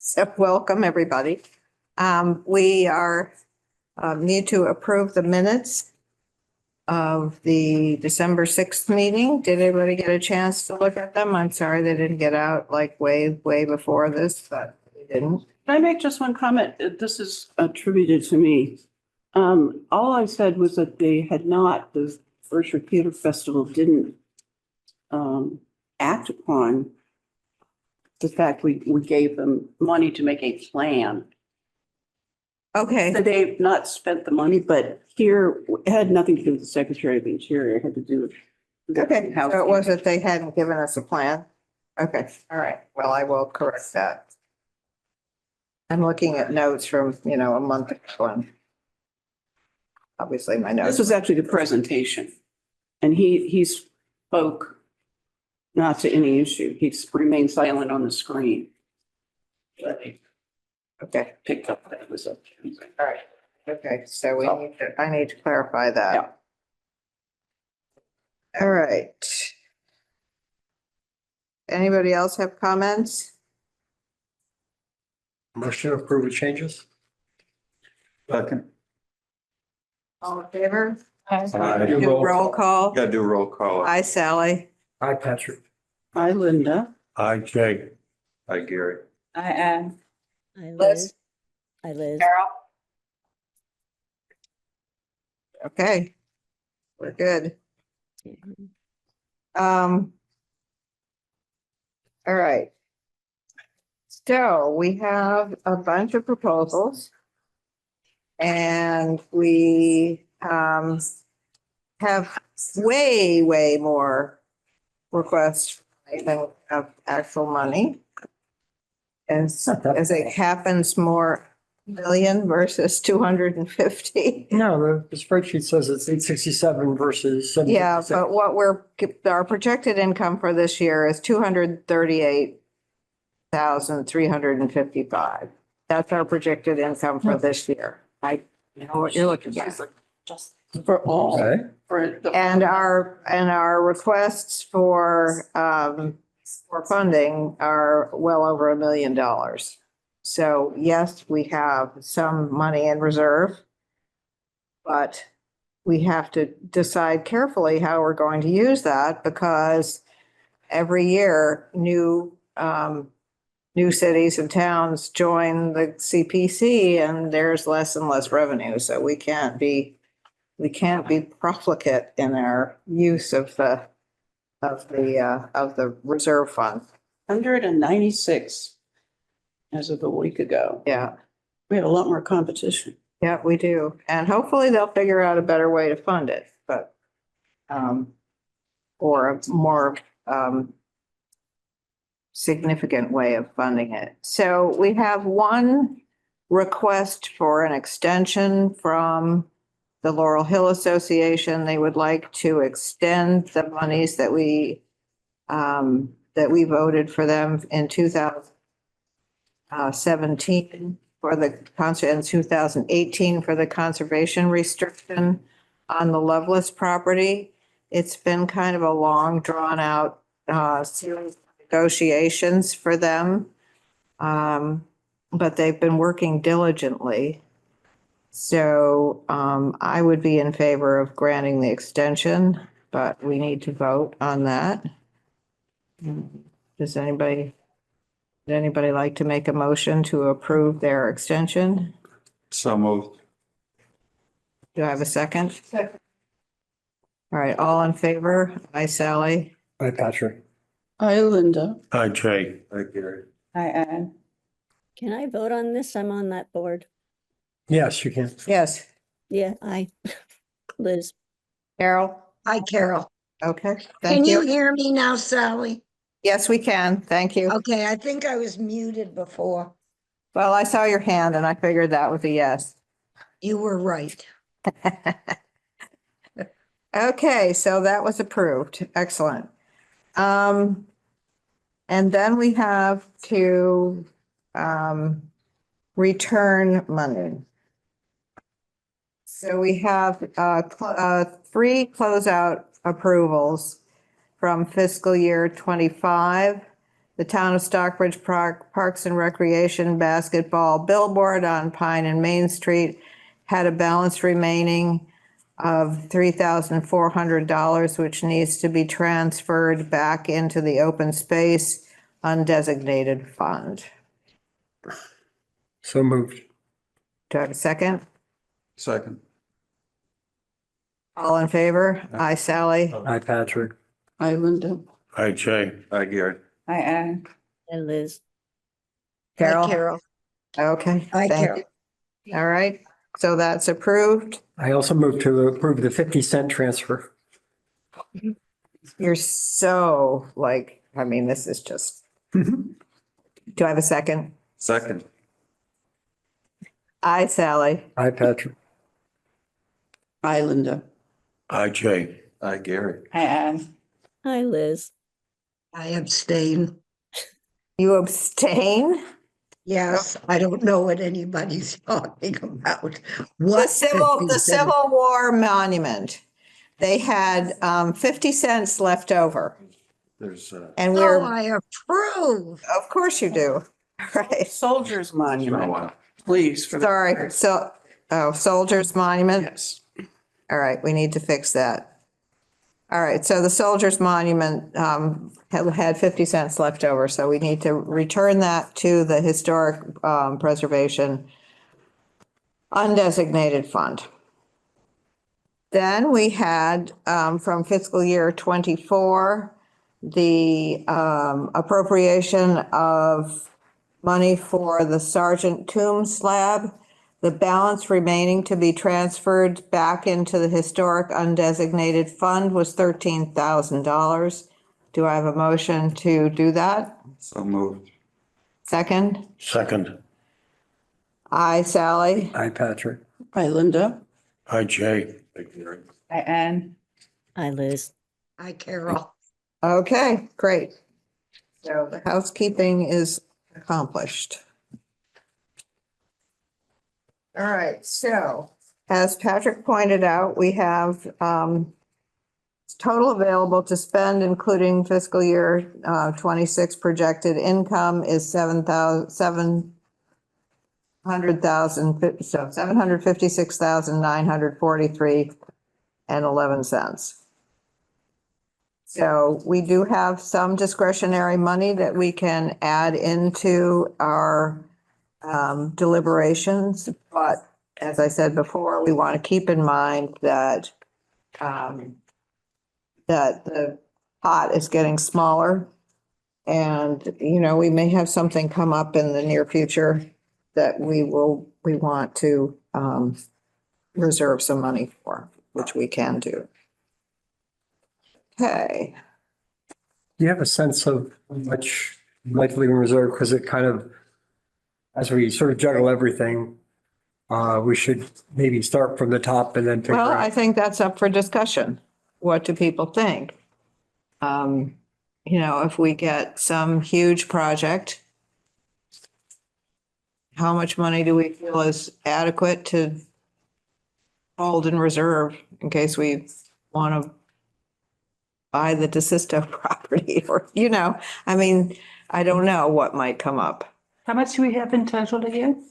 So welcome, everybody. We are, need to approve the minutes of the December 6th meeting. Did everybody get a chance to look at them? I'm sorry they didn't get out like way before this, but they didn't. Can I make just one comment? This is attributed to me. All I said was that they had not, the Berkshire Theater Festival didn't act upon the fact we gave them money to make a plan. Okay, That they've not spent the money, but here, it had nothing to do with the Secretary of the Interior. It had to do with. okay. So it was that they hadn't given us a plan? Okay, all right. Well, I will correct that. I'm looking at notes from, a month ago. And obviously my notes. This was actually the presentation. And he spoke not to any issue. He remained silent on the screen. But he Okay, picked up that it was up. all right. Okay, so I need to clarify that. Yeah. All right. Anybody else have comments? Motion to approve with changes? Second. All in favor? Aye. Do roll call. Gotta do roll call. Hi, Sally. Hi, Patrick. Hi, Linda. Hi, Jay. Hi, Gary. Hi, Ann. Hi, Liz? Liz. Hi, Liz. Carol? Okay. We're good. All right. So we have a bunch of proposals. And we have way more requests than of actual money. As it happens, more million versus 250. No, the spreadsheet says it's 867 versus 756. Yeah, but our projected income for this year is 238,355. That's our projected income for this year. I know what you're looking at. Just for all. Okay. And our requests for funding are well over $1 million. So yes, we have some money in reserve, but we have to decide carefully how we're going to use that because every year new cities and towns join the CPC and there's less and less revenue. So we can't be profligate in our use of the reserve fund. 196 as of a week ago. Yeah, We have a lot more competition. yeah, we do. And hopefully they'll figure out a better way to fund it, but or a more significant way of funding it. So we have one request for an extension from the Laurel Hill Association. They would like to extend the monies that we voted for them in 2017 for the concert and 2018 for the conservation restriction on the Loveless property. It's been kind of a long drawn out series of negotiations for them. But they've been working diligently. So I would be in favor of granting the extension, but we need to vote on that. Would anybody like to make a motion to approve their extension? So moved. Do I have a second? Second. All right, all in favor? Hi, Sally. Hi, Patrick. Hi, Linda. Hi, Jay. Hi, Gary. Hi, Ann. Can I vote on this? I'm on that board. Yes, you can. Yes. Yeah, I, Liz. Carol? Hi, Carol. Okay, Can thank you you. hear me now, Sally? Yes, we can. Thank you. Okay, I think I was muted before. Well, I saw your hand and I figured that was a yes. You were right. Okay, so that was approved. Excellent. And then we have to return money. So we have 3 closeout approvals from fiscal year 25. the town of Stockbridge Parks and Recreation basketball billboard on Pine and Main Street had a balance remaining of $3,400, which needs to be transferred back into the open space undesignated fund. So moved. Do I have a second? Second. All in favor? Aye, Sally. Hi, Patrick. Hi, Linda. Hi, Jay. Hi, Gary. Hi, Ann. Hi, Liz. Carol? Hi, Carol. Okay, Hi, thank Carol. you. All right, so that's approved. I also moved to approve the 50-cent transfer. You're so like, I mean, this is just. Do I have a second? Second. Aye, Sally. Hi, Patrick. Hi, Linda. Hi, Jay. Hi, Gary. Hi, Ann. Hi, Liz. I abstain. You abstain? Yes, I don't know what anybody's talking about. The What? Civil 50 cents? War Monument. They had 50 cents left over There's, and Oh, we're, I approve. of course you do. Right, Soldiers Monument, please. For the- sorry. So, oh, Soldiers Monument. Yes. All right, we need to fix that. All right, so the Soldiers Monument had 50 cents left over, so we need to return that to the Historic Preservation Undesignated Fund. Then we had from fiscal year '24, the appropriation of money for the Sergeant Coombs slab. The balance remaining to be transferred back into the historic undesignated fund was $13,000. Do I have a motion to do that? so moved. Second? Second. Aye, Sally. Hi, Patrick. Hi, Linda. Hi, Jay. Hi, Gary. Hi, Ann. Hi, Liz. Hi, Carol. Okay, great. So the housekeeping is accomplished. All right, so as Patrick pointed out, we have total available to spend, including fiscal year 26 projected income is 700,000, so 756,943 and 11 cents. So we do have some discretionary money that we can add into our deliberations, but as I said before, we want to keep in mind that that the pot is getting smaller. And, you know, we may have something come up in the near future that we want to reserve some money for, which we can do. Okay. Do you have a sense of how much might leave in reserve? Because it kind of, as we sort of juggle everything, we should maybe start from the top and then figure Well, I out. think that's up for discussion. What do people think? You know, if we get some huge project, how much money do we feel is adequate to hold in reserve in case we want to buy the DeSisto property or, you know, I mean, I don't know what might come up. How much do we have in total again?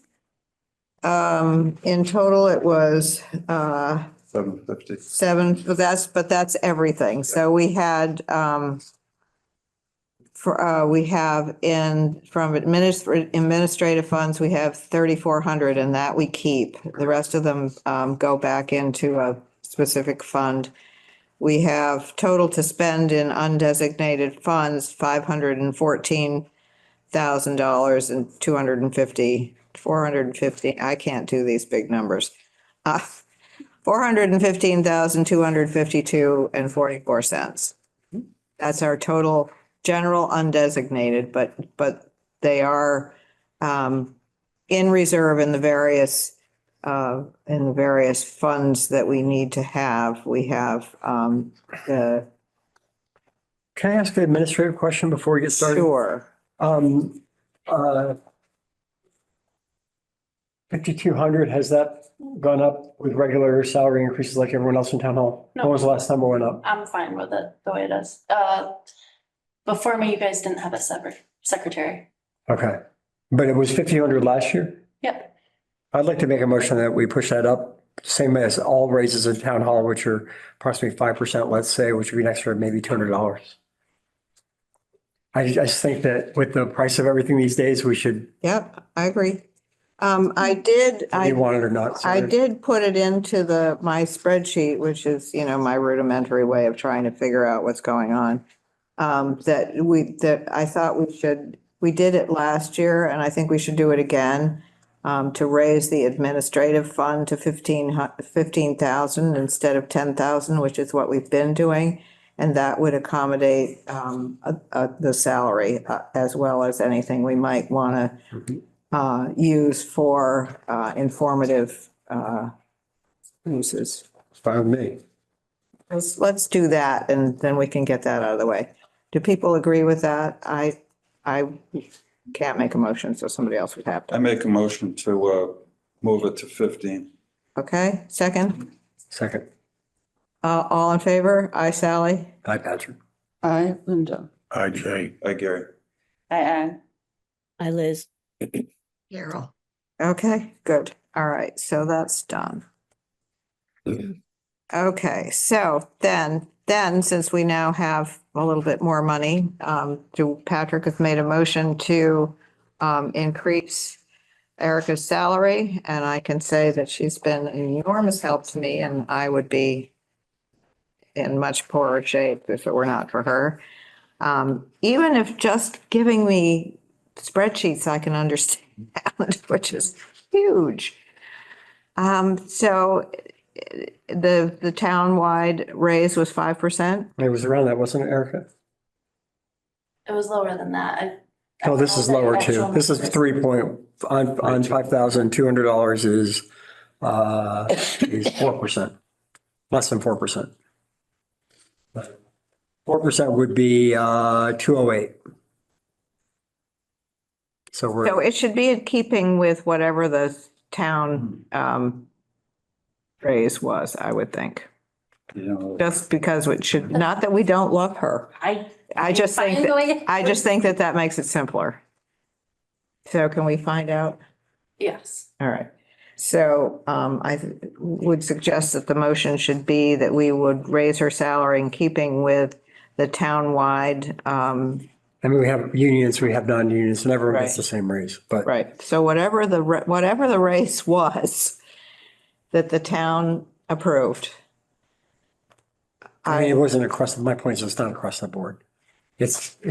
In total, it was 750. seven, but that's everything. So we had we have from administrative funds, we have 3,400 and that we keep. The rest of them go back into a specific fund. We have total to spend in undesignated funds, $514,000 and 450. I can't do these big numbers. 415,252 and 44 cents. That's our total general undesignated, but they are in reserve in the various funds that we need to have. We have the Can I ask an administrative question before we get started? sure. 5,200, has that gone up with regular salary increases like everyone else in town hall? No. When was the last time it went up? I'm fine with it the way it is. Before me, you guys didn't have it separate. secretary. Okay. But it was 1,500 last year? Yep. I'd like to make a motion that we push that up, same as all raises in town hall, which are approximately 5%, let's say, which would be an extra maybe $200. I just think that with the price of everything these days, we should, Yep, I agree. you want it or not. I did put it into my spreadsheet, which is, my rudimentary way of trying to figure out what's going on. That I thought we did it last year and I think we should do it again. To raise the administrative fund to 15,000 instead of 10,000, which is what we've been doing. And that would accommodate, the salary, as well as anything we might want to, use for, informative, uses. Fine with me. Let's do that and then we can get that out of the way. Do people agree with that? I can't make a motion, so somebody else would have I to. make a motion to move it to 15. Okay, second? Second. All in favor? Aye, Sally? Hi, Patrick. I, Linda. Aye, Gary. I Ann. Hi, Liz. Carol. Okay, good. All right, so that's done. Okay, so then, since we now have a little bit more money, Patrick has made a motion to increase Erica's salary, and I can say that she's been an enormous help to me, and I would be in much poorer shape if it were not for her. Even if just giving me spreadsheets I can understand, which is huge. So the town-wide raise was 5%. It was around that, wasn't it, Erica? It was lower than that. Oh, this is lower too. Actual This is numbers. 3 point, on $5,200 is 4%, less than 4%. 4% would be 208. So we're. So it should be in keeping with whatever the town raise was, I would think. Just because it should, not that we don't love her. I just think, that makes it simpler. So can we find out? Yes. All right. So I would suggest that the motion should be that we would raise her salary in keeping with the townwide. I mean, we have unions, we have non-unions, and everyone gets Right. the same raise, but. Right. So whatever the race was that the town approved. I mean, it wasn't across, my point is it's not across the board.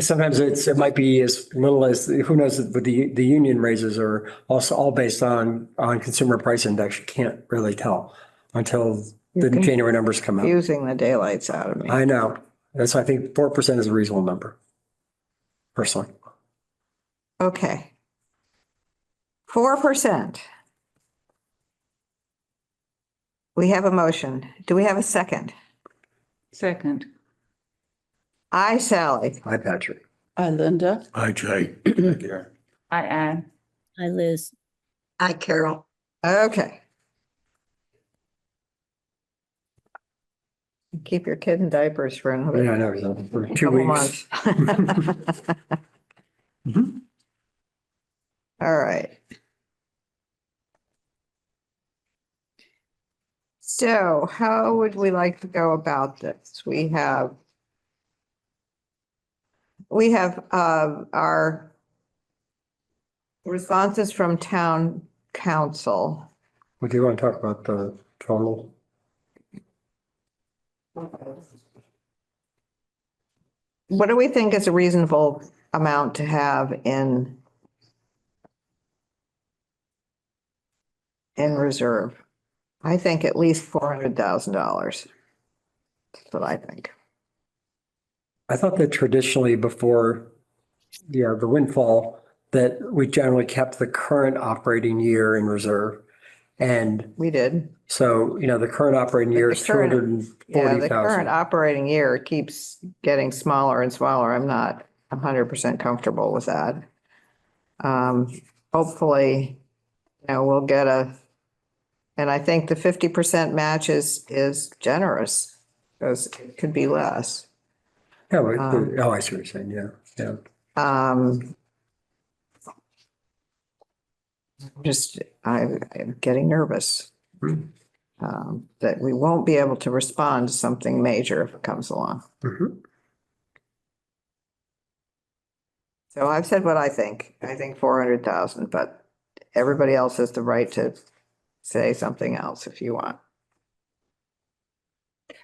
Sometimes it might be as little as, who knows, but the union raises are also all based on consumer price index. You can't really tell until the You're January numbers come out. confusing the daylights out of me. I know. That's, I think 4% is a reasonable number. Personally. Okay. 4%. We have a motion. Do we have a second? Second. Aye, Sally. Hi, Patrick. I, Linda. Aye, Gary. I Ann. Hi, Liz. Hi, Carol. Okay. Keep your kid in diapers for another Yeah, I know. For 2 couple weeks. months. Mhm. All right. So how would we like to go about this? We have our responses from town council. Would you want to talk about the total? What do we think is a reasonable amount to have in reserve? I think at least $400,000. That's what I think. I thought that traditionally before, the windfall, that we generally kept the current operating year in reserve. And We did. so, the current operating year is The current- Yeah, the current 240,000. operating year keeps getting smaller and smaller. I'm not 100% comfortable with that. Hopefully, we'll get and I think the 50% match is generous because it could be less. Yeah, I see what you're saying. Yeah, yeah. I'm getting nervous. That we won't be able to respond to something major if it comes along. Mhm. So I've said what I think. I think 400,000, but everybody else has the right to say something else if you want.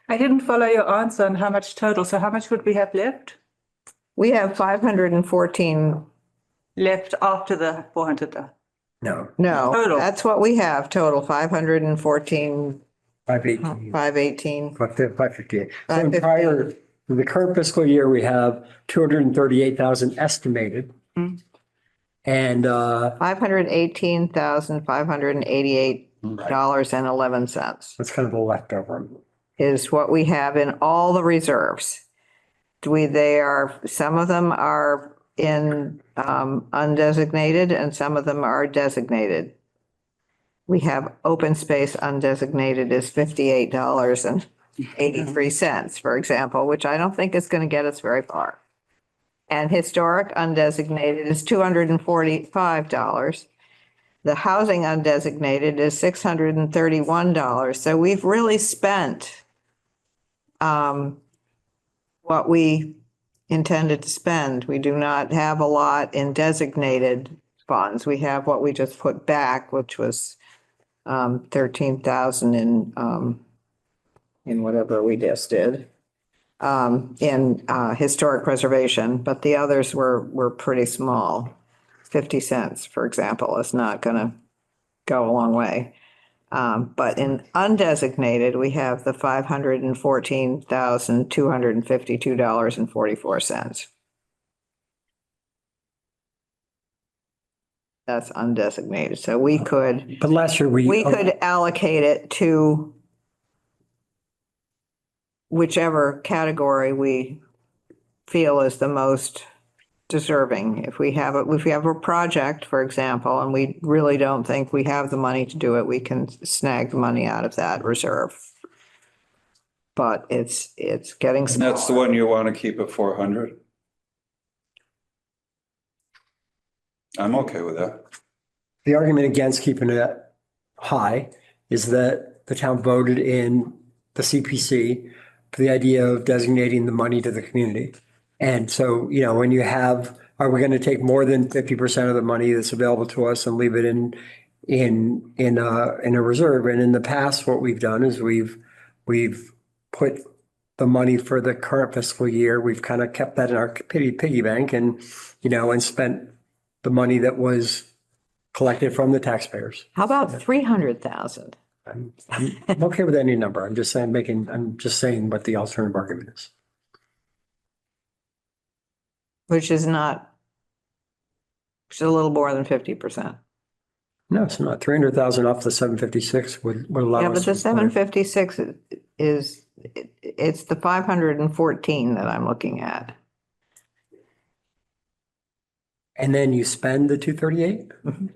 I didn't follow your answer on how much total. So how much would we have left? We have 514. Left after the 400. No, No, Total. that's what we have total, 514, 518, 518. 558. So in 558. prior, for the current fiscal year, we have 238,000 estimated. Mm. And, $518,588.11 that's kind of the leftover. is what we have in all the reserves. Some of them are in undesignated and some of them are designated. We have open space undesignated is $58.83, for example, which I don't think is going to get us very far. And historic undesignated is $245. The housing undesignated is $631. So we've really spent what we intended to spend. We do not have a lot in designated funds. We have what we just put back, which was 13,000 in whatever we just did in historic preservation, but the others were pretty small. 50 cents, for example, is not going to go a long way. But in undesignated, we have the $514,252.44. That's undesignated. So we could But last year we could allocate it to whichever category we feel is the most deserving. If we have a project, for example, and we really don't think we have the money to do it, we can snag the money out of that reserve. But it's getting And that's the smaller. one you want to keep at 400? I'm okay with that. The argument against keeping it high is that the town voted in the CPC for the idea of designating the money to the community. And so, when you have, are we going to take more than 50% of the money that's available to us and leave it in a reserve? And in the past, what we've done is we've put the money for the current fiscal year. We've kind of kept that in our piggy bank and spent the money that was collected from the taxpayers. How about 300,000? I'm okay with any number. I'm just saying what the alternative argument is. Which is a little more than 50%. No, it's not. 300,000 off the 756 would allow us. Yeah, but the to- 756 it's the 514 that I'm looking at. And then you spend the 238? Mhm.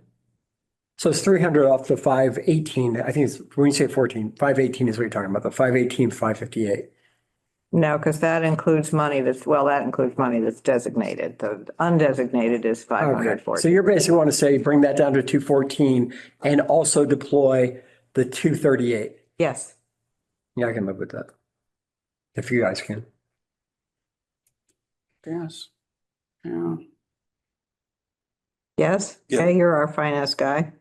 So it's 300 off the 518. I think it's, when you say 14, 518 is what you're talking about, the 518, 558. No, because that includes money that includes money that's designated. The undesignated is Okay, so 514. you're basically want to say, bring that down to 214 and also deploy the 238. Yes. Yeah, I can live with that. If you guys can. Yes. Yeah. Yes? Yeah. Okay, you're our finance guy.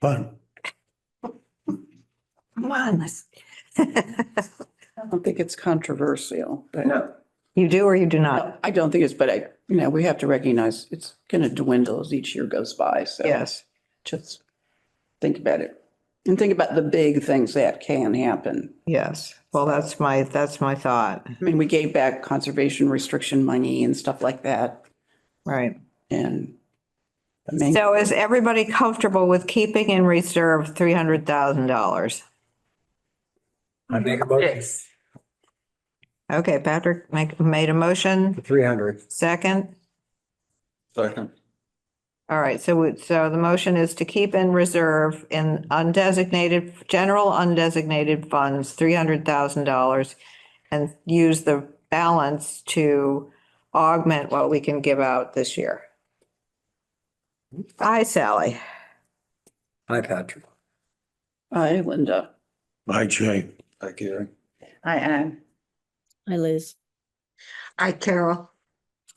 Fun. Come on, let's. I don't think it's controversial, but You do or you do not? I don't think it's, but we have to recognize it's going to dwindle as each year goes by. So Yes. just think about it and think about the big things that can happen. Yes. Well, that's my thought. I mean, we gave back conservation restriction money and stuff like that. Right. And So is everybody comfortable with keeping in reserve $300,000? I make a motion Yes. Okay, Patrick made a motion, for 300. second. Second. All right, so the motion is to keep in reserve in general undesignated funds, $300,000 and use the balance to augment what we can give out this year. Hi, Sally. Hi, Patrick. Hi, Linda. Hi, Jay. Hi, Gary. I am. Hi, Liz. Hi, Carol.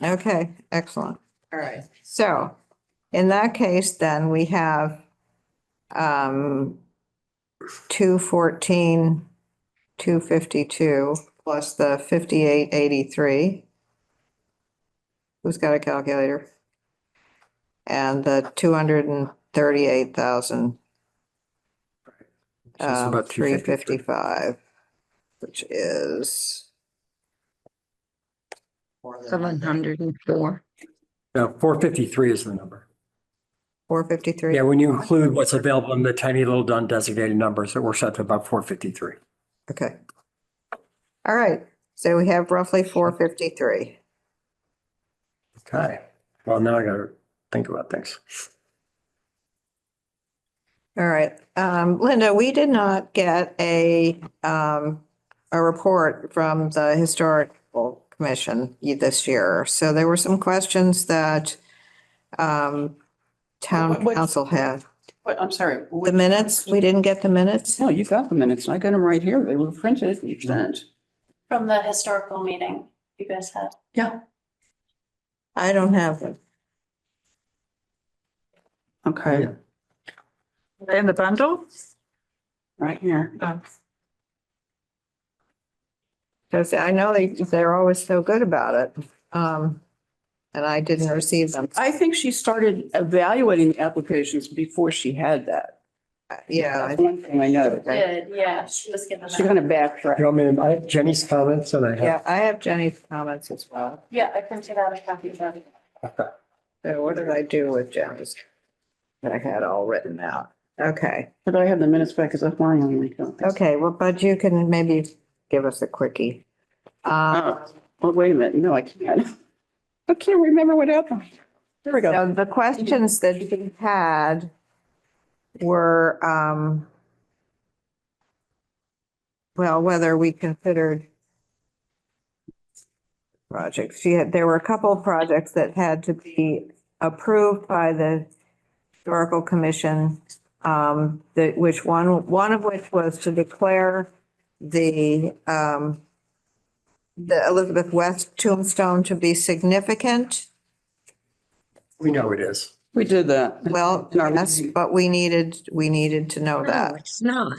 Okay, excellent. All right. So in that case, then we have 214, 252 plus the 5883. Who's got a calculator? And the 238,000, So it's about 253. 355, which is more than 704. No, 453 is the number. 453. Yeah, when you include what's available in the tiny little undesignated numbers, it works out to about 453. Okay. All right. So we have roughly 453. Okay. Well, now I gotta think about things. All right. Linda, we did not get a report from the Historical Commission this year. So there were some questions that town What- council had. What, I'm sorry. The minutes, we didn't get the minutes? No, you got the minutes. I got them right here. They were printed and sent. From the historical meeting you guys had. Yeah. I don't have them. Okay, In the bundle? right here. Because I know they're always so good about it. And I didn't receive them. I think she started evaluating the applications before she had that. Yeah. That's one thing I know. Did, yeah, she was given She that. kind of backtracked. You want me to, I have Jenny's comments and I have. Yeah, I have Jenny's comments as well. Yeah, I printed out a copy of that. So what did I do with Jenny's? That I had all written out. Okay. But I have the minutes back because that's my only copy. Okay, well, but you can maybe give us a quickie. Oh, well, wait a minute. No, I can't. I can't remember what happened. There we go. So the questions that he had were, well, whether we considered projects. There were a couple of projects that had to be approved by the Historical Commission, which one of which was to declare the Elizabeth West tombstone to be significant. We know it is. We did that. Well, In our yes, meeting. but we needed to know No, that. it's not.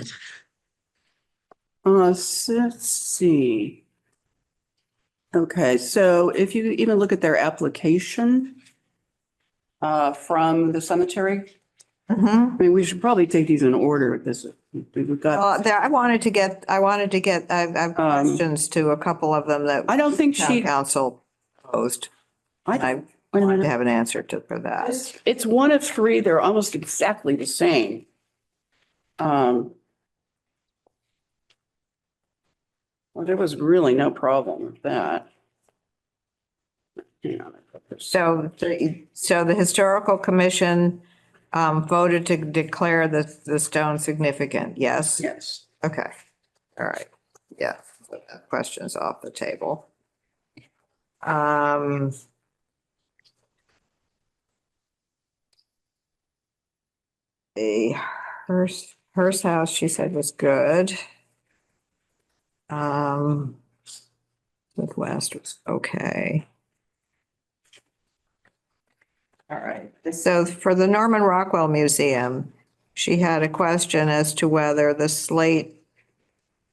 So let's see. Okay, so if you even look at their application from the cemetery, Mhm. I mean, we should probably take these in order. We've got, I wanted to get, I've questions to a couple of them that I don't think town she, council posed. I, I wait a wanted to minute. have an answer for that. It's one of three. They're almost exactly the same. Well, there was really no problem with that. Hang on, I put this- So the Historical Commission voted to declare the stone significant, yes? Yes. Okay, all right, yeah, so that question's off the table. The Hearst house, she said was good. Midwest was okay. All right, so for the Norman Rockwell Museum, she had a question as to whether the slate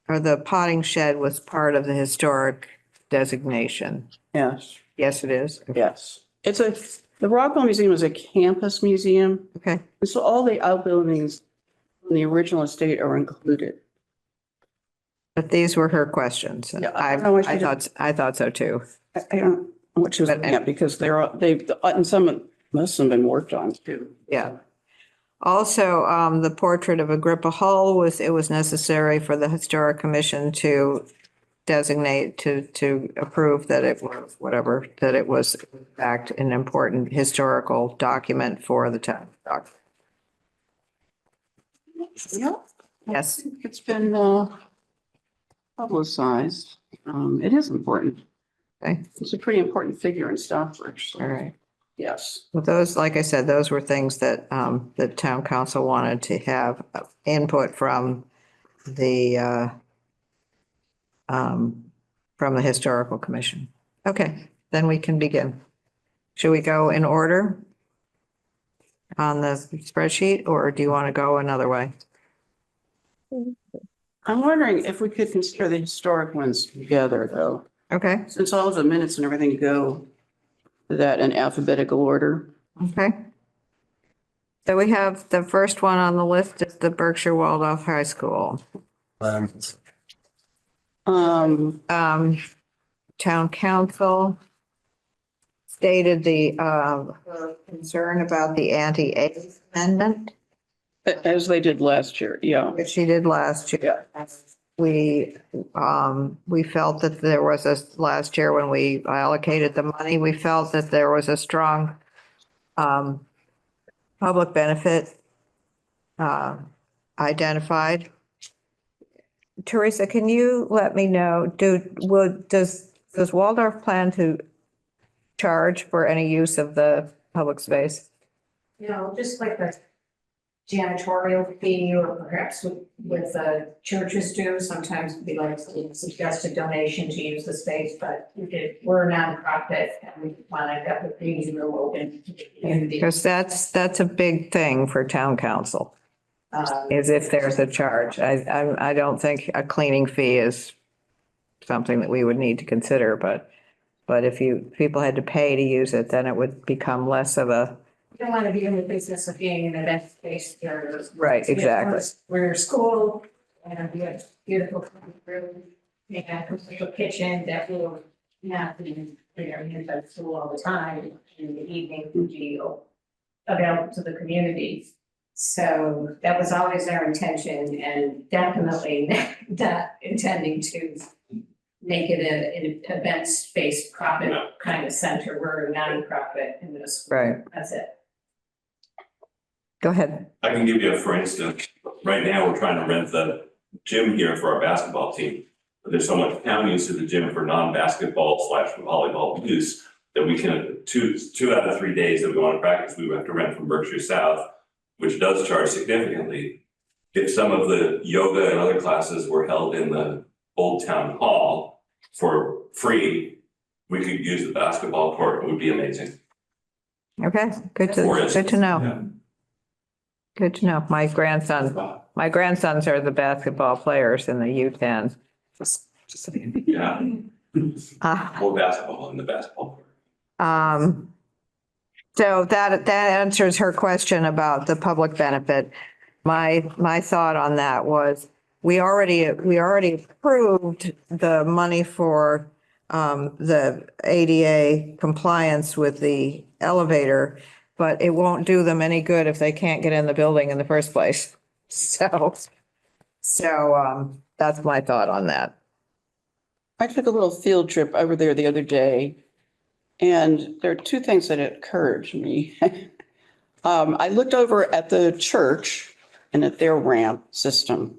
or the potting shed was part of the historic designation. Yes, Yes, it is. yes. The Rockwell Museum is a campus museum. Okay, And so all the outbuildings from the original estate are included. but these were her questions. Yeah, I don't know why she I thought so too. I don't know what she was looking at because and most of them been worked on too. Yeah. Also, the portrait of Agrippa Hall it was necessary for the Historic Commission to designate, to approve that it was whatever, that it was in fact an important historical document for the town. Yeah, Yes, it's been publicized. It is important. okay, It's a pretty important figure in Stockbridge. all right. Yes. Well, those, like I said, those were things that the town council wanted to have input the from the historical commission. Okay, then we can begin. Should we go in order on the spreadsheet, or do you want to go another way? I'm wondering if we could consider the historic ones together, though, Okay, since all of the minutes and everything go to that in alphabetical order. okay. So we have the first one on the list is the Berkshire Waldorf High School. Um, Town council stated the concern about the anti-A amendment, as they did last year, yeah. which she did last year. We felt that there was last year when we allocated the money, we felt that there was a strong public benefit identified. Teresa, can you let me know, does Waldorf plan to charge for any use of the public space? Just like the janitorial fee, or perhaps with churches do, sometimes we like to suggest a donation to use the space, but we're a nonprofit and we want to have the meeting room open to the community. Because that's a big thing for town council, is if there's a charge. I don't think a cleaning fee is something that we would need to consider, but if people had to pay to use it, then it would become less of a. We don't want to be in the business of being an event space here. Right, exactly. We're a school and we have beautiful room, we have a commercial kitchen that will not be, used by the school all the time. In the evening, would be available to the community. So that was always our intention, and definitely not intending to make it an event-based profit kind of center. We're a nonprofit in this. Right. That's it. Go ahead. I can give you a, for instance, right now, we're trying to rent the gym here for our basketball team. But there's so much town use of the gym for non-basketball / volleyball use that we can, two out of 3 days that we want to practice, we would have to rent from Berkshire South, which does charge significantly. If some of the yoga and other classes were held in the old town hall for free, we could use the basketball court. It would be amazing. Okay, good to know. Yeah. Good to know. My grandsons are the basketball players in the U10. Yeah. More basketball in the basketball court. So that answers her question about the public benefit. My thought on that was, we already approved the money for the ADA compliance with the elevator, but it won't do them any good if they can't get in the building in the first place. So that's my thought on that. I took a little field trip over there the other day, and there are two things that occurred to me. I looked over at the church and at their ramp system,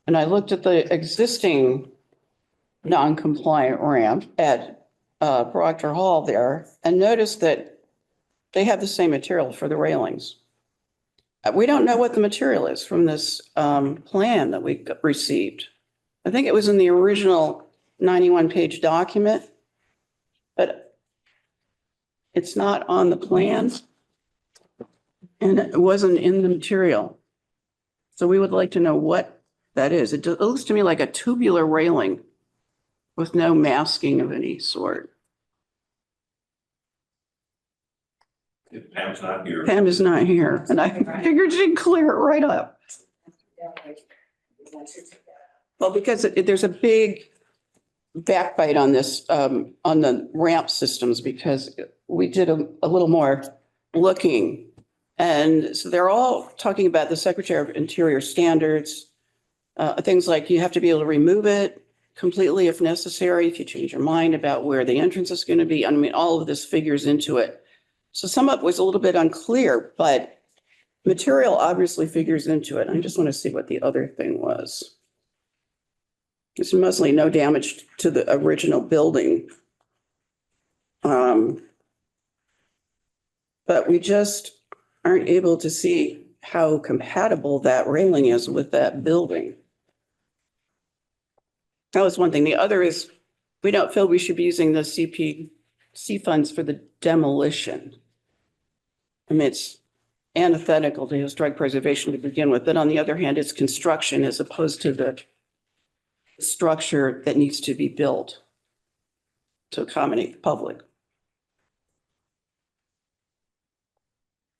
and I looked at the existing non-compliant ramp at Proctor Hall there, and noticed that they have the same material for the railings. We don't know what the material is from this plan that we received. I think it was in the original 91-page document, but it's not on the plan, and it wasn't in the material. So we would like to know what that is. It looks to me like a tubular railing with no masking of any sort. If Pam's not here. Pam is not here, and I figured she'd clear it right up. Well, because there's a big backbite on this, on the ramp systems, because we did a little more looking. And so they're all talking about the Secretary of Interior standards, things like you have to be able to remove it completely if necessary, if you change your mind about where the entrance is going to be. I mean, all of this figures into it. So some of it was a little bit unclear, but material obviously figures into it. I just want to see what the other thing was. There's mostly no damage to the original building. but we just aren't able to see how compatible that railing is with that building. That was one thing. The other is, we don't feel we should be using the CPC funds for the demolition. I mean, it's antithetical to historic preservation to begin with, but on the other hand, it's construction as opposed to the structure that needs to be built to accommodate the public.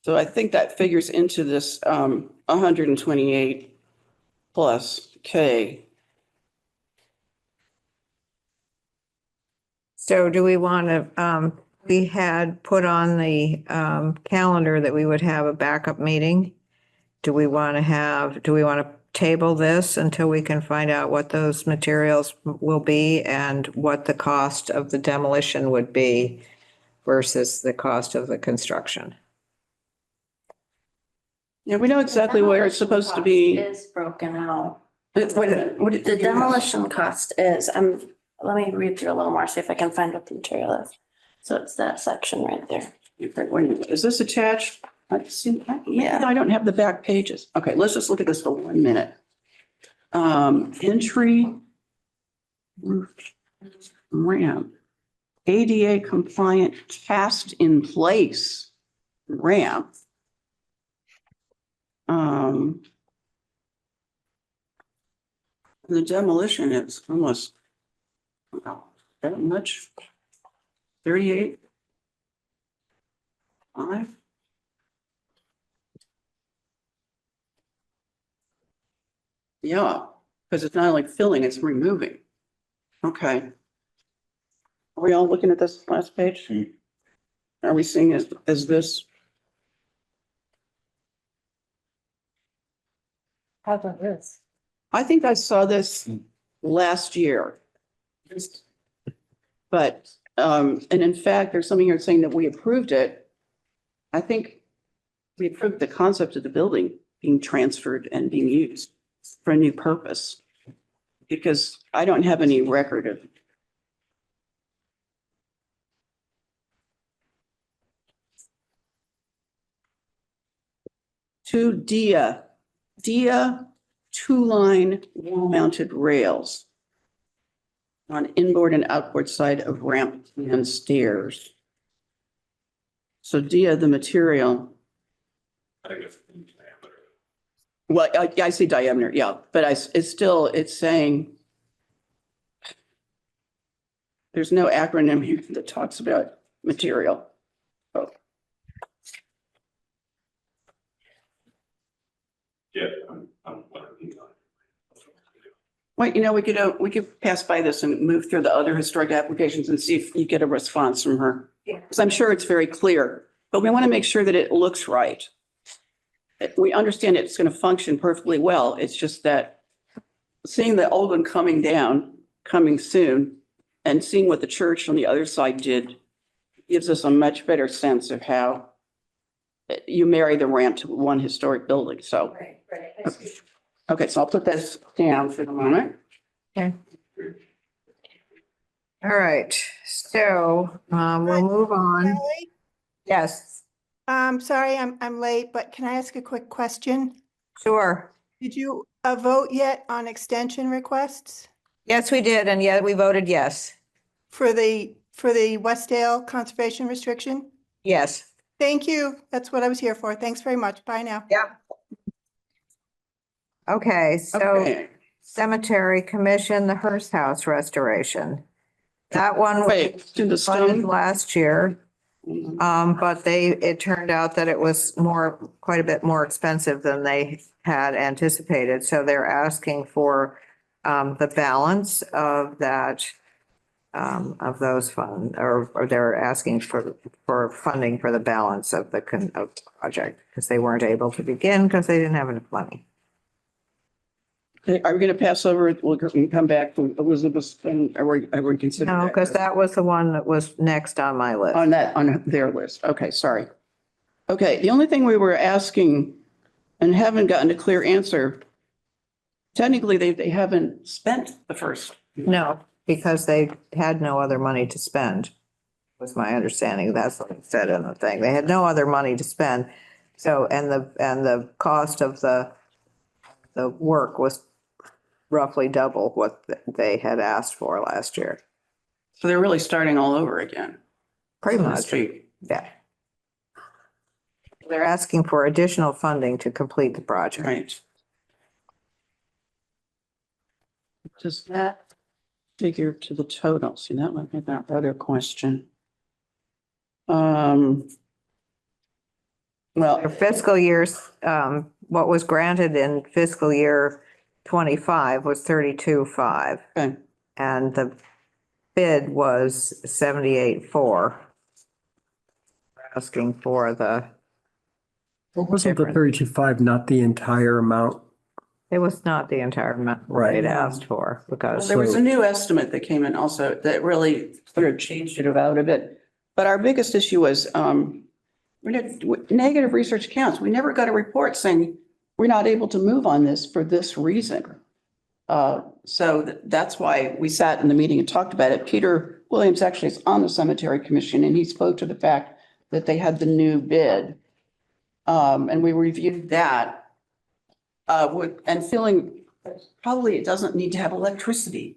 So I think that figures into this 128 plus K. So do we want to, we had put on the calendar that we would have a backup meeting. Do we want to table this until we can find out what those materials will be and what the cost of the demolition would be versus the cost of the construction? Yeah, we know exactly where it's supposed to be. Is broken out. What The demolition cost is, let me read through a little more, see if I can find what the material is. So it's that section right there. Wait a minute, is this attached? Yeah. I don't have the back pages. Okay, let's just look at this for 1 minute. Entry roof ramp, ADA compliant cast in place ramp. The demolition is almost, wow, that much? 38? 5? Yeah, because it's not like filling, it's removing. Okay. Are we all looking at this last page? Are we seeing as this? How about this? I think I saw this last year. But, and in fact, there's something here saying that we approved it. I think we approved the concept of the building being transferred and being used for a new purpose. Because I don't have any record of. To DIA 2-line wall-mounted rails on inboard and outboard side of ramp and stairs. So DIA, the material, I think it's. well, I see diameter, yeah, but it's saying there's no acronym here that talks about material. Oh, Yeah, I'm wondering. wait, we could pass by this and move through the other historic applications and see if you get a response from her. Because I'm sure it's very clear, but we want to make sure that it looks right. We understand it's going to function perfectly well. It's just that seeing the old one coming down, coming soon, and seeing what the church on the other side did gives us a much better sense of how you marry the ramp to one historic building. So, Right. okay, so I'll put this down for the moment. Okay. All right, so we'll move on. Kelly? Yes, Sorry, I'm late, but can I ask a quick question? sure. Did you vote yet on extension requests Yes, we did, and yeah, we voted yes. for the Westdale conservation restriction? Yes. Thank you. That's what I was here for. Thanks very much. Bye now. Yeah. Okay, so Okay, Cemetery Commission, the Hearst House restoration. That one was wait, do the funded stone. last year, but it turned out that it was quite a bit more expensive than they had anticipated. So they're asking for the balance of that, of those funds, or they're asking for funding for the balance of the project because they weren't able to begin because they didn't have enough money. Okay, are we going to pass over? We'll come back to Elizabeth and are we considering? No, because that was the one that was next on my list. On their list. Okay, sorry. Okay, the only thing we were asking and haven't gotten a clear answer, technically, they haven't spent the first. No, because they had no other money to spend. was my understanding. That's what it said in the thing. They had no other money to spend. So, and the cost of the work was roughly double what they had asked for last year. So they're really starting all over again. Pretty so to much, speak. yeah. They're asking for additional funding to complete the project. Right. Does that figure to the total? See, that might be that other question. Well, Their fiscal years, what was granted in fiscal year 25 was 32.5, okay. and the bid was 78.4. Asking for What wasn't the Different. 32.5 not the entire amount? it was not the entire amount Right. they'd asked for, because There was a new estimate that came in also that really sort of changed it about a bit. But our biggest issue was, we had negative research counts. We never got a report saying we're not able to move on this for this reason. So that's why we sat in the meeting and talked about it. Peter Williams actually is on the cemetery commission, and he spoke to the fact that they had the new bid. And we reviewed that. And feeling probably it doesn't need to have electricity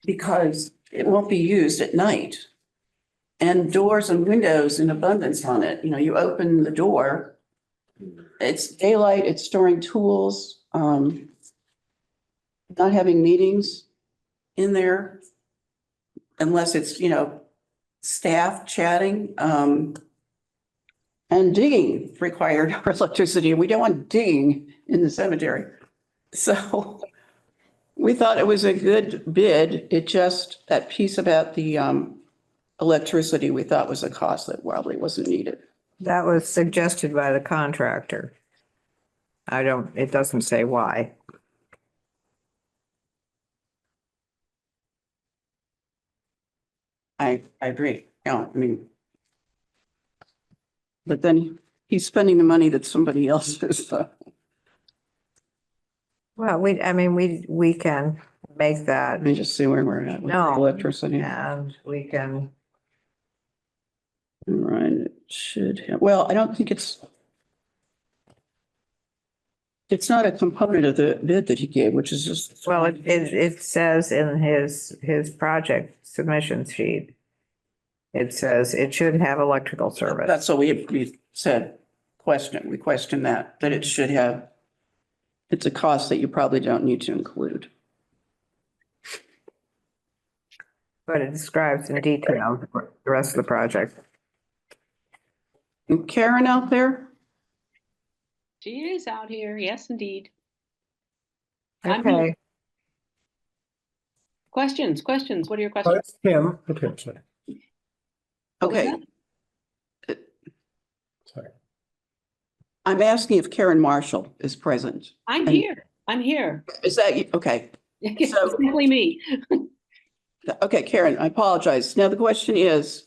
because it won't be used at night. And doors and windows in abundance on it. You know, you open the door, it's daylight, it's storing tools, not having meetings in there unless it's, you know, staff chatting, and digging required electricity. We don't want digging in the cemetery. So we thought it was a good bid. It just, that piece about the electricity, we thought was a cost that probably wasn't needed. that was suggested by the contractor. It doesn't say why. I agree. Yeah, I mean, but then he's spending the money that somebody else is. Well, we can make that, Let me just see where we're at with No. electricity. and we can, Right, it should have, well, I don't think it's not a component of the bid that he gave, which is just. well, it says in his project submission sheet, it says it should have electrical service. That's what we said, we questioned that it should have. It's a cost that you probably don't need to include. But it describes in detail the rest of the project. And Karen out there? She is out here. Yes, indeed. I'm here. Okay, Questions. What are your Oh, questions? that's Kim. Okay, sorry. Okay, Sorry. I'm asking if Karen Marshall is present. I'm And- here. I'm here. Is that you? Okay. It's So- simply me. Okay, Karen, I apologize. Now the question is,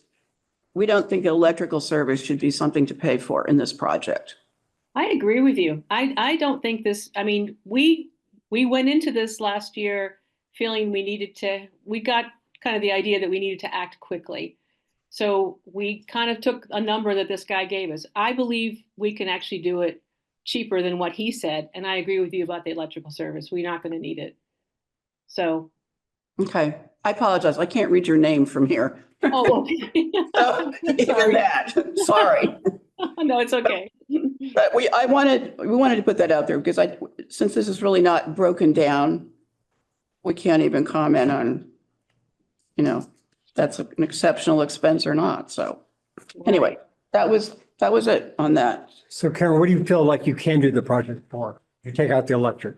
we don't think electrical service should be something to pay for in this project. I agree with you. I don't think this, I mean, we went into this last year feeling we got kind of the idea that we needed to act quickly. So we kind of took a number that this guy gave us. I believe we can actually do it cheaper than what he said. And I agree with you about the electrical service. We're not going to need it. So. Okay, I apologize. I can't read your name from here. Oh, okay. So, even Sorry. that, sorry. No, it's okay. But we wanted to put that out there because since this is really not broken down, we can't even comment on, you know, that's an exceptional expense or not. So anyway, that was it on that. So Karen, what do you feel like you can do the project for? You take out the electric.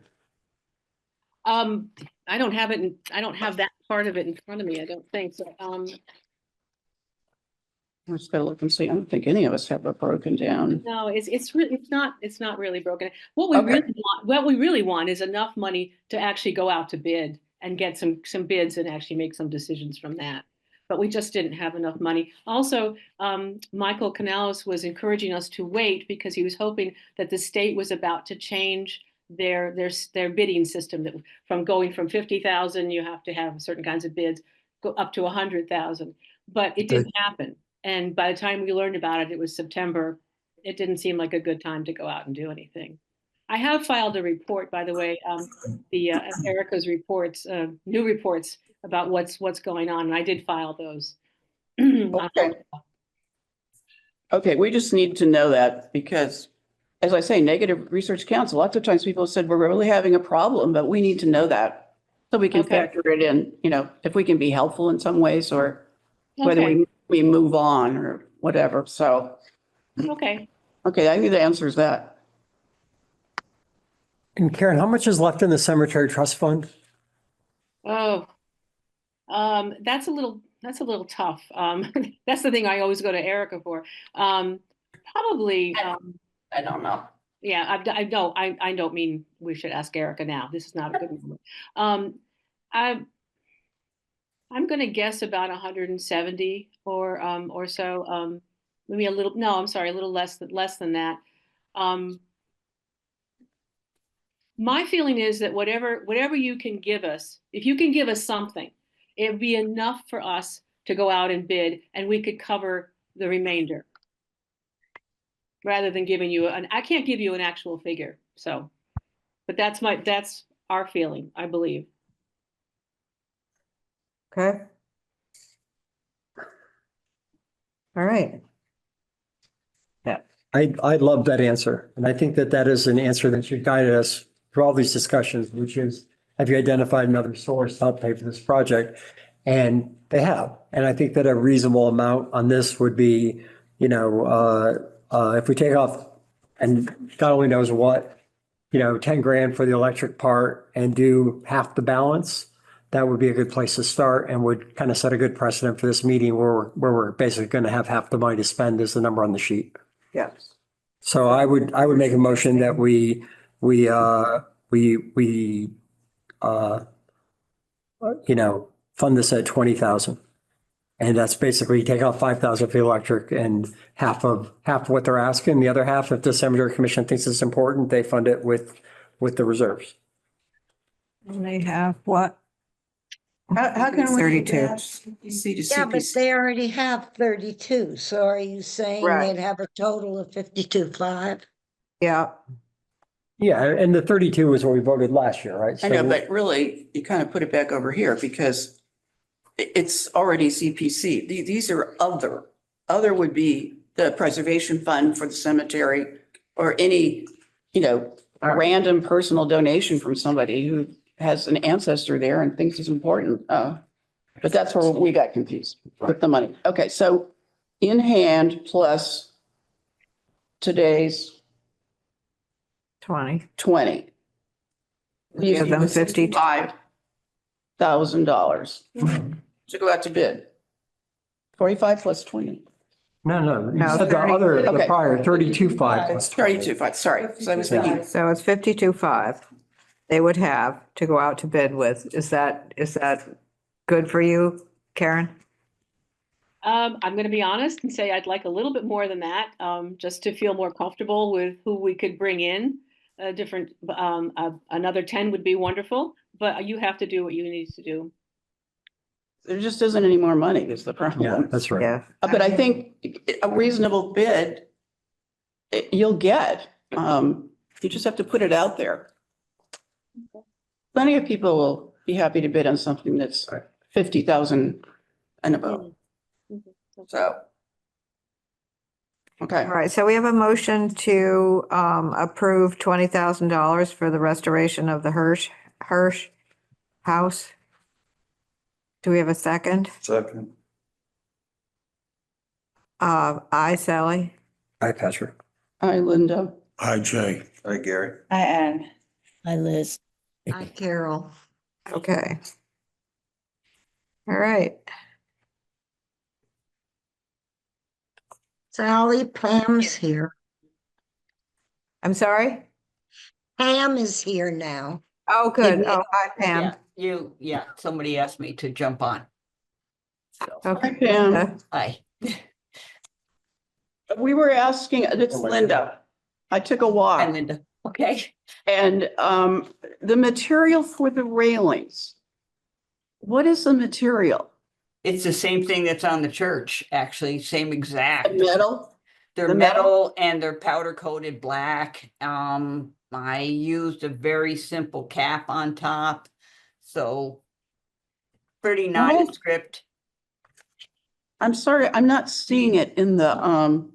I don't have it, I don't have that part of it in front of me. I don't think so. I just gotta look and see. I don't think any of us have it broken down. No, it's not really broken. What Okay. we really want is enough money to actually go out to bid and get some bids and actually make some decisions from that. But we just didn't have enough money. Also, Michael Canales was encouraging us to wait because he was hoping that the state was about to change their bidding system, that from going from 50,000, you have to have certain kinds of bids, go up to 100,000. but it didn't happen. And by the time we learned about it, it was September. It didn't seem like a good time to go out and do anything. I have filed a report, by the way, Erica's reports, new reports about what's going on, and I did file those. Okay. Okay, we just need to know that because, as I say, negative research counts. Lots of times people said, we're really having a problem, but we need to know that. So we can Okay. factor it in, if we can be helpful in some ways or whether Okay. we move on or whatever. So, Okay. okay, I think that answers that. And Karen, how much is left in the cemetery trust fund? Oh, that's a little tough. That's the thing I always go to Erica for. Probably, I don't know. yeah, I don't mean we should ask Erica now. This is not a good moment. I'm gonna guess about 170 or so. Maybe a little, no, I'm sorry, a little less than that. My feeling is that whatever you can give us, if you can give us something, it'd be enough for us to go out and bid, and we could cover the remainder. Rather than giving you I can't give you an actual figure, so, but that's our feeling, I believe. Okay. All right. I love that answer. And I think that that is an answer that should guide us through all these discussions, which is, have you identified another source to help pay for this project? And they have. And I think that a reasonable amount on this would be, if we take off, and God only knows what, 10 grand for the electric part and do half the balance, that would be a good place to start and would kind of set a good precedent for this meeting where we're basically going to have half the money to spend as the number on the sheet. Yes. So I would make a motion that we fund this at 20,000. And that's basically take out 5,000 for the electric and half of what they're asking. The other half, if the cemetery commission thinks it's important, they fund it with the reserves. And they have what? How can we? 32. CPC to Yeah, but CPC. they already have 32. So are you saying Right. they'd have a total of 52.5? Yeah. Yeah, and the 32 is what we voted last year, right? I know, So- but really, you kind of put it back over here because it's already CPC. These are other. Other would be the preservation fund for the cemetery or any, random personal donation from somebody who has an ancestor there and thinks it's important. But that's where we got confused with the money. Okay, so in hand plus today's 20. 20. Give them 52. $5,000 to go out to bid. 45 plus 20. No, you No, said the 30. other, the Okay. prior 32.5 plus 20. 32.5, sorry. So I was thinking, So it's 52.5 they would have to go out to bid with. Is that good for you, Karen? I'm going to be honest and say I'd like a little bit more than that, just to feel more comfortable with who we could bring in. Another 10 would be wonderful, but you have to do what you need to do. there just isn't any more money is the Yeah, problem. that's right. Yeah. But I think a reasonable bid, you'll get. You just have to put it out there. Plenty of people will be happy to bid on something that's 50,000 and above. So. Okay. All right, so we have a motion to approve $20,000 for the restoration of the Hirsch house. Do we have a second? Second. Aye, Sally. Hi, Patrick. Hi, Linda. Hi, Jay. Hi, Gary. I am. Hi, Liz. Hi, Carol. Okay. All right. Sally, Pam's here. I'm sorry? Pam is here now. Oh, good. Yeah. Oh, hi, Pam. Somebody asked me to jump on. So, Okay. Pam. hi. We were asking, it's Linda. I took a Hi, walk Linda. Okay. and the material for the railings. What is the material? It's the same thing that's on the church, actually, same exact. Metal? They're the metal? metal and they're powder coated black. I used a very simple cap on top. So pretty nondescript. I'm sorry, I'm not seeing it in the,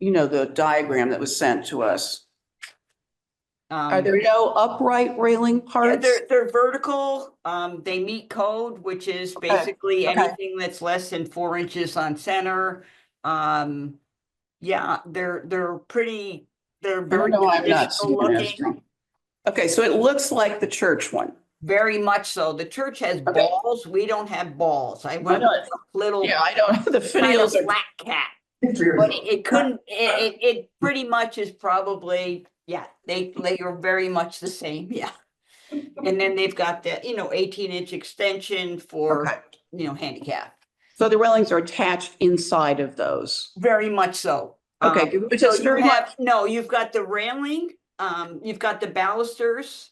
the diagram that was sent to us. Are there no upright railing Yeah, parts? they're vertical. They meet code, which is basically okay. anything that's less than 4 inches on center. Yeah, they're pretty, they're I don't very know why I'm not traditional seeing it as looking. strong. Okay, so it looks like the church one. Very much so. The church has Okay. balls. We don't have balls. I went know with a little Yeah, I don't, the kind of finials are. flat cap. But it couldn't, it pretty much is probably, yeah, they are very much the same, yeah. And then they've got the, 18-inch extension for, Okay. handicap. So the railings are attached inside of those. Very much so. Okay, which So is you very have, no, you've got the railing, you've got the balusters,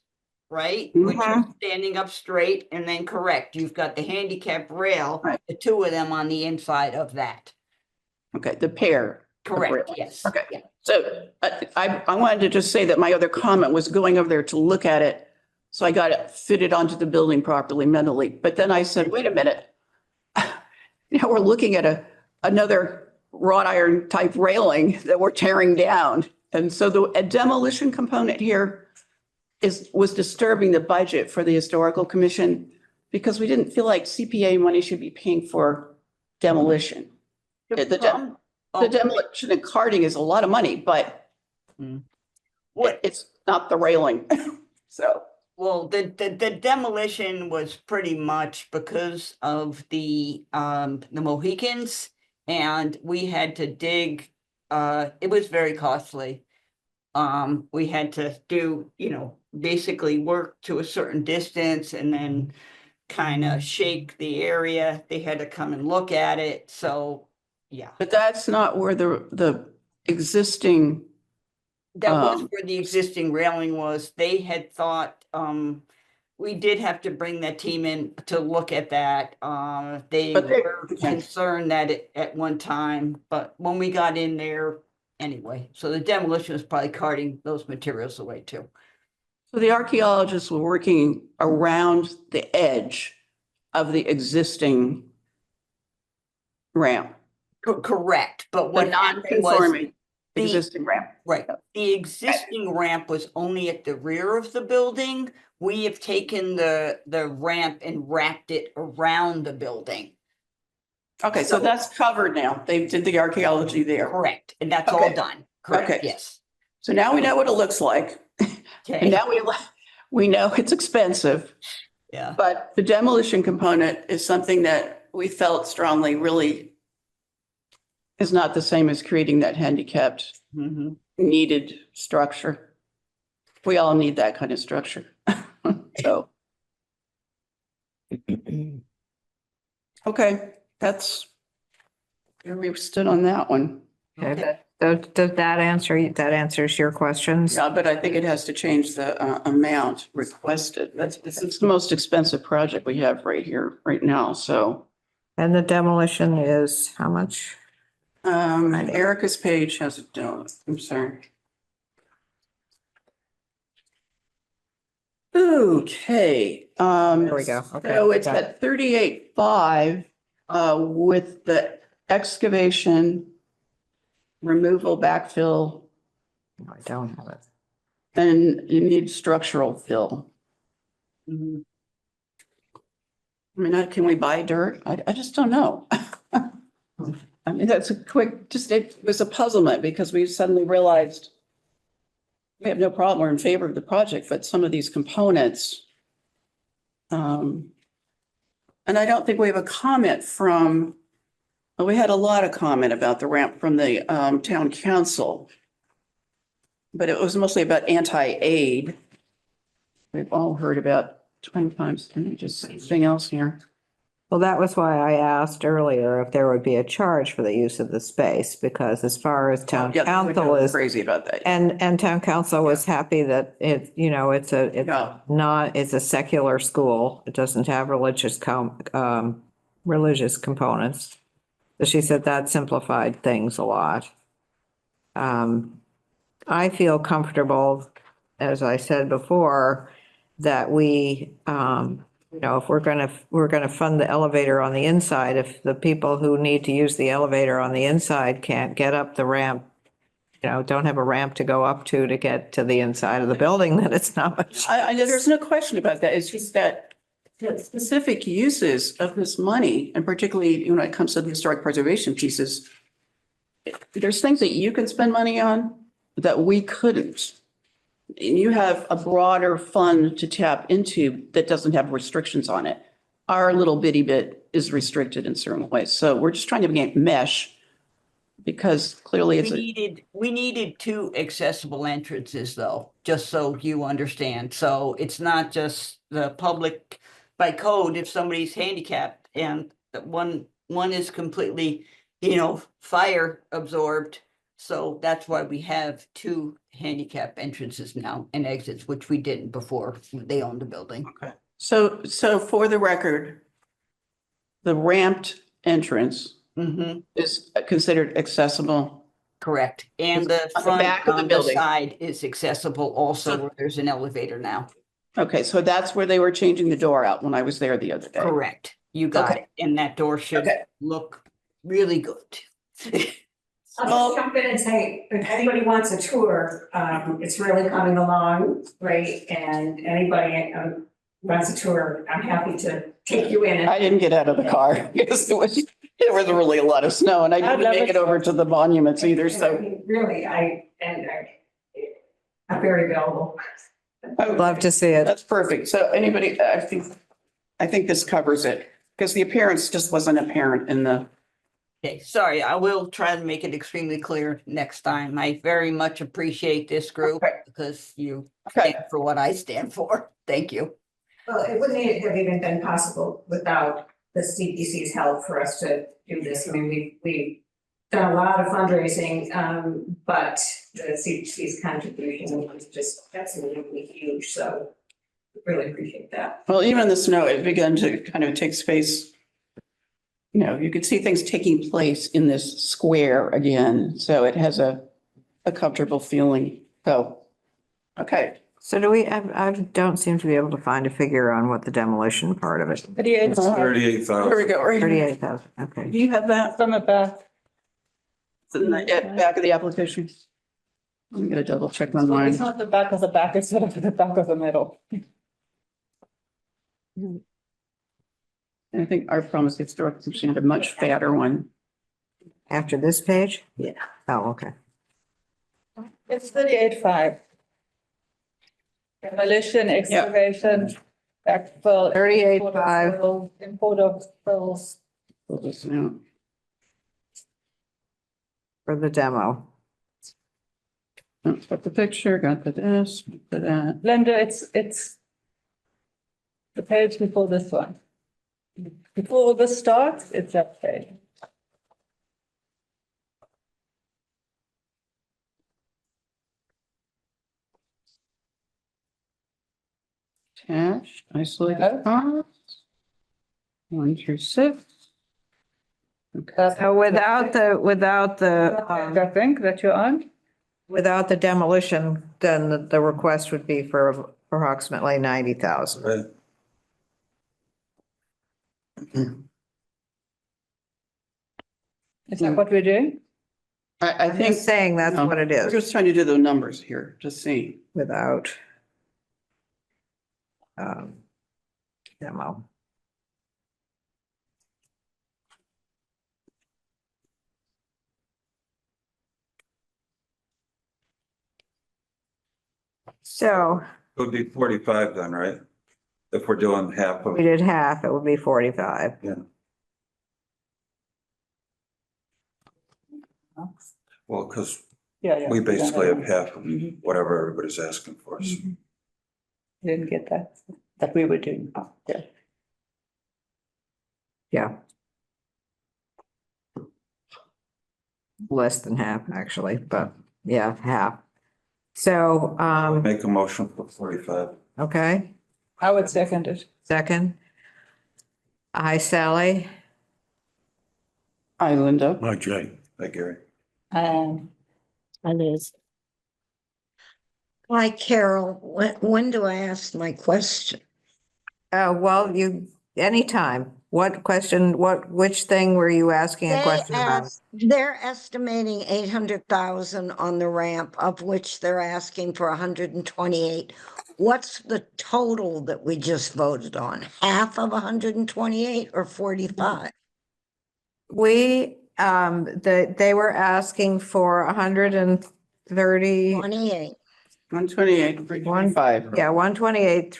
right? Which are standing up straight, and then correct, you've got the handicap rail, Right. the two of them on the inside of that. Okay, the pair. of Correct, railings. yes. Okay. Yeah. So I wanted to just say that my other comment was going over there to look at it. So I got it fitted onto the building properly mentally. But then I said, wait a minute. Now we're looking at another wrought iron type railing that we're tearing down. And so a demolition component here was disturbing the budget for the historical commission because we didn't feel like CPA money should be paying for demolition. The demolition and carting is a lot of money, but it's not the railing. So. Well, the demolition was pretty much because of the Mohicans, and we had to dig, it was very costly. We had to do, basically work to a certain distance and then kind of shake the area. They had to come and look at it, so, yeah. But that's not where the existing. That was where the existing railing was. They had thought, we did have to bring that team in to look at that. They were concerned that at one time, but when we got in there, anyway, so the demolition was probably carting those materials away too. So the archaeologists were working around the edge of the existing ramp. Correct, but The what happened was non-conforming existing ramp. right. The existing ramp was only at the rear of the building. We have taken the ramp and wrapped it around the building. Okay, so that's covered now. They did the archaeology there. Correct, and that's all done. Correct, Okay. yes. So now we know what it looks like. And now we know it's expensive. Yeah. But the demolition component is something that we felt strongly really is not the same as creating that handicapped needed structure. We all need that kind of structure. So. Okay, that's where we stood on that one. Okay, does that answers your questions? Yeah, but I think it has to change the amount requested. It's the most expensive project we have right here, right now, so. And the demolition is how much? And Erica's page has it down. I'm sorry. Okay. There we go. Okay. So it's got it. at 38.5 with the excavation, removal, backfill, No, I don't have it. and you need structural fill. I mean, can we buy dirt? I just don't know. I mean, that's a quick, it was a puzzlement because we suddenly realized we have no problem, we're in favor of the project, but some of these components. And I don't think we have a comment from, well, we had a lot of comment about the ramp from the town council. But it was mostly about anti-aid. We've all heard about 20 times, just anything else here. Well, that was why I asked earlier if there would be a charge for the use of the space, because as far as town Yeah, council is. crazy about that. And town council was happy that it's Yeah. it's a secular school. It doesn't have religious religious components. So she said that simplified things a lot. I feel comfortable, as I said before, that we, if we're gonna fund the elevator on the inside, if the people who need to use the elevator on the inside can't get up the ramp, don't have a ramp to go up to get to the inside of the building, then it's not much. There's no question about that. It's just that the specific uses of this money, and particularly when it comes to the historic preservation pieces, there's things that you can spend money on that we couldn't. And you have a broader fund to tap into that doesn't have restrictions on it. Our little bitty bit is restricted in certain ways. So we're just trying to make mesh because clearly it's. We needed 2 accessible entrances though, just so you understand. So it's not just the public by code, if somebody's handicapped and one is completely, fire absorbed. So that's why we have 2 handicap entrances now and exits, which we didn't before they owned the building. Okay. So for the record, the ramped entrance is considered accessible. Correct. And the On the front back of the on the building. side is accessible also, where there's an elevator now. Okay, so that's where they were changing the door out when I was there the other day. Correct. You got it. And that door should look really good. I'll just jump in and say, if anybody wants a tour, it's really coming along great, and anybody wants a tour, I'm happy to take you in. I didn't get out of the car because there was really a lot of snow and I didn't make it over to the monuments either, so. Really, I'm very available. I'd love to see it. That's perfect. So anybody, I think this covers it because the appearance just wasn't apparent in the. Okay, sorry, I will try to make it extremely clear next time. I very much appreciate this group because you stand for what I stand for. Thank you. Well, it wouldn't have even been possible without the CPC's help for us to do this. I mean, we've done a lot of fundraising, but the CPC's contribution was just absolutely huge. So really appreciate that. Well, even in the snow, it began to kind of take space. You could see things taking place in this square again. So it has a comfortable feeling. So, okay. So I don't seem to be able to find a figure on what the demolition part of it. 38,000. Here we go, right here. 38,000, okay. Do you have that? From the back. It's in the back of the application. I'm gonna double check my mind. It's not the back of the back, it's sort of the back of the middle. I think our promise historic commission had a much fatter one. After this page? Yeah. Oh, okay. It's 38.5. Demolition, excavation, backfill. 38.5. Import of fills. Pull this out. For the demo. Got the picture, got the this, got that. Linda, it's the page before this one. Before this starts, it's that page. Attached, isolated costs. 1 through 6. Okay. So without the, I think that you're on. without the demolition, then the request would be for approximately 90,000. Right. Is that what we're doing? I I'm think just saying that's what it we're is just trying to do the numbers here, to see. without demo. So It would be 45 then, right? If we're doing half of, we did half, it would be 45. yeah. Well, because Yeah. we basically have half of whatever everybody's asking for. So Didn't get that we were doing. Yeah. Yeah. Less than half, actually, but yeah, half. So, make a motion for 45. okay, I would second it. second. Hi, Sally. Hi, Linda. Hi, Jay. Hi, Gary. Um, Hi, Liz. Hi, Carol. When do I ask my question? Well, anytime. What question, which thing were you asking a question about? They're estimating 800,000 on the ramp, of which they're asking for 128. What's the total that we just voted on? Half of 128 or 45? They were asking for 130, 28. 128, 325. yeah, 128,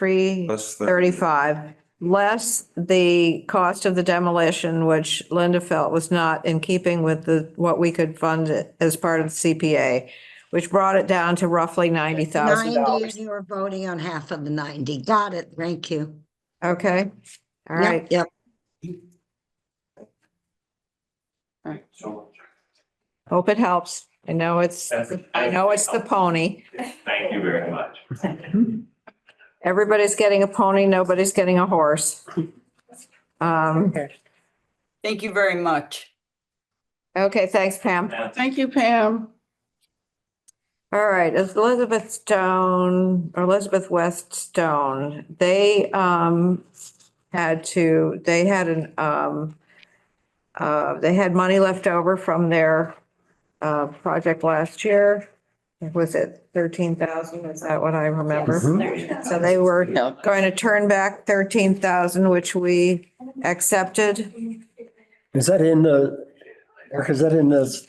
Plus 335, less the cost of the demolition, which Linda felt was not in keeping with what we could fund as part of the CPA, which brought it down to roughly $90, $90,000. and you were voting on half of the 90. Got it. Thank you. Okay, all Yep, right. yep. All right. Hope it helps. I know it's the pony. Thank you very much. Everybody's getting a pony, nobody's getting a horse. Thank you very much. Okay, thanks, Pam. Thank you, Pam. All right, Elizabeth West Stone, they had money left over from their project last year. Was it 13,000? Is that what I remember? So they were Yeah. going to turn back 13,000, which we accepted. Is that in the, Eric, is that in this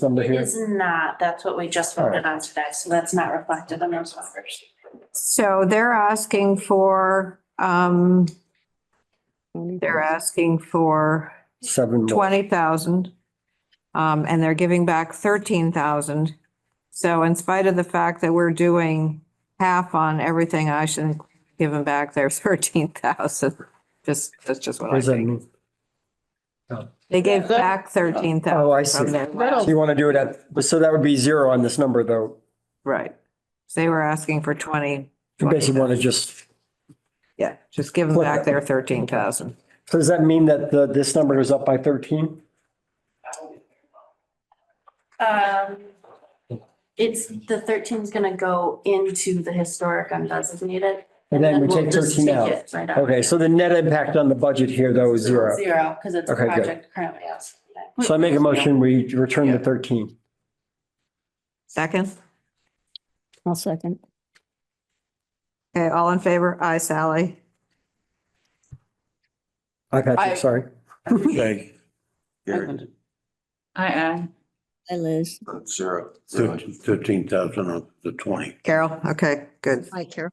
number It here? is not. That's what we just voted on today. So that's not reflected in those numbers. So they're asking for 7 more. 20,000. And they're giving back 13,000. So in spite of the fact that we're doing half on everything, I should give them back their 13,000. That's just what What I does that think. mean? They gave back 13,000. Oh, I see. from their- So you want to do it so that would be 0 on this number, though. Right. So they were asking for 20. You basically want to just, Yeah, just give them back their 13,000. so does that mean that this number goes up by 13? It's the 13 is gonna go into the historic undesignated. And then we we'll take just 13 take out. it right out. Okay, so the net impact on the budget here, though, is 0. Zero, because it's a Okay, good. project currently out. So I make a motion, we return to 13. Second? I'll second. Okay, all in favor? Aye, Sally. Hi, Patrick, I- sorry. Jay, Gary, I Hi, Liz. 0. 15,000 of the 20. Carol? Okay, good. Hi, Carol.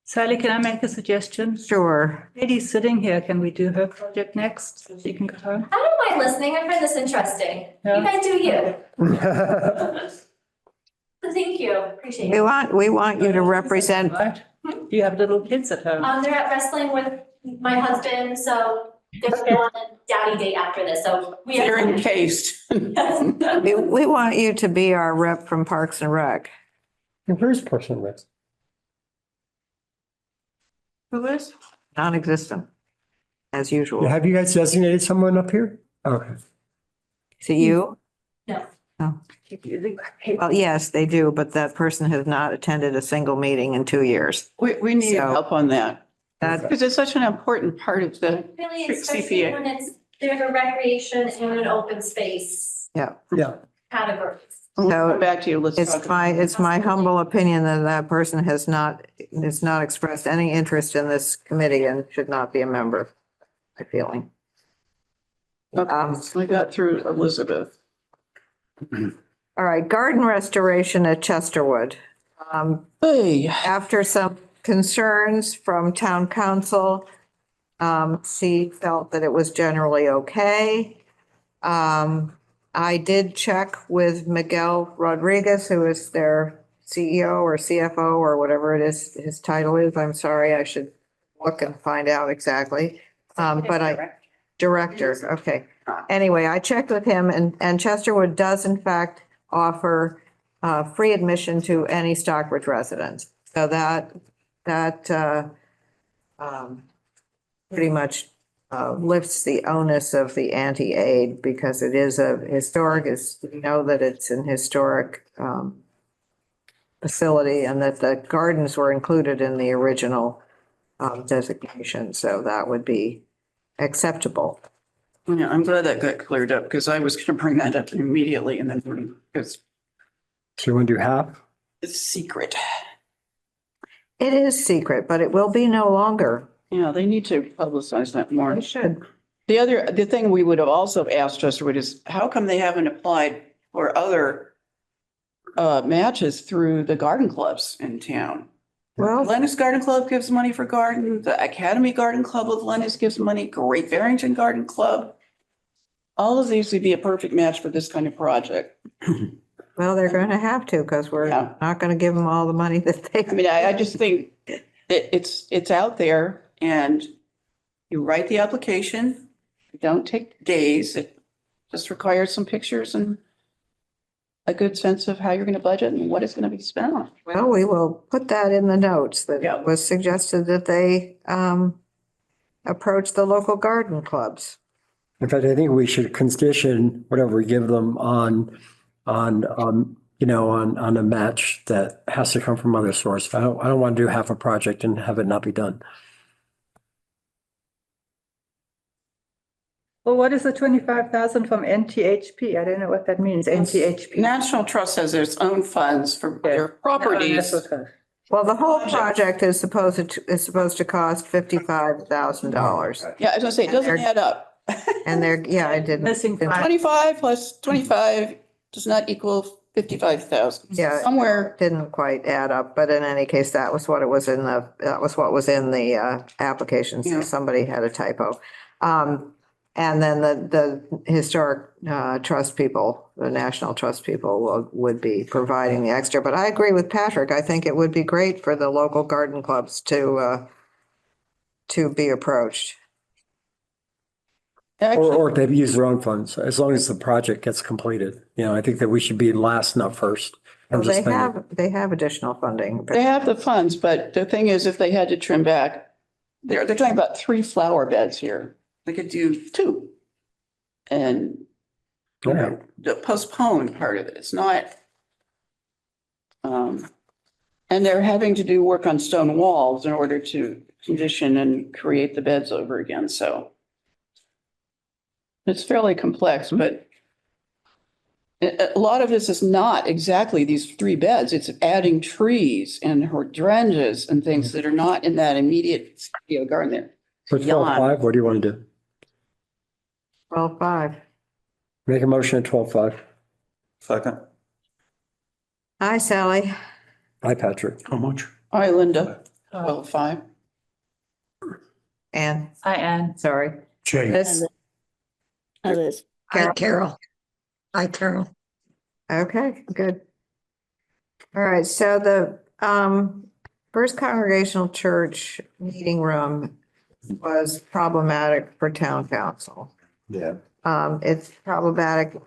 Sally, can I make a suggestion? Sure. Lady's sitting here. Can we do her project next so she can go home? I don't mind listening. I find this interesting. Yeah. You guys do you. Thank you. Appreciate We it. want you to represent, Right? Do you have little kids at home? They're at wrestling with my husband, so they're going on a daddy date after this, so we They're have. encased. we want you to be our rep from Parks and Rec. Where's person with? Who is? Non-existent, as usual. Have you guys designated someone up here? Okay. Is it you? No. Oh. Well, yes, they do, but that person has not attended a single meeting in 2 years. We need So- help on that. That, Because it's such an important part of the Really, Trick especially CPA. when there's a recreation and an open space yeah. category. We'll So come back to you. Let's It's talk. my humble opinion that that person has not expressed any interest in this committee and should not be a member, my feeling. Okay, so we got through Elizabeth. All right, garden restoration at Chesterwood. Hey, After some concerns from town council, she felt that it was generally okay. I did check with Miguel Rodriguez, who is their CEO or CFO or whatever it is, his title is. I'm sorry, I should look and find out exactly. Director, okay. Anyway, I checked with him and Chesterwood does in fact offer free admission to any Stockbridge residents. So that pretty much lifts the onus of the anti-aid because it is a historic, we know that it's an historic facility and that the gardens were included in the original designation, so that would be acceptable. Yeah, I'm glad that got cleared up because I was going to bring that up immediately and then because So you want to do half? it's secret. It is secret, but it will be no longer. Yeah, they need to publicize that more. They should. The thing we would have also asked Chesterwood is how come they haven't applied for other matches through the garden clubs in town? Well, Lennox Garden Club gives money for garden, the Academy Garden Club of Lennox gives money, Great Barrington Garden Club. All of these would be a perfect match for this kind of project. well, they're going to have to because we're Yeah. not going to give them all the money that they. I mean, I just think that it's out there and you write the application. It don't take days. It just requires some pictures and a good sense of how you're going to budget and what it's going to be spent on. Well, we will put that in the notes that Yeah. it was suggested that they approach the local garden clubs. In fact, I think we should condition whatever we give them on a match that has to come from other source. I don't want to do half a project and have it not be done. Well, what is the 25,000 from NTHP? I don't know what that means, NTHP. National Trust has its own funds for their properties. Well, the whole project is supposed to cost $55,000. Yeah, as I say, it doesn't add up. And they're, yeah, I didn't. Missing 25 plus 25 does not equal 55,000. Yeah. Somewhere. Didn't quite add up, but in any case, that was what was in the application. So Yeah. somebody had a typo. And then the historic trust people, the national trust people would be providing the extra. But I agree with Patrick. I think it would be great for the local garden clubs to be approached. Or they use their own funds, as long as the project gets completed. I think that we should be last, not first. Well, they have additional funding. They have the funds, but the thing is, if they had to trim back, they're talking about 3 flower beds here. They could do 2. And the postpone part of it. It's not. And they're having to do work on stone walls in order to condition and create the beds over again. So it's fairly complex, but a lot of this is not exactly these 3 beds. It's adding trees and hydrangeas and things that are not in that immediate garden there. For 12.5, what do you want to do? 12.5. Make a motion at 12.5. Second. Hi, Sally. Hi, Patrick. How much? All right, Linda. 12.5. Ann. Hi, Ann. Sorry. Jay. Liz. Hi, Liz. Hi, Carol. Hi, Carol. Okay, good. All right, so the First Congregational Church meeting room was problematic for town council. Yeah. It's problematic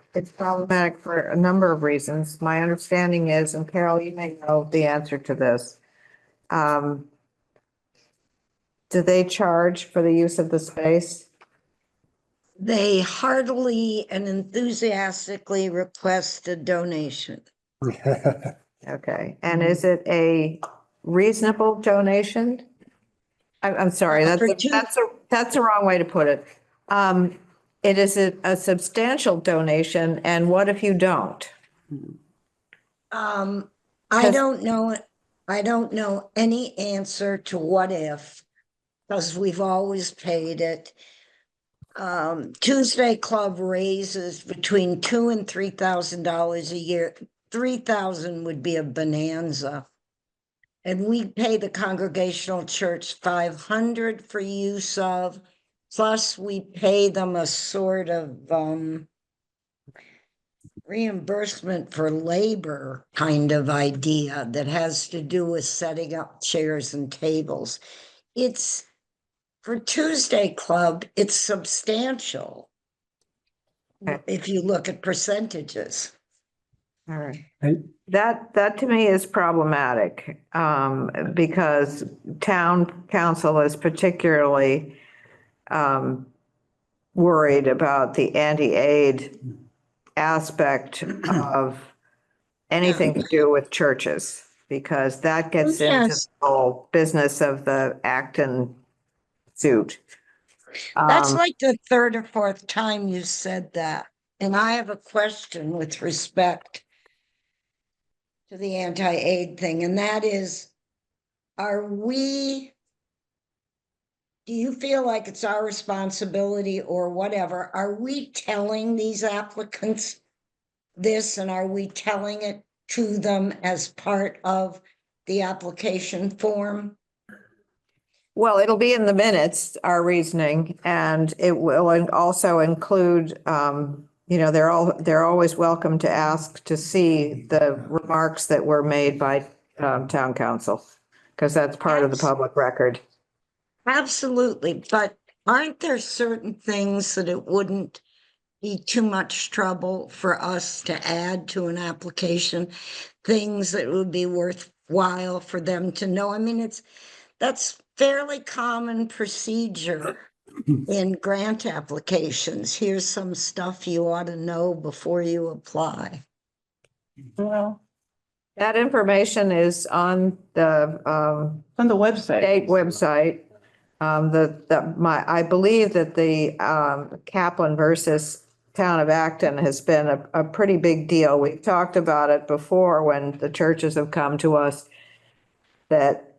for a number of reasons. My understanding is, and Carol, you may know the answer to this. Do they charge for the use of the space? They heartily and enthusiastically request a donation. Okay, and is it a reasonable donation? I'm sorry, that's the wrong way to put it. It is a substantial donation, and what if you don't? I don't know. I don't know any answer to what if, because we've always paid it. Tuesday Club raises between $2,000 and $3,000 a year. 3,000 would be a bonanza. And we pay the Congregational Church 500 for use of, plus we pay them a sort of reimbursement for labor kind of idea that has to do with setting up chairs and tables. It's, for Tuesday Club, it's substantial. Okay. If you look at percentages. All right. Hey. That to me is problematic, because town council is particularly worried about the anti-aid aspect of anything to do with churches, because that gets into the Yes. whole business of the Acton suit. That's Um, like the third or fourth time you said that. And I have a question with respect to the anti-aid thing, and that is, do you feel like it's our responsibility or whatever? Are we telling these applicants this, and are we telling it to them as part of the application form? Well, it'll be in the minutes, our reasoning, and it will also include, they're always welcome to ask to see the remarks that were made by town council, because that's part of the public record. Absolutely, but aren't there certain things that it wouldn't be too much trouble for us to add to an application? Things that would be worthwhile for them to know? I mean, that's fairly common procedure in grant applications. Here's some stuff you ought to know before you apply. Well, That information is on the on the website. state website. I believe that the Kaplan versus Town of Acton has been a pretty big deal. We've talked about it before when the churches have come to us, that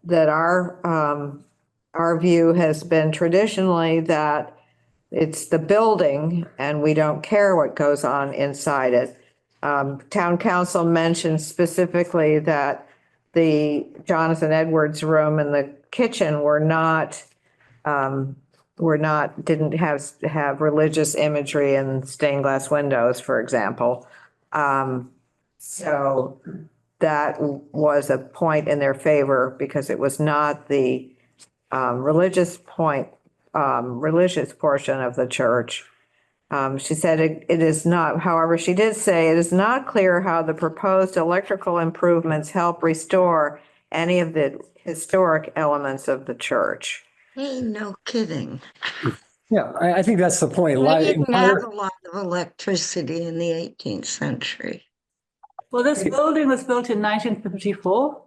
our view has been traditionally that it's the building and we don't care what goes on inside it. Town council mentioned specifically that the Jonathan Edwards room and the kitchen didn't have religious imagery and stained glass windows, for example. So that was a point in their favor because it was not the religious portion of the church. She said it is not, however, she did say it is not clear how the proposed electrical improvements help restore any of the historic elements of the church. Hey, no kidding. Yeah, I think that's the point. They didn't have a lot of electricity in the 18th century. Well, this building was built in 1954.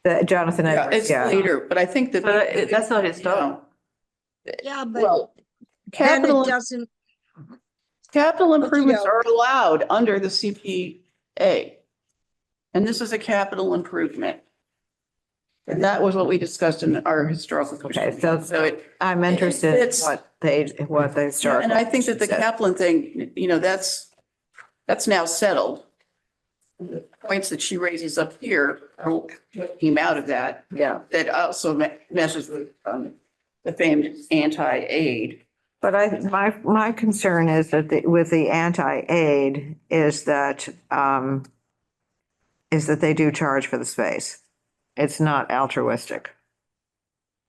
The Jonathan Yeah, Edwards, it's later, but I think that. That's not historic. Yeah, but Well, then capital, it doesn't. capital improvements Okey-doke. are allowed under the CPA. And this is a capital improvement. And that was what we discussed in our historical. Okay, commission. so it, I'm interested in it's- what the historical. and I think that the said. Kaplan thing, that's now settled. The points that she raises up here are what came out of that. Yeah. That also messes with the famed anti-aid. But my concern is that with the anti-aid is that they do charge for the space. It's not altruistic.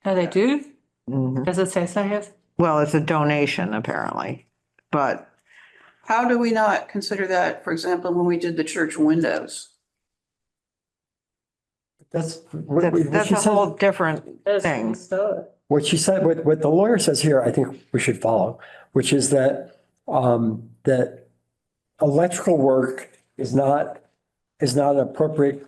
Oh, they do? Mhm. Does it say so here? Well, it's a donation apparently, but How do we not consider that, for example, when we did the church windows? That's what that's she a whole said. different thing. What she said, what the lawyer says here, I think we should follow, which is that that electrical work is not appropriate,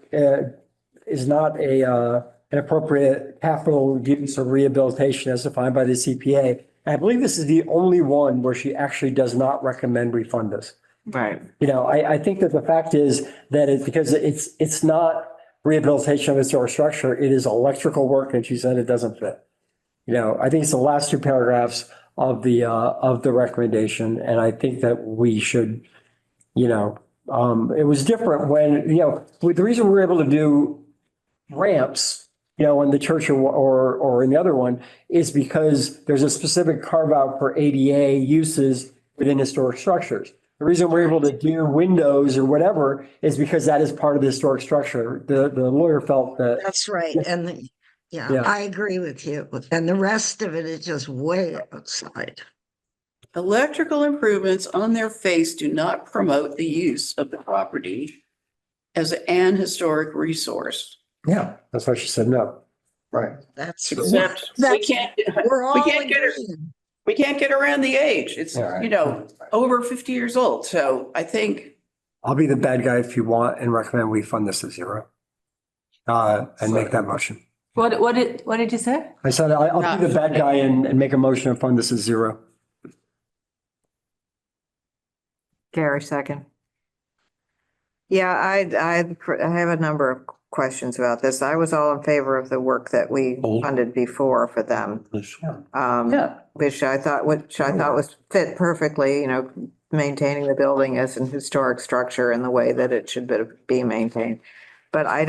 is not an appropriate capital use or rehabilitation as defined by the CPA. I believe this is the only one where she actually does not recommend we fund this. Right. I think that the fact is that because it's not rehabilitation of historic structure, it is electrical work, and she said it doesn't fit. I think it's the last two paragraphs of the recommendation, and I think that we should, it was different when, with the reason we were able to do ramps, in the church or in the other one is because there's a specific carve out for ADA uses within historic structures. The reason we're able to do windows or whatever is because that is part of the historic structure. The lawyer felt that. That's right. And Yeah. I agree with you. And the rest of it is just way outside. Electrical improvements on their face do not promote the use of the property as an historic resource. Yeah, that's why she said no. Right. That's Except we can't, we're all we can't get her, agreeing. we can't get around the age. It's, All right. you know, over 50 years old. So I think, I'll be the bad guy if you want and recommend we fund this at zero. And make that motion. What did you say? I said I'll be the bad guy and make a motion and fund this at zero. Gary, second. Yeah, I have a number of questions about this. I was all in favor of the work that we funded before for them. yeah, Which I thought was fit perfectly, you know, maintaining the building as an historic structure in the way that it should be maintained. But I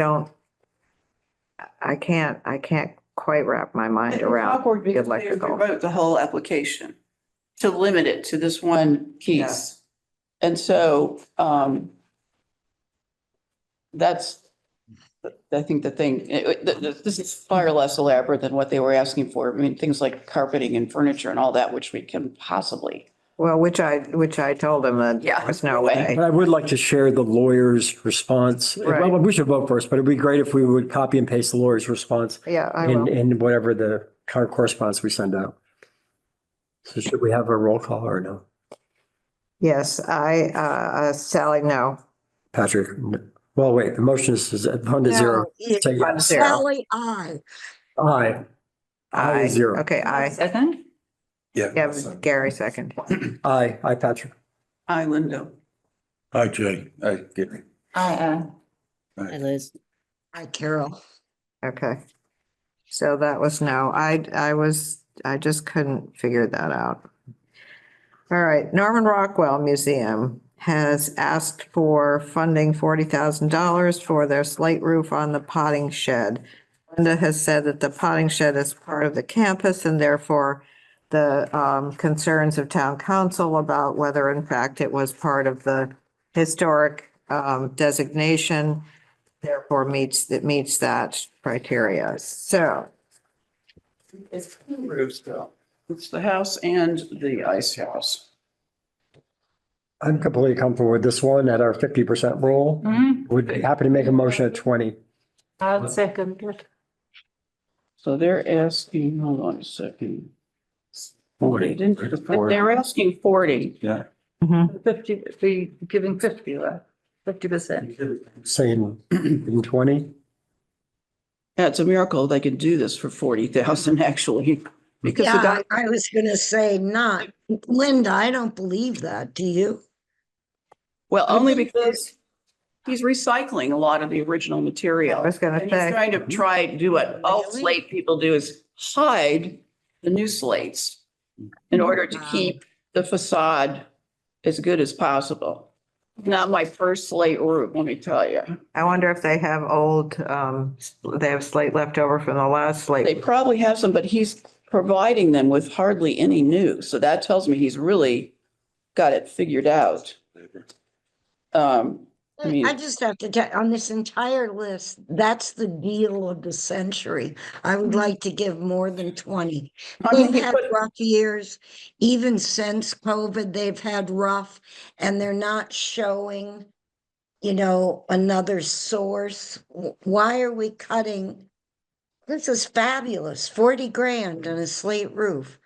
can't quite wrap my mind it's around awkward the because they electrical. wrote the whole application to limit it to this one piece. And so, that's, I think the thing, this is far less elaborate than what they were asking for. I mean, things like carpeting and furniture and all that, which we can possibly. Well, which I told him that there was no way. But I would like to share the lawyer's response. Right. Well, we should vote first, but it'd be great if we would copy and paste the lawyer's response Yeah, I will. in whatever the correspondence we send out. So should we have a roll call or no? Yes, Sally, no. Patrick, well, wait, the motion is fund at zero. No, Say Fund yes. zero. Sally, aye. Aye. Aye, zero. Okay, aye. Second? Yeah, Gary, second. Aye, Patrick. Hi, Linda. Hi, Jay. Hi, Gary. Hi, Liz. Aye, Carol. Okay. So that was no. I just couldn't figure that out. All right, Norman Rockwell Museum has asked for funding $40,000 for their slate roof on the potting shed. Linda has said that the potting shed is part of the campus and therefore the concerns of town council about whether in fact it was part of the historic designation, therefore meets that criteria. So It's two roofs though. It's the house and the ice house. I'm completely comfortable with this one at our 50% rule. Would be happy to make a motion at 20. I'll second it. So they're asking, hold on a second. 40. They're asking 40. Yeah. 50, be giving 50, right? 50%. Saying in 20. Yeah, it's a miracle they can do this for 40,000 actually. Because the Yeah, guy, I was gonna say not. Linda, I don't believe that. Do you? well, only because he's recycling a lot of the original material. I was gonna And say. he's trying to do what all Really? slate people do is hide the new slates in order to Wow. keep the facade as good as possible. Not my first slate roof, let me tell you. I wonder if they have they have slate left over from the last They slate. probably have some, but he's providing them with hardly any new. So that tells me he's really got it figured out. I mean, I just have to tell, on this entire list, that's the deal of the century. I would like to give more than 20. I mean, They've he had put- rough years, even since COVID, they've had rough, and they're not showing, another source. Why are we cutting? This is fabulous, 40 grand on a slate roof.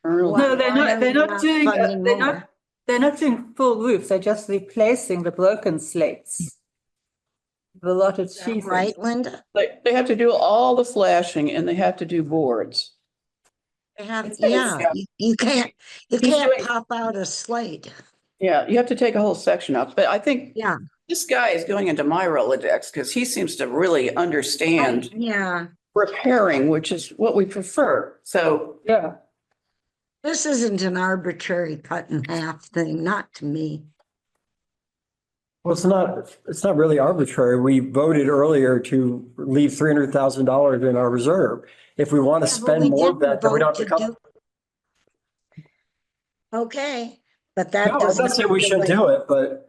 Early. Why- No, they're why are not, they're we not doing, funding more? they're not doing full roofs, they're just replacing the broken slates. The lot of Is that sheathing. right, Linda? They have to do all the flashing and they have to do boards. They have, It's- yeah, you can't doing- pop out a slate. Yeah, you have to take a whole section out, but I think Yeah. this guy is going into my Rolodex because he seems to really understand Yeah, repairing, which is what we prefer. So Yeah, this isn't an arbitrary cut in half thing, not to me. Well, it's not really arbitrary. We voted earlier to leave $300,000 in our reserve. If we want to Yeah, but spend we more of didn't that, then we don't vote have to to come. Okay, but that No, I'm doesn't. not saying we should do it, but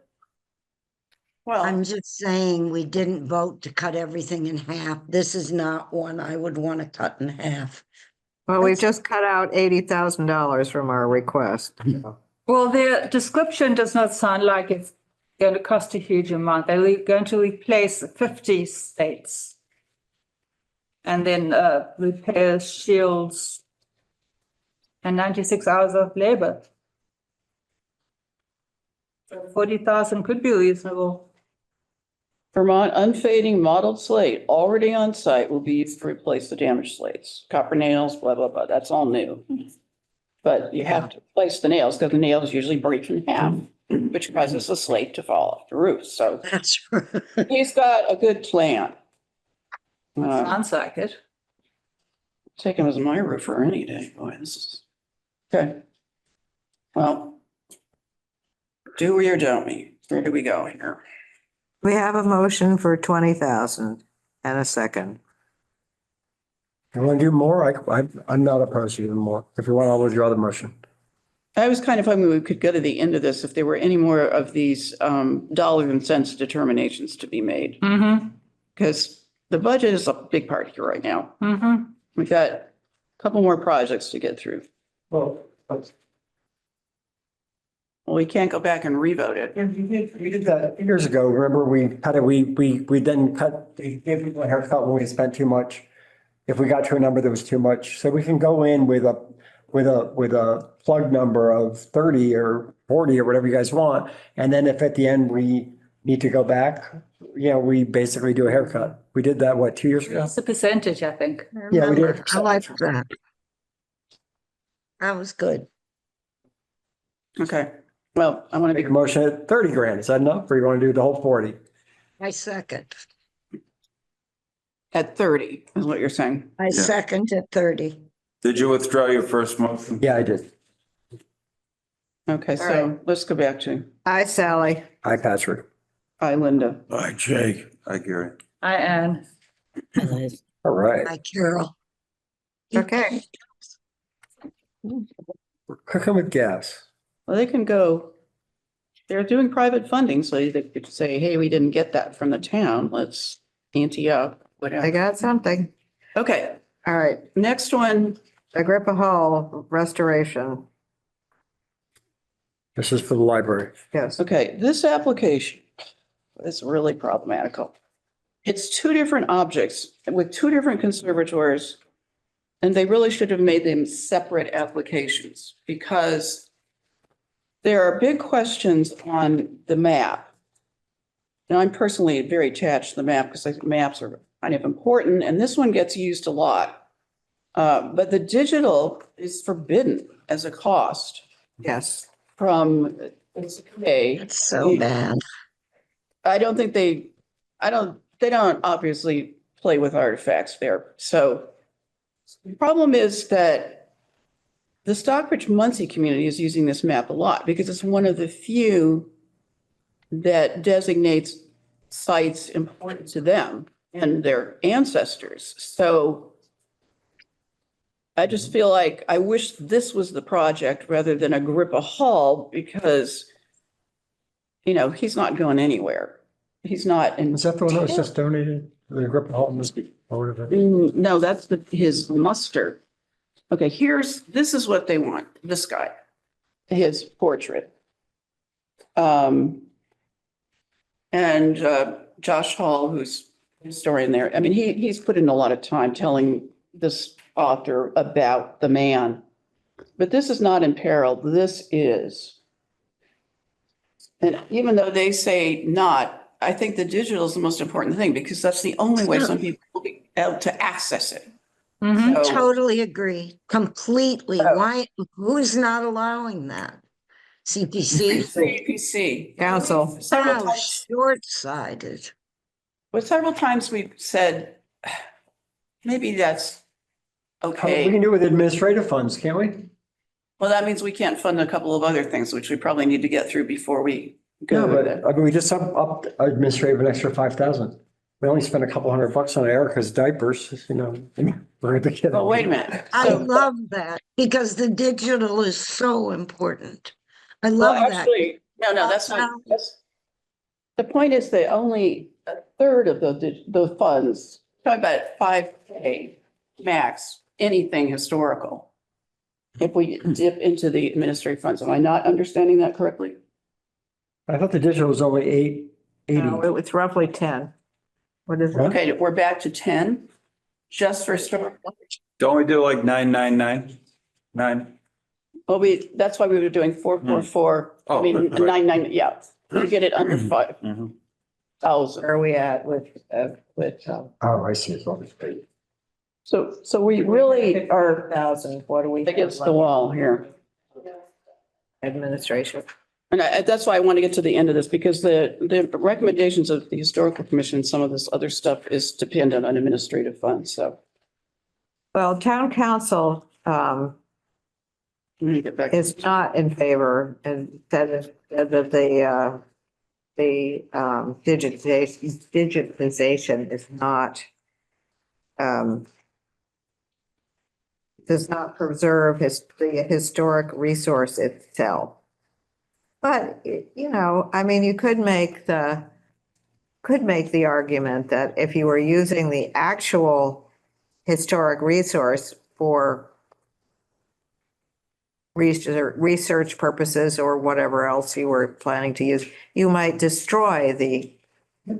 well, I'm just saying we didn't vote to cut everything in half. This is not one I would want to cut in half. Well, we've just cut out $80,000 from our request. well, their description does not sound like it's going to cost a huge amount. They're going to replace 50 slates. And then repair shields. and 96 hours of labor. So 40,000 could be reasonable. Vermont unfading mottled slate already on site will be used to replace the damaged slates. Copper nails, blah, blah, blah. That's all new. But you have to replace the nails because the nails usually break in half, which causes the slate to fall off the roof. So That's right. he's got a good plan. Sounds like it. Take him as my roofer any day. Boy, this is, okay. Well, do we or don't we? Where do we go here? We have a motion for 20,000 and a second. You want to do more? I'm not opposed to doing more. If you want, I'll withdraw the motion. I was kind of hoping we could go to the end of this if there were any more of these dollars and cents determinations to be made. Mm-hmm, Because the budget is a big part here right now. mm-hmm. We've got a couple more projects to get through. Well, Well, we can't go back and revote it. we did that years ago. Remember, we then gave people a haircut when we spent too much. If we got to a number that was too much, so we can go in with a plug number of 30 or 40 or whatever you guys want. And then if at the end we need to go back, we basically do a haircut. We did that, what, 2 years ago? It's a percentage, I think. Yeah, we did. I like that. That was good. Okay. Well, I want to Make be, a motion at 30 grand. Is that enough? Or you want to do the whole 40? I second. at 30 is what you're saying. I second at 30. Did you withdraw your first motion? Yeah, I did. Okay, All so right. let's go back to, Hi, Sally. Hi, Patrick. hi, Linda. Hi, Jake. Hi, Gary. Hi, Anne. Hi, Liz. All right. Hi, Carol. Okay. We're cooking with gas. Well, they can go, they're doing private funding, so they could say, hey, we didn't get that from the town. Let's ante up, I whatever. got something. Okay, All right. next one. Agrippa Hall restoration. This is for the library. Yes. Okay, this application is really problematical. It's two different objects with two different conservators, and they really should have made them separate applications because there are big questions on the map. Now, I'm personally very attached to the map because I think maps are kind of important, and this one gets used a lot. But the digital is forbidden as a cost Yes. from A. It's so bad. I don't think they don't obviously play with artifacts there. So the problem is that the Stockbridge Muncie community is using this map a lot because it's one of the few that designates sites important to them and their ancestors. So I just feel like I wish this was the project rather than Agrippa Hall because, he's not going anywhere. He's not in. Is that the one that was just donated? The Agrippa Hall must be part of it. No, that's his muster. Okay, this is what they want, this guy, his portrait. And Josh Hall, who's a historian there, I mean, he's put in a lot of time telling this author about the man. But this is not in peril, this is. And even though they say not, I think the digital is the most important thing because that's the only way some people will be able to access it. Mm-hmm. So- Totally agree. Completely. Oh. Why, who's not allowing that? CPC? CPC. Council. Several How times, short-sighted. but several times we've said, maybe that's We can okay. do it with administrative funds, can't we? Well, that means we can't fund a couple of other things, which we probably need to get through before we No, go but there. I mean, we just upped administrative an extra 5,000. We only spent a couple $100 on Erica's diapers, we're at the kid. Oh, wait a minute. I So- love that because the digital is so important. I Well, love that. actually, no, that's not, the point is that only a third of the funds, talking about 5K max, anything historical. If we dip into the administrative funds, am I not understanding that correctly? I thought the digital was only 880. No, it's roughly 10. What is it? Okay, we're back to 10, just for historical. Don't we do like 999? 9? Well, that's why we were doing 444, I Oh, mean, right. 99, yeah, to get it under 5,000. Where are we at with, Oh, I see. It's always great. So we really are 1,000, what do we? against the wall here. Administration. And that's why I want to get to the end of this, because the recommendations of the historical commission, some of this other stuff is dependent on administrative funds, so. Well, town council, We need to get back. is not in favor and that the digitization is not, does not preserve the historic resource itself. But, you know, I mean, you could make the argument that if you were using the actual historic resource for research purposes or whatever else you were planning to use, you might destroy the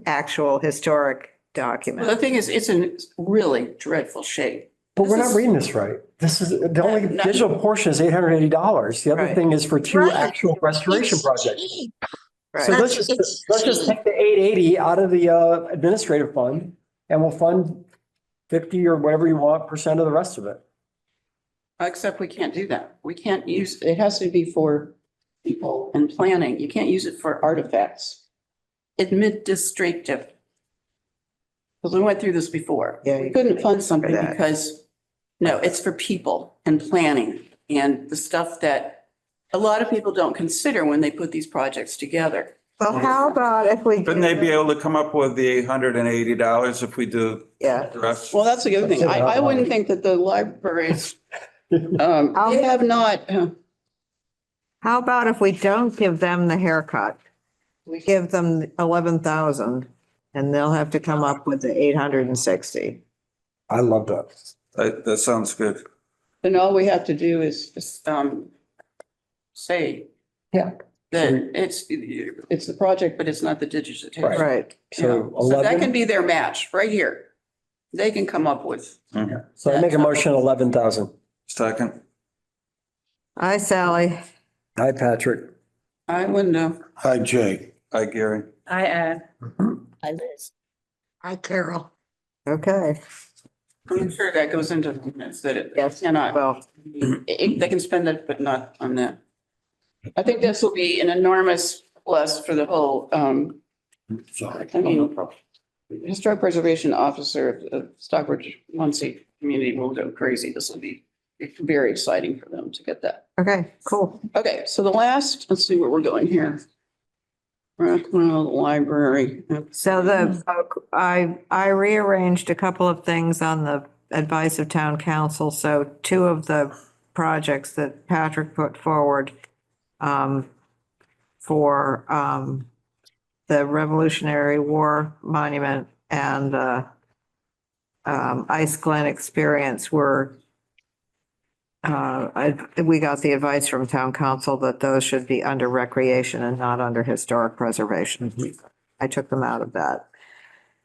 actual historic Well, document. the thing is, it's in really dreadful shape. But we're This not is- reading this right. This is, the only No. digital portion is $880. The other Right. thing is for two Right. actual restoration It's projects. cheap. Right. So let's It's just cheap. take the 880 out of the administrative fund and we'll fund 50 or whatever you want % of the rest of it. Except we can't do that. We can't use, it has to be for people and planning. You can't use it for artifacts. Administrative. Because we went through this before. Yeah, We you couldn't fund something that. because, no, it's for people and planning and the stuff that a lot of people don't consider when they put these projects together. Well, how about if we? Couldn't they be able to come up with the $880 if we do Yeah. the rest? Well, that's the other thing. I wouldn't think that the libraries, they have not, How about if we don't give them the haircut? We give them 11,000 and they'll have to come up with the 860. I love that. That sounds good. then all we have to do is just, say. Yeah. That it's the project, but it's not the digitization. Right. So So that can 11, be their match right here. They can come up with. so I make a motion 11,000. Second. Hi, Sally. Hi, Patrick. I wouldn't know. Hi, Jay. Hi, Gary. I add. Hi, Liz. Hi, Carol. Okay. I'm sure that goes into the minutes that it Yes. cannot, Well, they can spend it, but not on that. I think this will be an enormous plus for the whole, Sorry. I mean, historic preservation officer of Stockbridge Muncie community will go crazy. This will be very exciting for them to get that. okay, cool. Okay, so the last, let's see where we're going here. Rockwell Library. So I rearranged a couple of things on the advice of town council. So two of the projects that Patrick put forward for the Revolutionary War Monument and the Ice Glen Experience were we got the advice from town council that those should be under recreation and not under historic preservation. I took them out of that.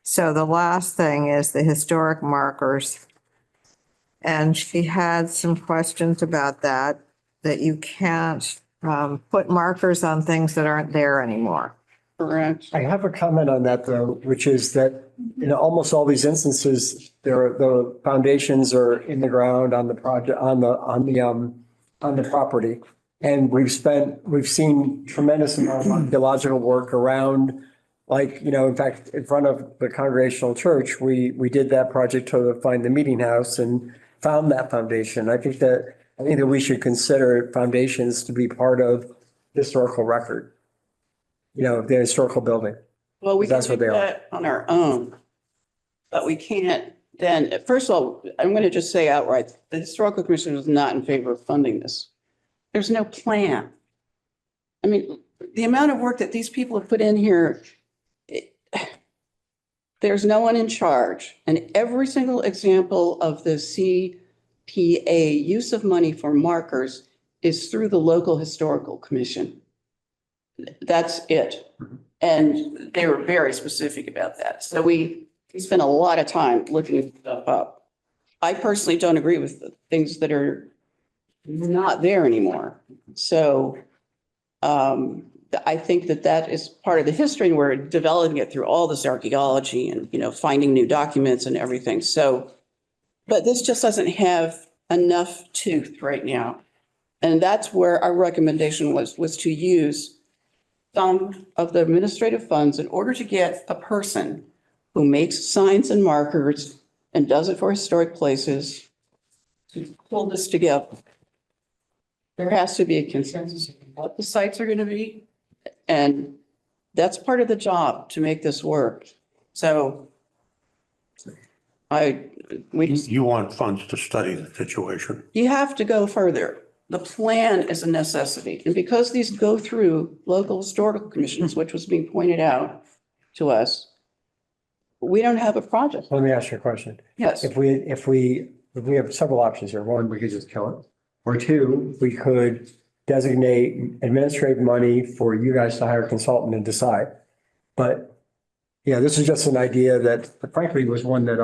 So the last thing is the historic markers. And she had some questions about that you can't put markers on things that aren't there anymore. Correct. I have a comment on that though, which is that in almost all these instances, the foundations are in the ground on the project, on the property. And we've seen tremendous amount of archaeological work around, like, in fact, in front of the Congregational Church, we did that project to find the meeting house and found that foundation. I think that we should consider foundations to be part of historical record. The historical building. Well, we can That's do what they are. that on our own. But we can't then, first of all, I'm going to just say outright, the Historical Commission is not in favor of funding this. There's no plan. I mean, the amount of work that these people have put in here, there's no one in charge. And every single example of the CPA use of money for markers is through the local historical commission. That's it. And they were very specific about that. So we spent a lot of time looking stuff up. I personally don't agree with the things that are not there anymore. So I think that that is part of the history, and we're developing it through all this archaeology and, finding new documents and everything. So, but this just doesn't have enough tooth right now. And that's where our recommendation was to use some of the administrative funds in order to get a person who makes signs and markers and does it for historic places to pull this together. There has to be a consensus of what the sites are going to be. And that's part of the job to make this work. So You want funds to study the situation. you have to go further. The plan is a necessity. And because these go through local historical commissions, which was being pointed out to us, we don't have a project. Let me ask you a question. Yes. If we have several options here, one, we could just kill it. Or two, we could designate administrative money for you guys to hire a consultant and decide. But yeah, this is just an idea that frankly was one that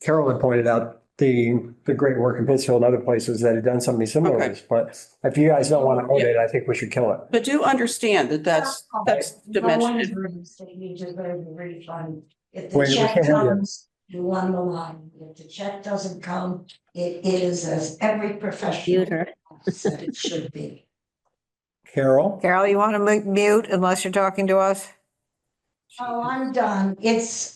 Carol had pointed out, the great work in Pittsfield and other places that had done something similar to this. But if you guys don't want to own it, I think we should kill it. But do understand that that's dimension. If Wait, the we check can't hear you. comes, you won the line. If the check doesn't come, it is as every professional Computer. said it should be. Carol? Carol, you want to mute unless you're talking to us? Oh, I'm done. It's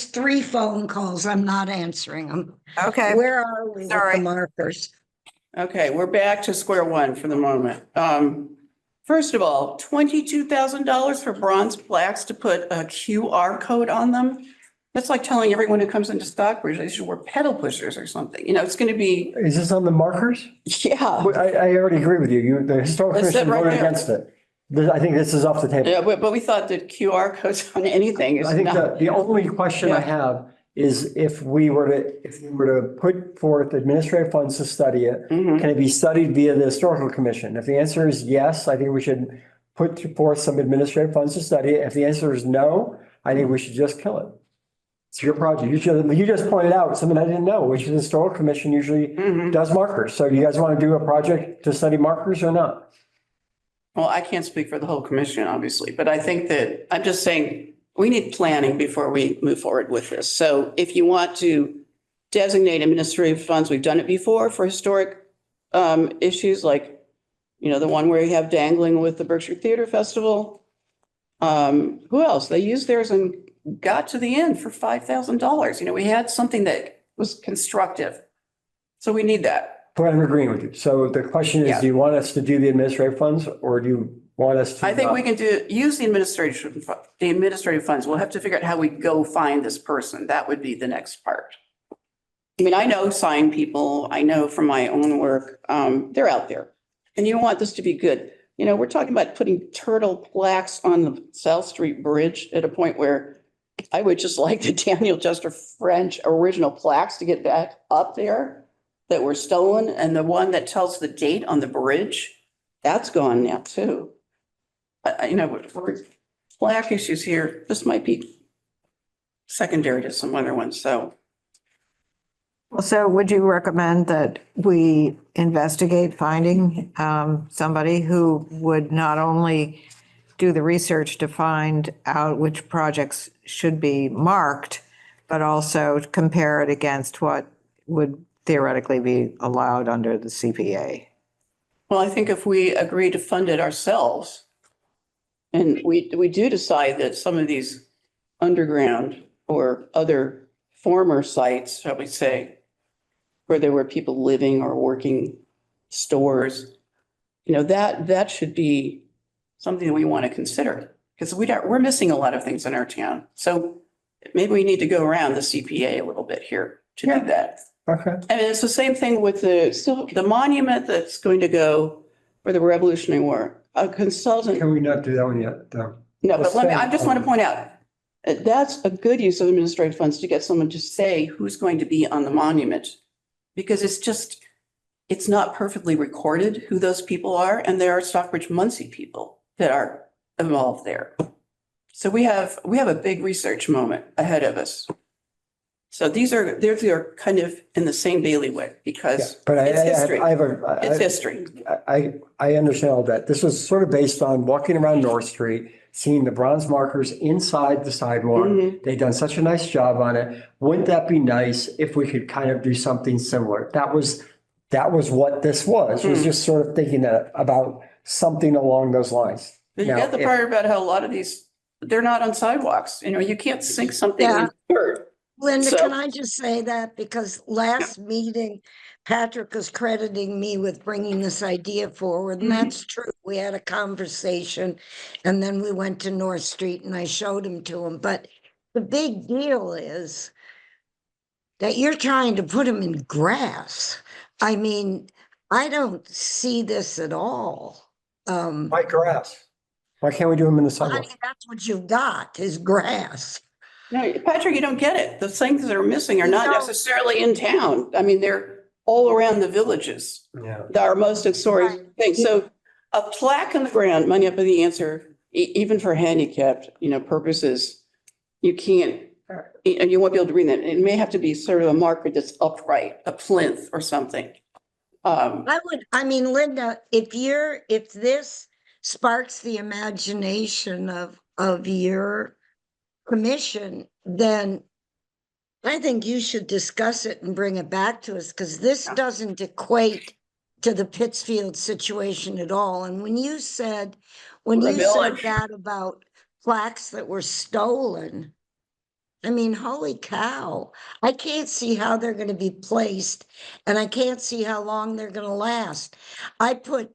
3 phone calls. I'm not answering them. Okay. Where are we with Sorry. the markers? Okay, we're back to square one for the moment. First of all, $22,000 for bronze plaques to put a QR code on them. That's like telling everyone who comes into Stockbridge they should wear pedal pushers or something. It's going to be, Is this on the markers? yeah. I already agree with you. The historical That's it commission right voted there. against it. I think this is off the table. Yeah, but we thought that QR codes on anything is I think not. the only question I Yeah. have is if we were to put forth administrative funds to study it, Mhm. can it be studied via the historical commission? If the answer is yes, I think we should put forth some administrative funds to study it. If the answer is no, I think we should just kill it. It's your project. You just pointed out something I didn't know, which is the historical commission usually Mhm. does markers. So do you guys want to do a project to study markers or not? Well, I can't speak for the whole commission, obviously, but I think that, I'm just saying, we need planning before we move forward with this. So if you want to designate administrative funds, we've done it before for historic issues like, the one where you have dangling with the Berkshire Theater Festival. Who else? They used theirs and got to the end for $5,000. We had something that was constructive. So we need that. But I'm agreeing with you. So the question is, Yeah. do you want us to do the administrative funds or do you want us to? I think we can use the administrative funds. We'll have to figure out how we go find this person. That would be the next part. I know sign people, I know from my own work, they're out there. And you want this to be good. We're talking about putting turtle plaques on the South Street Bridge at a point where I would just like the Daniel Chester French original plaques to get back up there that were stolen. And the one that tells the date on the bridge, that's gone now too. We're plaque issues here. This might be secondary to some other ones. So So would you recommend that we investigate finding somebody who would not only do the research to find out which projects should be marked, but also compare it against what would theoretically be allowed under the CPA? well, I think if we agree to fund it ourselves, and we do decide that some of these underground or other former sites, shall we say, where there were people living or working, stores, that should be something that we want to consider, because we're missing a lot of things in our town. So maybe we need to go around the CPA a little bit here to do that. Okay. And it's the same thing with the monument that's going to go for the Revolutionary War. A consultant, Can we not do that one yet? no, but I just want to point out, that's a good use of administrative funds to get someone to say who's going to be on the monument. Because it's not perfectly recorded who those people are. And there are Stockbridge Muncie people that are involved there. So we have a big research moment ahead of us. So these are kind of in the same bailiwick Yeah, because but it's history. It's I, history. I understand all that. This was sort of based on walking around North Street, seeing the bronze markers inside the sidewalk. Mhm. They've done such a nice job on it. Wouldn't that be nice if we could kind of do something similar? That was what this was just sort of thinking that about something along those lines. But you Now, got the if- part about how a lot of these, they're not on sidewalks. You know, you can't sink something Yeah. in dirt. Linda, So- can I just say that? Because last meeting, Patrick was crediting me with bringing this idea forward, and that's true. We had a conversation, and then we went to North Street and I showed him to him. But the big deal is that you're trying to put them in grass. I mean, I don't see this at all. Why grass? Why can't we do them in the I sidewalk? mean, that's what you've got is grass. No, Patrick, you don't get it. The things that are missing are not No. necessarily in town. I mean, they're all around the villages. Yeah. Our most historic thing. So a plaque on the ground might not be the answer, even for handicapped, purposes. You can't, and you won't be able to read that. It may have to be sort of a marker that's upright, a plinth or something. I mean, Linda, if this sparks the imagination of your commission, then I think you should discuss it and bring it back to us, because this doesn't equate to the Pittsfield situation at all. And when you said that about plaques that were stolen, I mean, holy cow, I can't see how they're going to be placed, and I can't see how long they're going to last. I put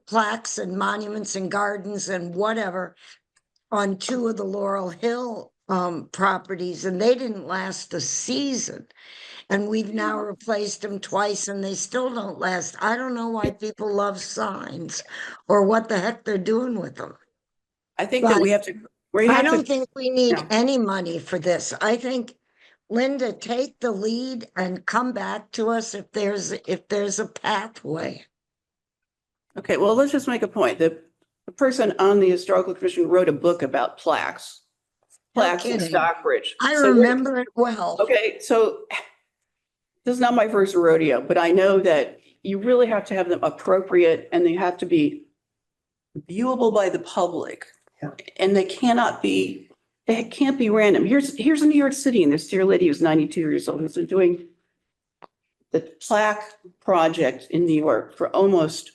plaques and monuments and gardens and whatever on 2 of the Laurel Hill properties, and they didn't last a season. And we've now replaced them twice and they still don't last. I don't know why people love signs or what the heck they're doing with them. I think that we have to. I don't think we need any money for this. I think, Linda, take the lead and come back to us if there's a pathway. Okay, well, let's just make a point. The person on the Historical Commission wrote a book about plaques in kidding. Stockbridge. I So remember it well. Okay, so this is not my first rodeo, but I know that you really have to have them appropriate and they have to be viewable by the public. And they can't be random. Here's in New York City, and this dear lady who's 92 years old, who's been doing the plaque project in New York for almost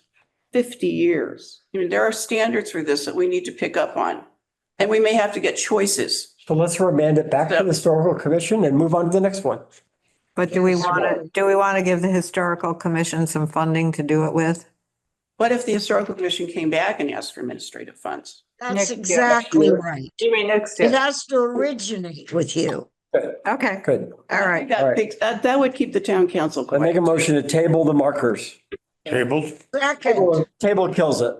50 years. I mean, there are standards for this that we need to pick up on, and we may have to get choices. So let's remand it back to the Historical Commission and move on to the next one. But do we want to give the Historical Commission some funding to do it with? What if the Historical Commission came back and asked for administrative funds? That's Next year. exactly right. You mean next It has to originate with you. Okay, Good. all right. That would keep the town council I make quiet. a motion to table the markers. Tabled? Second, Table kills it.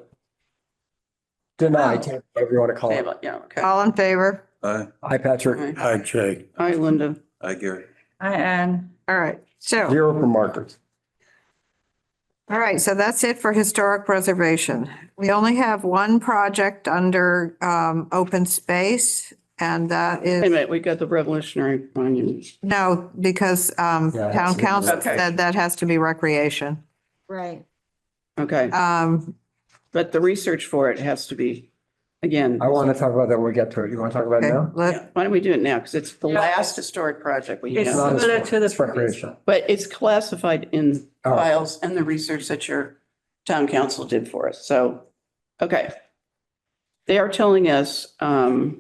Deny, table, whatever you want to call it. Yeah, okay. All in favor? Hi, Patrick. Hi, Jay. Hi, Linda. Hi, Gary. Hi, Ann. All right, so. 0 for markers. All right, so that's it for historic preservation. We only have one project under open space, and that Wait a is, minute, we got the Revolutionary Monuments. no, because town that's- council Okay. said that has to be recreation. right. Okay, but the research for it has to be, again. I want to talk about that when we get to it. You want to talk about it now? Yeah, why don't we do it now? Because it's the last historic project we It's have. similar to the It's recreation. But it's classified in Oh. files and the research that your town council did for us. So, okay. They are telling us, I'll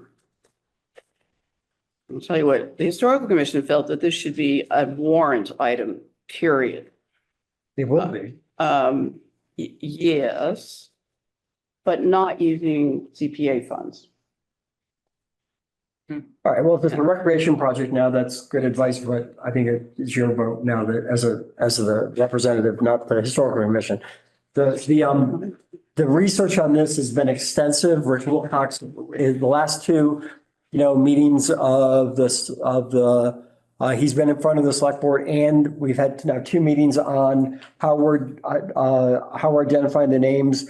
tell you what, the Historical Commission felt that this should be a warrant item, period. It will be. Yes, but not using CPA funds. All right, well, if it's a recreation project now, that's good advice, but I think it's your vote now that as the representative, not the historical commission. The research on this has been extensive. Rick Wilcox, in the last 2, meetings of he's been in front of the select board, and we've had now 2 meetings on how we're identifying the names.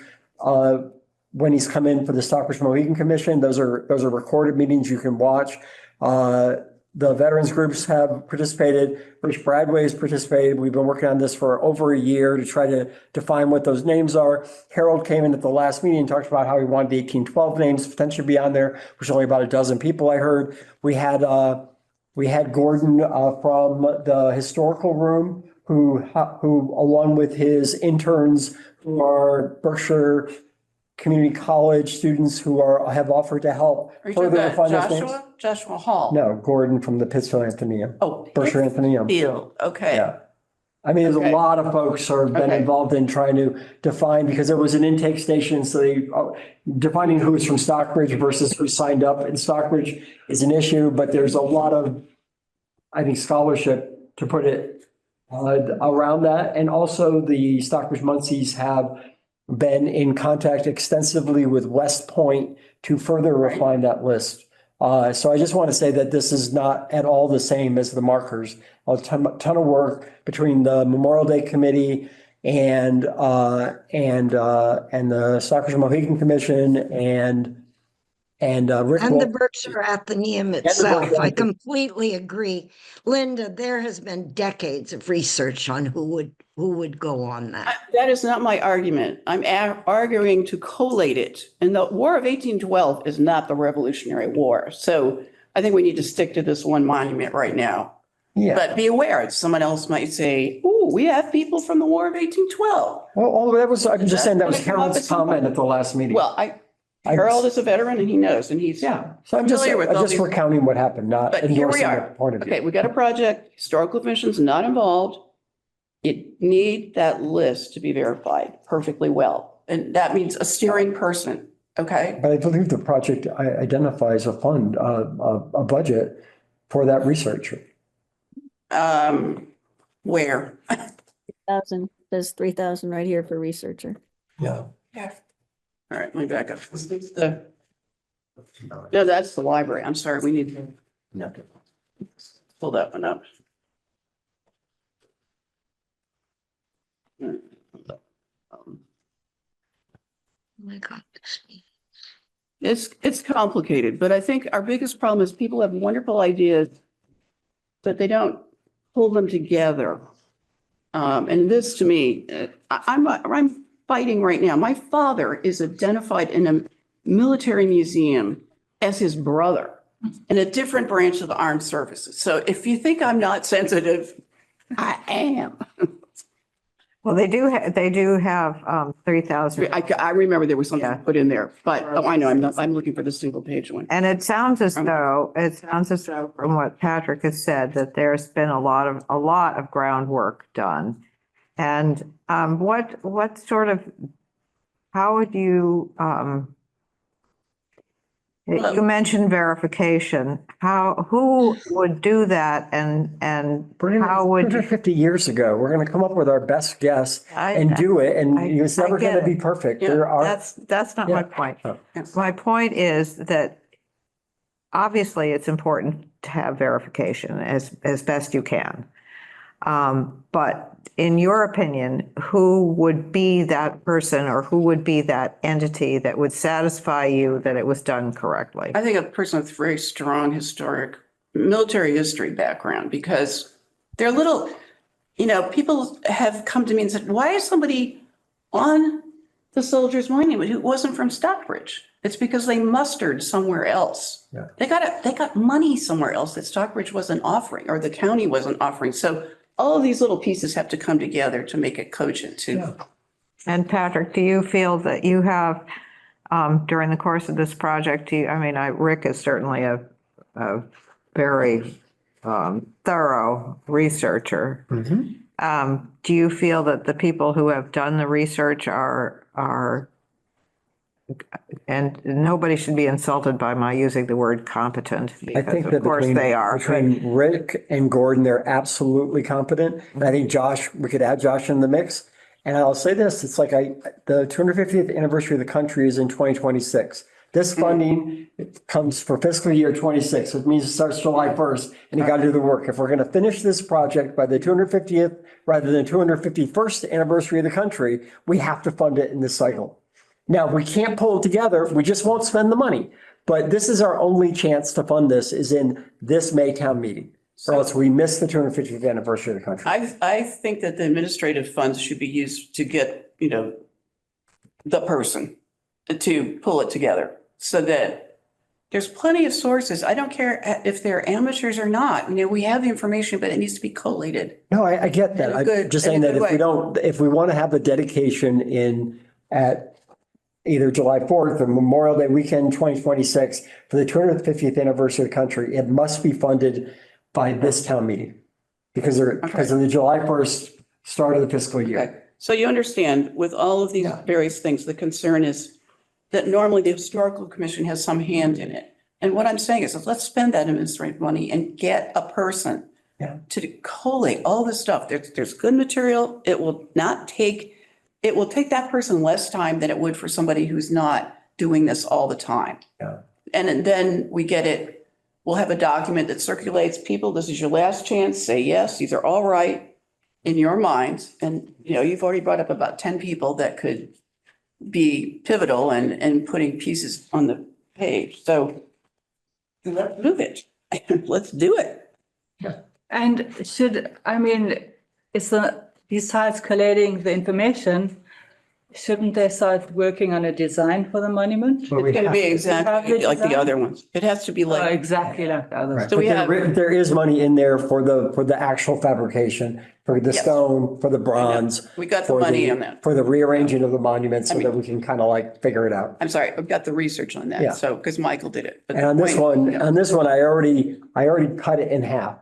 When he's come in for the Stockbridge Mohegan Commission, those are recorded meetings you can watch. the veterans groups have participated. Rich Bradway has participated. We've been working on this for over a year to try to define what those names are. Harold came in at the last meeting and talked about how he wanted the 1812 names potentially be on there, which is only about a dozen people I heard. We had Gordon from the historical room who along with his interns who are Berkshire Community College students who have offered to help Are you talking further about refine those names. Joshua Hall? No, Gordon from the Pittsfield Athenaeum. Oh, Berkshire Athenaeum. Pittsfield, okay. Yeah. I mean, there's a Okay. lot of folks who have been Okay. involved in trying to define, because there was an intake station, so defining who's from Stockbridge versus who signed up in Stockbridge is an issue, but there's a lot of, I think, scholarship to put it around that. And also the Stockbridge Muncies have been in contact extensively with West Point to further refine that list. So I just want to say that this is not at all the same as the markers. A ton of work between the Memorial Day Committee and the Stockbridge Mohegan Commission and Rick. And the Wolf. Berkshire Athenaeum itself, I completely agree. Linda, there has been decades of research on who would go on that. That is not my argument. I'm arguing to collate it. And the War of 1812 is not the Revolutionary War. So I think we need to stick to this one monument right now. Yeah. But be aware, someone else might say, "Oh, we have people from the War of 1812." Well, I'm just saying that was Is that gonna come up Harold's at some comment point? at the last meeting. Well, Harold is a veteran and he knows, and he's Yeah, so I'm just familiar with all these. recounting what happened, not But here we endorsing are. the point of view. Okay, we got a project, historical commission's not involved. You need that list to be verified perfectly well. And that means a steering person, okay? But I believe the project identifies a fund, a budget for that research. Where? 1,000, there's 3,000 right here for researcher. Yeah. All right, let me back up. This is no, that's the library. I'm sorry, we need to pull that one up. Oh my God. It's complicated, but I think our biggest problem is people have wonderful ideas, but they don't pull them together. And this to me, I'm fighting right now. My father is identified in a military museum as his brother in a different branch of the armed services. So if you think I'm not sensitive, I am. Well, they do have 3,000. I remember there was something put in there, but I know I'm looking for the single page one. And it sounds as though from what Patrick has said, that there's been a lot of groundwork done. And what sort of, how would you, you mentioned verification, who would do that and how would? 150 years ago, we're going to come up with our best guess and do it, and it's never going to be perfect. Yeah, There are. That's not my point. My point is that obviously it's important to have verification as best you can. But in your opinion, who would be that person or who would be that entity that would satisfy you that it was done correctly? I think a person with very strong historic military history background, because they're little, people have come to me and said, why is somebody on the Soldiers Monument who wasn't from Stockbridge? It's because they mustered somewhere else. Yeah. They got money somewhere else that Stockbridge wasn't offering or the county wasn't offering. So all of these little pieces have to come together to make it cogent too. Yeah. And Patrick, do you feel that you have, during the course of this project, Rick is certainly a very thorough researcher. Mm-hmm. Do you feel that the people who have done the research are, and nobody should be insulted by my using the word competent, I think because that of course they are. between Rick and Gordon, they're absolutely competent. And I think we could add Josh in the mix. And I'll say this, it's like the 250th anniversary of the country is in 2026. This funding comes for fiscal year 26. It means it starts July 1st and you got to do the work. If we're going to finish this project by the 250th rather than 251st anniversary of the country, we have to fund it in this cycle. Now, we can't pull it together. We just won't spend the money. But this is our only chance to fund this is in this May town meeting. Or else we miss the 250th anniversary of the country. I think that the administrative funds should be used to get, the person to pull it together so that there's plenty of sources. I don't care if they're amateurs or not. We have the information, but it needs to be collated. No, I get that. In a I'm good- just in a saying that good if we want to have the dedication in at either July 4th or Memorial Day weekend 2026 for the 250th anniversary of the country, it must be funded by this town meeting because of the July 1st start of the fiscal year. Okay. So you understand, with all of these various things, the concern is that normally the historical commission has some hand in it. And what I'm saying is, let's spend that administrative money and get a person to collate all this stuff. There's good material. It will take that person less time than it would for somebody who's not doing this all the time. Yeah. And then we get it. We'll have a document that circulates. People, this is your last chance. Say yes, these are all right in your minds. And, you've already brought up about 10 people that could be pivotal and putting pieces on the page. So let's move it. Let's do it. And besides collating the information, shouldn't they start working on a design for the monument? Well, It's going to be exactly like the design? other ones. It has to be like. Exactly like the others. Right. So we But there is money in there for the actual fabrication, for the Yes. stone, for the bronze. We got the for money on that. For the rearranging of the monument so I mean- that we can kind of figure it out. I'm sorry, I've got the research on Yeah. that. So, because Michael did it. But And on the this point- one, I already cut it in half.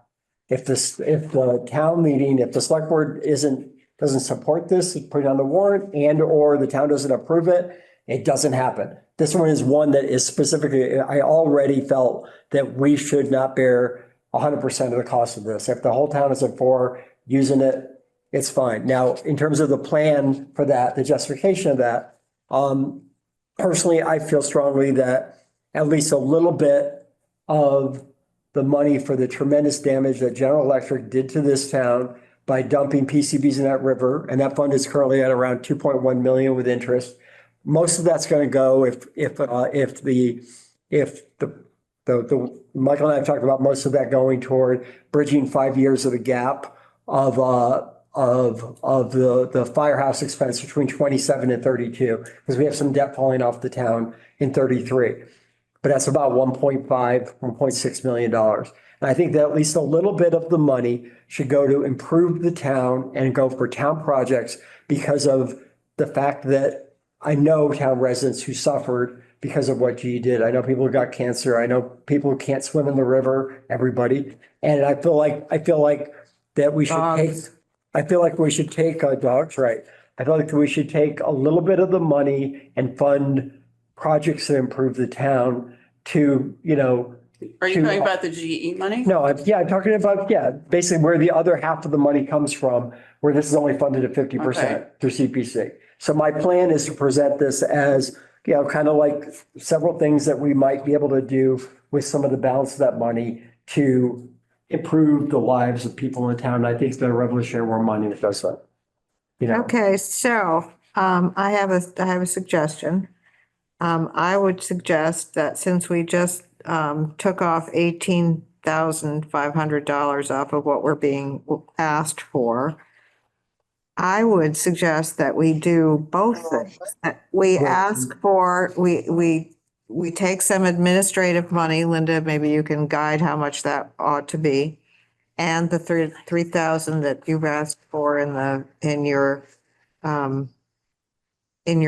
If the town meeting, if the select board doesn't support this, put it on the warrant or the town doesn't approve it, it doesn't happen. This one is one that is specifically, I already felt that we should not bear 100% of the cost of this. If the whole town is for using it, it's fine. Now, in terms of the plan for that, the justification of that, personally, I feel strongly that at least a little bit of the money for the tremendous damage that General Electric did to this town by dumping PCBs in that river, and that fund is currently at around 2.1 million with interest. Most of that's going to go if Michael and I have talked about most of that going toward bridging 5 years of the gap of the firehouse expense between 27 and 32, because we have some debt falling off the town in 33. But that's about $1.6 million. And I think that at least a little bit of the money should go to improve the town and go for town projects because of the fact that I know town residents who suffered because of what GE did. I know people who got cancer. I know people who can't swim in the river, everybody. And I feel like that we should take, I feel like we should take dogs, right? I feel like we should take a little bit of the money and fund projects that improve the town to, Are you talking about the GE money? No, I'm talking about, basically where the other half of the money comes from, where this is only funded at 50% through CPC. So my plan is to present this as, kind of like several things that we might be able to do with some of the balance of that money to improve the lives of people in town. I think the Revolutionary War Monument does that. Okay, so I have a suggestion. I would suggest that since we just took off $18,500 off of what we're being asked for, I would suggest that we do both things. We ask for, we take some administrative money. Linda, maybe you can guide how much that ought to be. And the 3,000 that you've asked for in your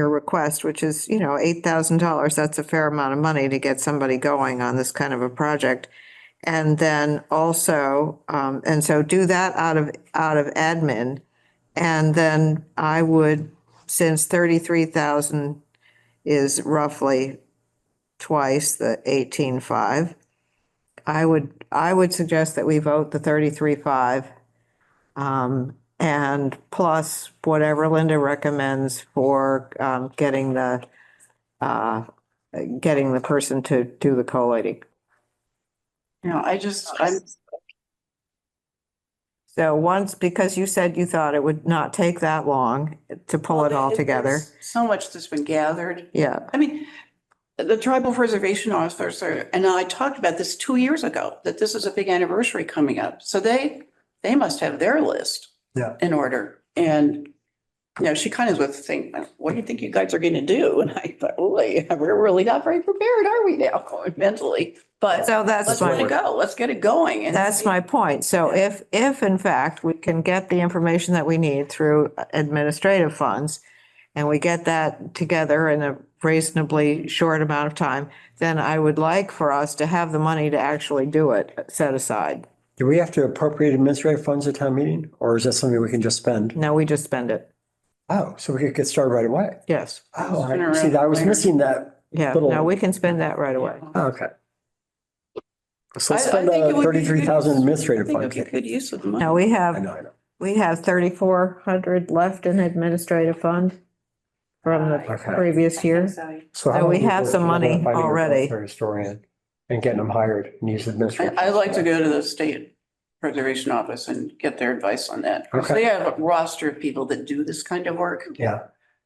request, which is, $8,000. That's a fair amount of money to get somebody going on this kind of a project. And then also, and so do that out of admin. And then I would, since 33,000 is roughly twice the 18.5, I would suggest that we vote the 33.5. And plus whatever Linda recommends for getting the person to do the collating. So once, because you said you thought it would not take that long to pull it all together. There's so much that's been gathered. Yeah. I mean, the tribal preservation officer and I talked about this 2 years ago, that this is a big anniversary coming up. So they must have their list Yeah. in order. And, you know, she kind of was thinking, what do you think you guys are going to do? And I thought, oh, yeah, we're really not very prepared, are we now, mentally? But So that's let's my- let it go. Let's get it going. And That's my point. So if in fact we can get the information that we need through administrative funds and we get that together in a reasonably short amount of time, then I would like for us to have the money to actually do it set aside. Do we have to appropriate administrative funds at town meeting, or is that something we can just spend? No, we just spend it. Oh, so we could get started right away. Yes. Oh, Spin I see, around I was there. missing that. Yeah, Little- no, we can spend that right away. Oh, okay. So let's I spend think it would be 33,000 good use- administrative I think it'd funds. be good use of the money. Now, we I have, know, I know. we have 3,400 left in administrative fund from the Okay. previous year. So So we have some money already. Historian and getting them hired and use administrative. I'd like to go to the state preservation office and get their advice on that. Because Okay. they have a roster of people that do this kind of work. Yeah,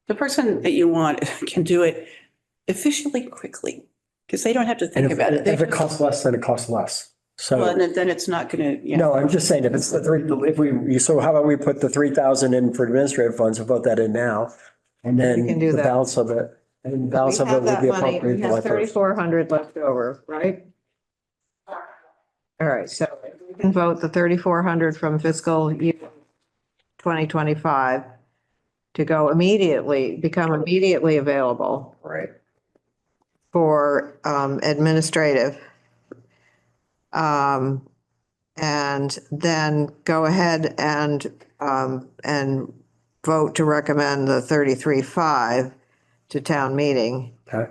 The person that you want can do it efficiently, quickly, because they don't have to and think about it. They if it just- costs less, then it costs less. Well, So, then it's not gonna, you no, know, I'm just saying, if it's the three, if we, so how about we put the 3,000 in for administrative funds and vote that in now? And then We can do the that. balance of it, and the balance We of it have will that be money. appropriate. We July have 1st. 3,400 left over, right? All right, so we can vote the 3,400 from fiscal year 2025 to go immediately, become immediately available Right. for administrative. And then go ahead and vote to recommend the 33.5 to town meeting. Okay.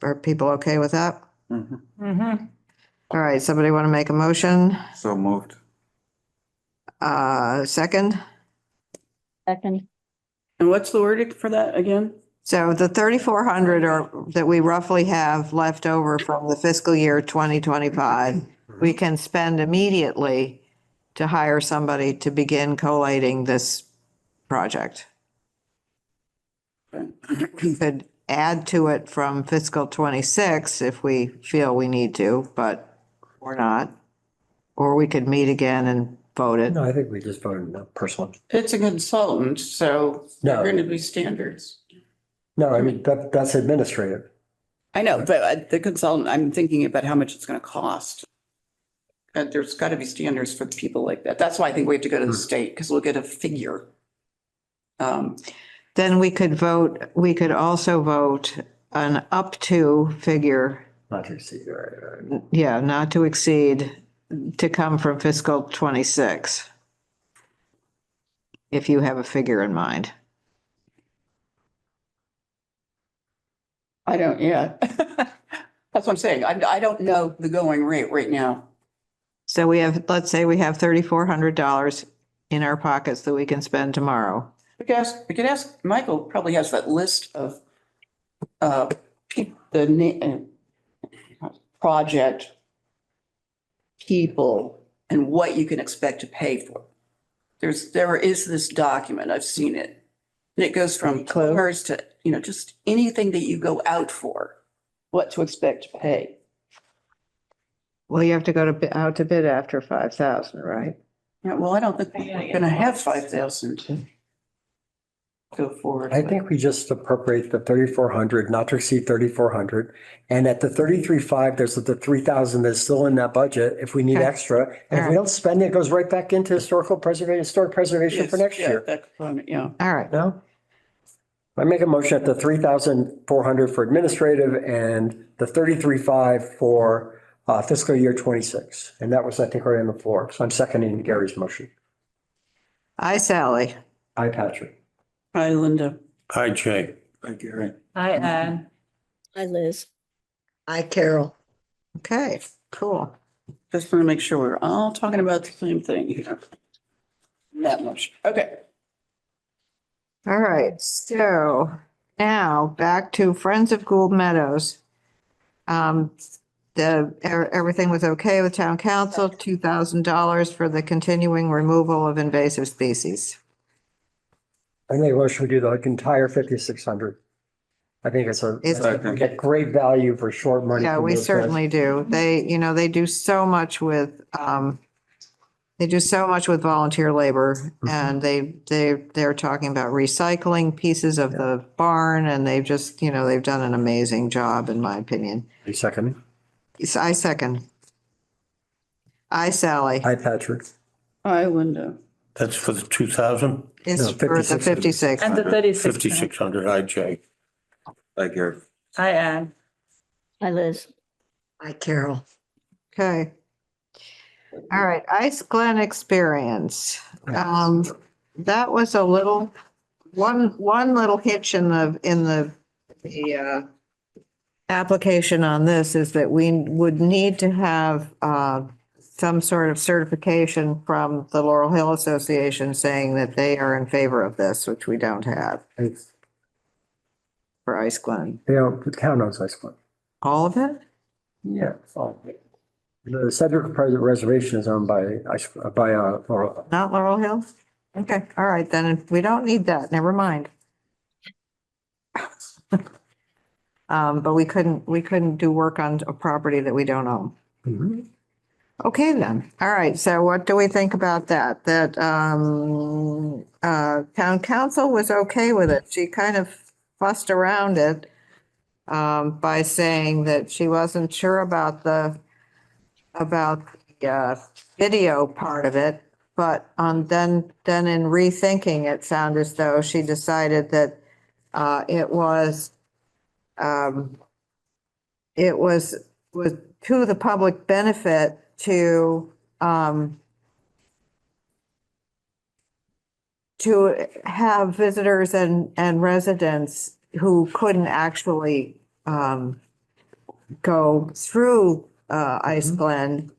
Are people okay with that? Mhm. All right, somebody want to make a motion? So moved. Second? Second. and what's the word for that again? So the 3,400 that we roughly have left over from the fiscal year 2025, we can spend immediately to hire somebody to begin collating this project. We could add to it from fiscal 26 if we feel we need to, but we're not. Or we could meet again and vote it. No, I think we just voted no personally. It's a consultant, so there No. are going to be standards. No, I mean, that's administrative. I know, but the consultant, I'm thinking about how much it's going to cost. And there's got to be standards for people like that. That's why I think we have to go to the state, because we'll get a figure. Then we could also vote an up to figure, Not to exceed, right. yeah, not to exceed, to come from fiscal 26. If you have a figure in mind. I don't, yeah. That's what I'm saying. I don't know the going rate right now. So we have, let's say we have $3,400 in our pockets that we can spend tomorrow. We could ask, Michael probably has that list of project people and what you can expect to pay for. There is this document, I've seen it. And it goes from plumbers to, you know, just anything that you go out for, what to expect to pay. Well, you have to go out to bid after 5,000, right? Yeah, well, I don't think we're gonna have 5,000 to go forward. I think we just appropriate the 3,400, not to exceed 3,400. And at the 33.5, there's the 3,000 that's still in that budget if we need Okay. extra. And if we All don't spend it, it goes right back into historic preservation for next Yeah, year. that component, yeah. All right. No? I make a motion at the 3,400 for administrative and the 33.5 for fiscal year 26. And that was, I think, right on the floor. So I'm seconding Gary's motion. Aye, Sally. Aye, Patrick. Hi, Linda. Hi, Jay. Hi, Gary. Hi, Anne. Hi, Liz. Hi, Carol. Okay, cool. Just want to make sure we're all talking about the same thing here. That much. Okay. All right, so now back to Friends of Gould Meadows. Everything was okay with town council, $2,000 for the continuing removal of invasive species. I make a motion we do the entire 5,600. I think it's It's- we get great value for short money. Yeah, from we those guys. certainly do. They do so much with, they do so much with volunteer labor and they're talking about recycling pieces of the barn and they've just, they've done an amazing job, in my opinion. You second? I second. Aye, Sally. Hi, Patrick. Hi, Linda. That's for the 2,000, It's No, for the 56. And the 36. 5,600, I, Jay. Like your, Hi, Ann. Hi, Liz. Hi, Carol. Okay. All right, Ice Glen experience. That was a little, one little hitch in the application on this is that we would need to have some sort of certification from the Laurel Hill Association saying that they are in favor of this, which we don't have for Ice Glen. The town owns Ice Glen. All of it? Yeah. The Cedric Private Reservation is owned by Laurel. Not Laurel Hill? Okay, all right, then we don't need that, never mind. But we couldn't do work on a property that we don't own. Mhm. Okay, then. All right, so what do we think about that? That, town council was okay with it. She kind of fussed around it by saying that she wasn't sure about the video part of it. But then in rethinking, it sounded as though she decided that it was to the public benefit to have visitors and residents who couldn't actually go through Ice Glen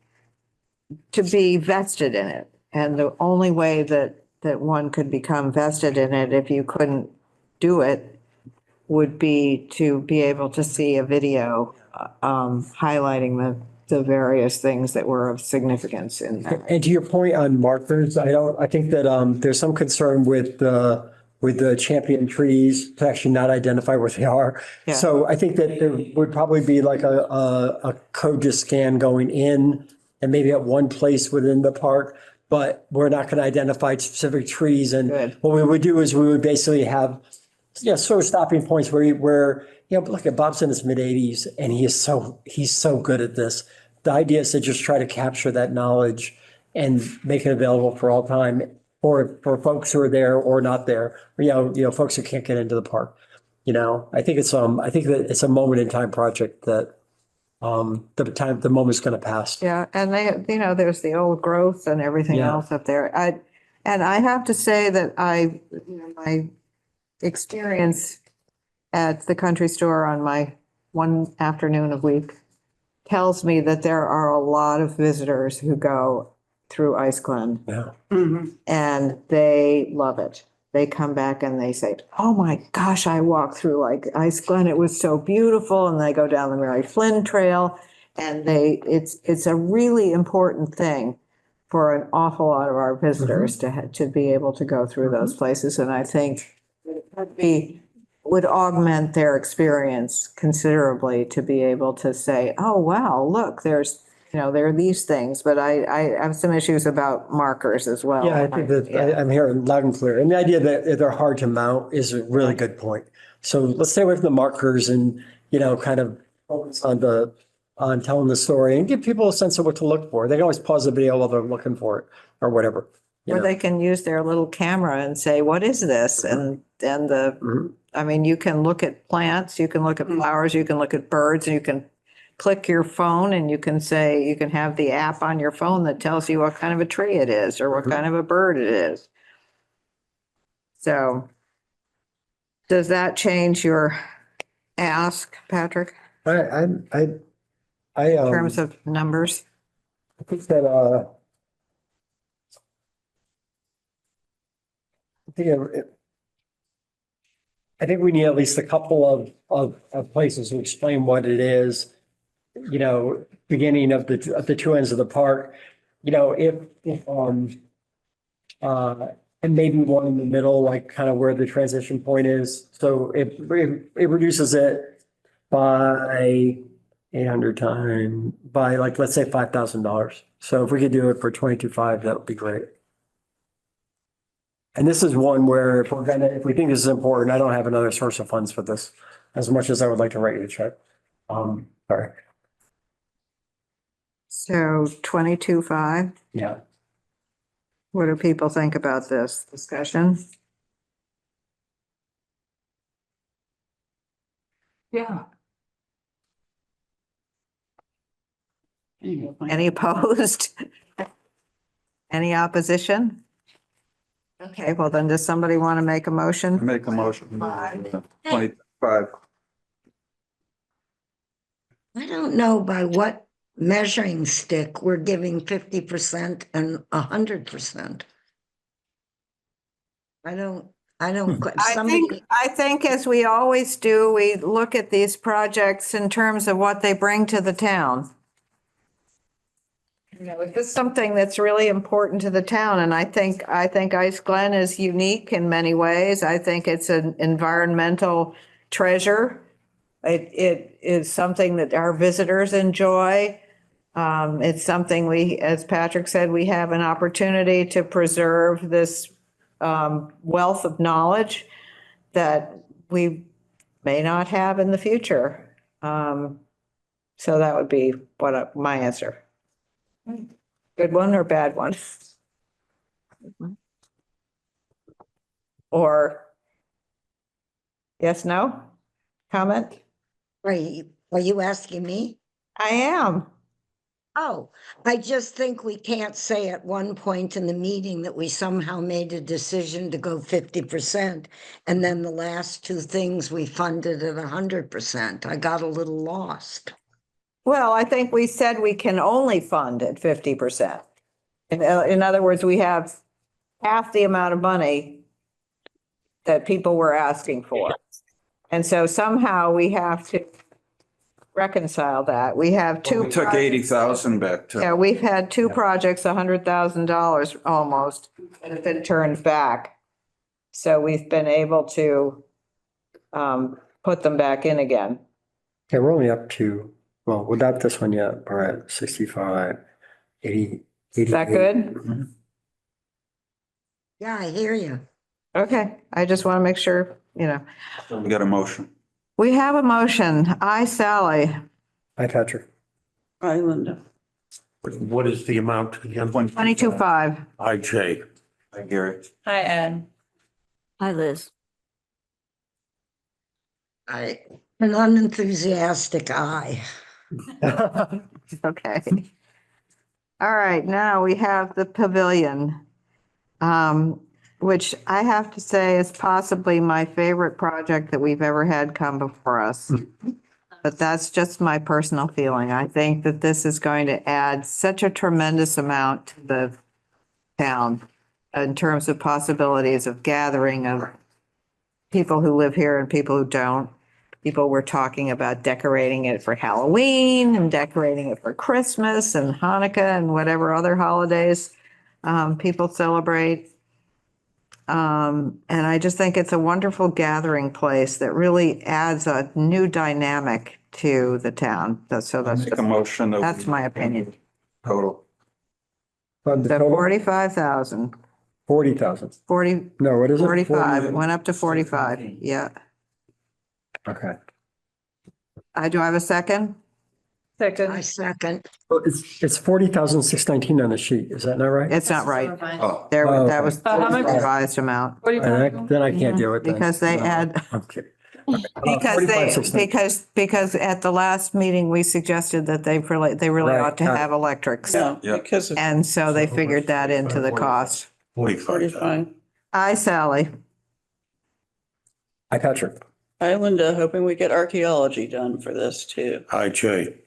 to be vested in it. And the only way that one could become vested in it, if you couldn't do it, would be to be able to see a video highlighting the various things that were of significance in that. And to your point on markers, I think that there's some concern with the champion trees to actually not identify where they are. Yeah. So I think that there would probably be like a code to scan going in and maybe at one place within the park, but we're not going to identify specific trees. And Good. what we would do is we would basically have, sort of stopping points where, look at Bob's in his mid-80s and he's so good at this. The idea is to just try to capture that knowledge and make it available for all time for folks who are there or not there, or, folks who can't get into the park. I think that it's a moment in time project that the moment's going to pass. Yeah, and there's the old growth and everything Yeah. else up there. And I have to say that my experience at the country store on my one afternoon a week tells me that there are a lot of visitors who go through Ice Glen Yeah. and they love it. They come back and they say, oh my gosh, I walked through like Ice Glen. It was so beautiful. And they go down the Mary Flynn Trail and it's a really important thing for an awful lot of our visitors to be able to go through those places. And I think it would augment their experience considerably to be able to say, oh, wow, look, there are these things, but I have some issues about markers as well. Yeah, I think that I'm hearing loud and clear. And the idea that they're hard to mount is a really good point. So let's stay away from the markers and, kind of focus on telling the story and give people a sense of what to look for. They can always pause the video while they're looking for it or whatever. Or they can use their little camera and say, what is this? And you can look at plants, you can look at flowers, you can look at birds, and you can click your phone and you can have the app on your phone that tells you what kind of a tree it is or what kind of a bird it is. So does that change your ask, Patrick, in terms of numbers? I think that, I think we need at least a couple of places to explain what it is, beginning of the two ends of the park. And maybe one in the middle, like kind of where the transition point is. So it reduces it by 800 times by like, let's say $5,000. So if we could do it for 22.5, that would be great. And this is one where if we think this is important, I don't have another source of funds for this, as much as I would like to write you a check. Sorry. So 22.5. Yeah. What do people think about this discussion? Yeah. Any opposed? Any opposition? Okay, well then, does somebody want to make a motion? Make a motion. 25. I don't know by what measuring stick we're giving 50% and 100%. I don't, I think as we always do, we look at these projects in terms of what they bring to the town. You know, is this something that's really important to the town? And I think Ice Glen is unique in many ways. I think it's an environmental treasure. It is something that our visitors enjoy. It's something as Patrick said, we have an opportunity to preserve this wealth of knowledge that we may not have in the future. So that would be my answer. Good one or bad one? Or yes, no? Comment? are you asking me? I am. Oh, I just think we can't say at one point in the meeting that we somehow made a decision to go 50%. And then the last two things we funded at 100%. I got a little lost. Well, I think we said we can only fund at 50%. In other words, we have half the amount of money that people were asking for. And so somehow we have to reconcile that. We have two. We took 80,000 back to. Yeah, we've had two projects, $100,000 almost, that have been turned back. So we've been able to put them back in again. Okay, we're only up to, well, without this one yet, we're at 65, 80. Is that good? Yeah, I hear you. Okay, I just want to make sure, you know. We got a motion. We have a motion. I, Sally. Hi, Patrick. Hi, Linda. What is the amount again? 22.5. IJ. Hi, Gary. Hi, Ann. Hi, Liz. An unenthusiastic eye. Okay. All right, now we have the pavilion, which I have to say is possibly my favorite project that we've ever had come before us. But that's just my personal feeling. I think that this is going to add such a tremendous amount to the town in terms of possibilities of gathering of people who live here and people who don't. People were talking about decorating it for Halloween and decorating it for Christmas and Hanukkah and whatever other holidays people celebrate. And I just think it's a wonderful gathering place that really adds a new dynamic to the town. That's Make a motion. that's my opinion. Total. Fund the So total, 45,000, 40,000. 40, No, what is it? 45, it went up to 45. Yeah. Okay. Do I have a second? I second. Well, it's 40,619 on the sheet. Is that not right? It's not right. Oh, There, Oh, that okay. was How much? revised amount. Then I can't do it then. Because they add, Okay. because at the last meeting, we suggested that they really Right. ought to have electrics. Yeah, Yeah. because of And so they figured that into the cost. 45. Aye, Sally. Hi, Patrick. Hi, Linda, hoping we get archaeology done for this too. IJ.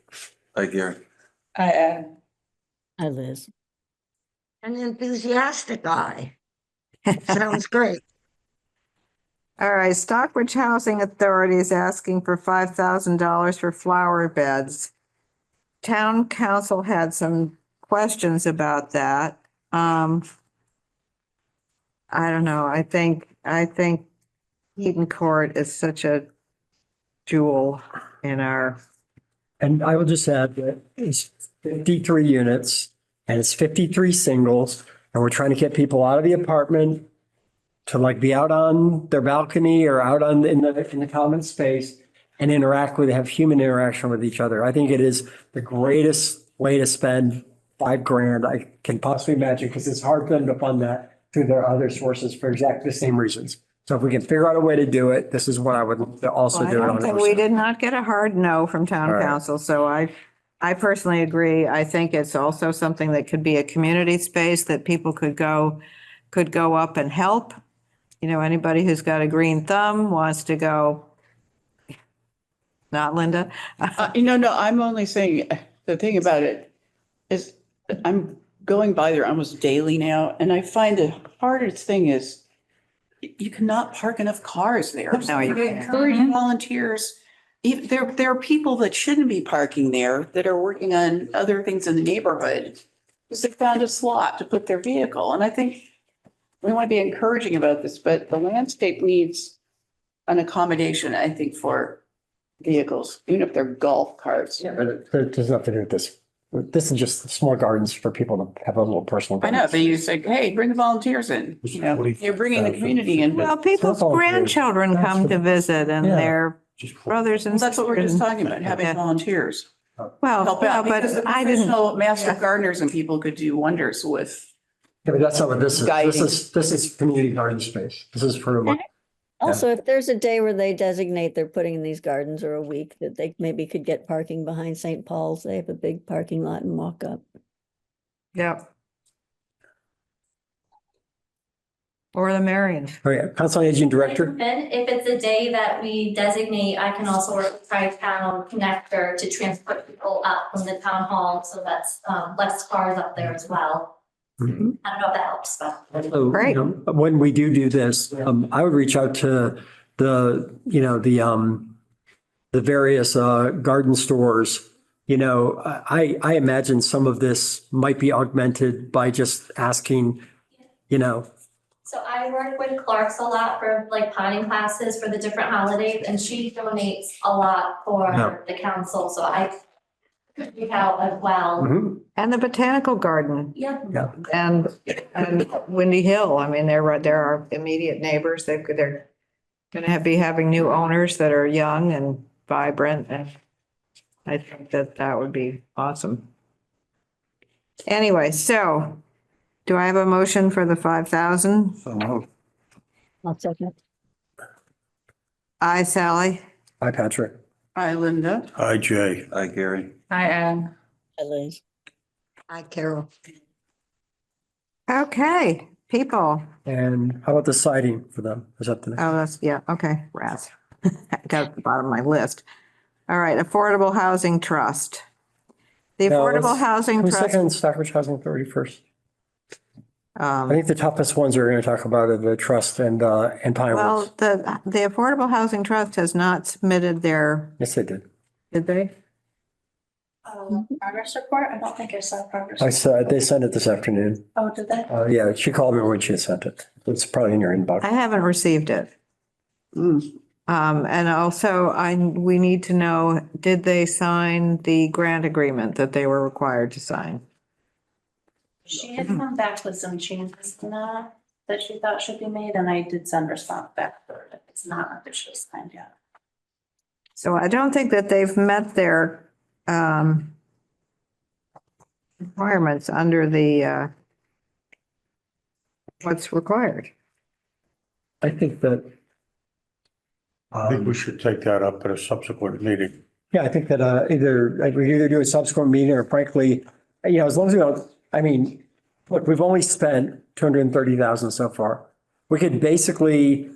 hi, Gary. Hi, Ann. Hi, Liz. An enthusiastic eye. Sounds great. All right, Stockbridge Housing Authority is asking for $5,000 for flower beds. Town council had some questions about that. I don't know. I think Eden Court is such a jewel in our, And I will just add that it's 53 units and it's 53 singles. And we're trying to get people out of the apartment to like be out on their balcony or out on in the common space and interact with, have human interaction with each other. I think it is the greatest way to spend $5,000 I can possibly imagine, because it's hard for them to fund that through their other sources for exactly the same reasons. So if we can figure out a way to do it, this is what I would also I do it don't think we 100%. did not get a hard no from town All right. council, so I personally agree. I think it's also something that could be a community space that people could go up and help. You know, anybody who's got a green thumb wants to go, not Linda. No, I'm only saying, the thing about it is I'm going by there almost daily now, and I find the hardest thing is you cannot park enough cars there. No, you So can't. encourage volunteers. Even there are people that shouldn't be parking there that are working on other things in the neighborhood because they found a slot to put their vehicle. And I think we want to be encouraging about this, but the landscape needs an accommodation, I think, for vehicles, even if they're golf carts. Yeah, but there's nothing to do with this. This is just small gardens for people to have a little personal. I know, but you say, hey, bring the volunteers in. You know, you're bringing the community in. Well, people's all fair. grandchildren That's come what- to visit and Yeah. their Just for- brothers and Well, that's what we're just sisters. talking about, having Yeah. volunteers Well, help yeah, out. Because the but I didn't, professional master gardeners and people could do wonders with. Yeah, but that's not what this is. Guiding. This is community garden space. This is for, Also, if there's a day where they designate they're putting in these gardens, or a week that they maybe could get parking behind St. Paul's, they have a big parking lot and walk up. yeah. Or the Marion. oh yeah, Council on Aging Director. And if it's a day that we designate, I can also work with Tri-Town Connector to transport people up from the town hall, so that's less cars up there as well. Mhm. I don't know if that helps, but. So, Great. when we do this, I would reach out to the various garden stores. You know, I imagine some of this might be augmented by just asking, you know, So I work with Clark's a lot for like potting classes for the different holidays, and she donates a lot for Yeah. the council, so I could reach out as well. mhm, And the Botanical Garden Yeah. yeah. and Windy Hill. I mean, they're our immediate neighbors. They're gonna be having new owners that are young and vibrant, and I think that would be awesome. Anyway, so do I have a motion for the 5,000? I'll second. Aye, Sally. Hi, Patrick. Hi, Linda. Hi, Jay. Hi, Gary. I am. Hi, Liz. Hi, Carol. Okay, people. And how about the siding for them? Is that the next? Oh, that's, yeah, okay, rats. Got at the bottom of my list. All right, Affordable Housing Trust. The No, Affordable let's- Housing Can we Trust. second Stockbridge Housing Authority first? I um, think the toughest ones we're going to talk about are the trust and Pine Well, Woods. the Affordable Housing Trust has not submitted their, Yes, they did. did they? Progress report? I don't think I saw progress. I said, they sent it this afternoon. Oh, did they? Yeah, she called me when she had sent it. It's probably in your inbox. I haven't received it. And also we need to know, did they sign the grant agreement that they were required to sign? She had come back with some changes in that she thought should be made, and I did send response back for it. It's not officially signed yet. So I don't think that they've met their requirements under the what's required. I think that. I think we should take that up at a subsequent meeting. Yeah, I think that we either do a subsequent meeting or frankly, you know, as long as we don't, I mean, look, we've only spent 230,000 so far. We could basically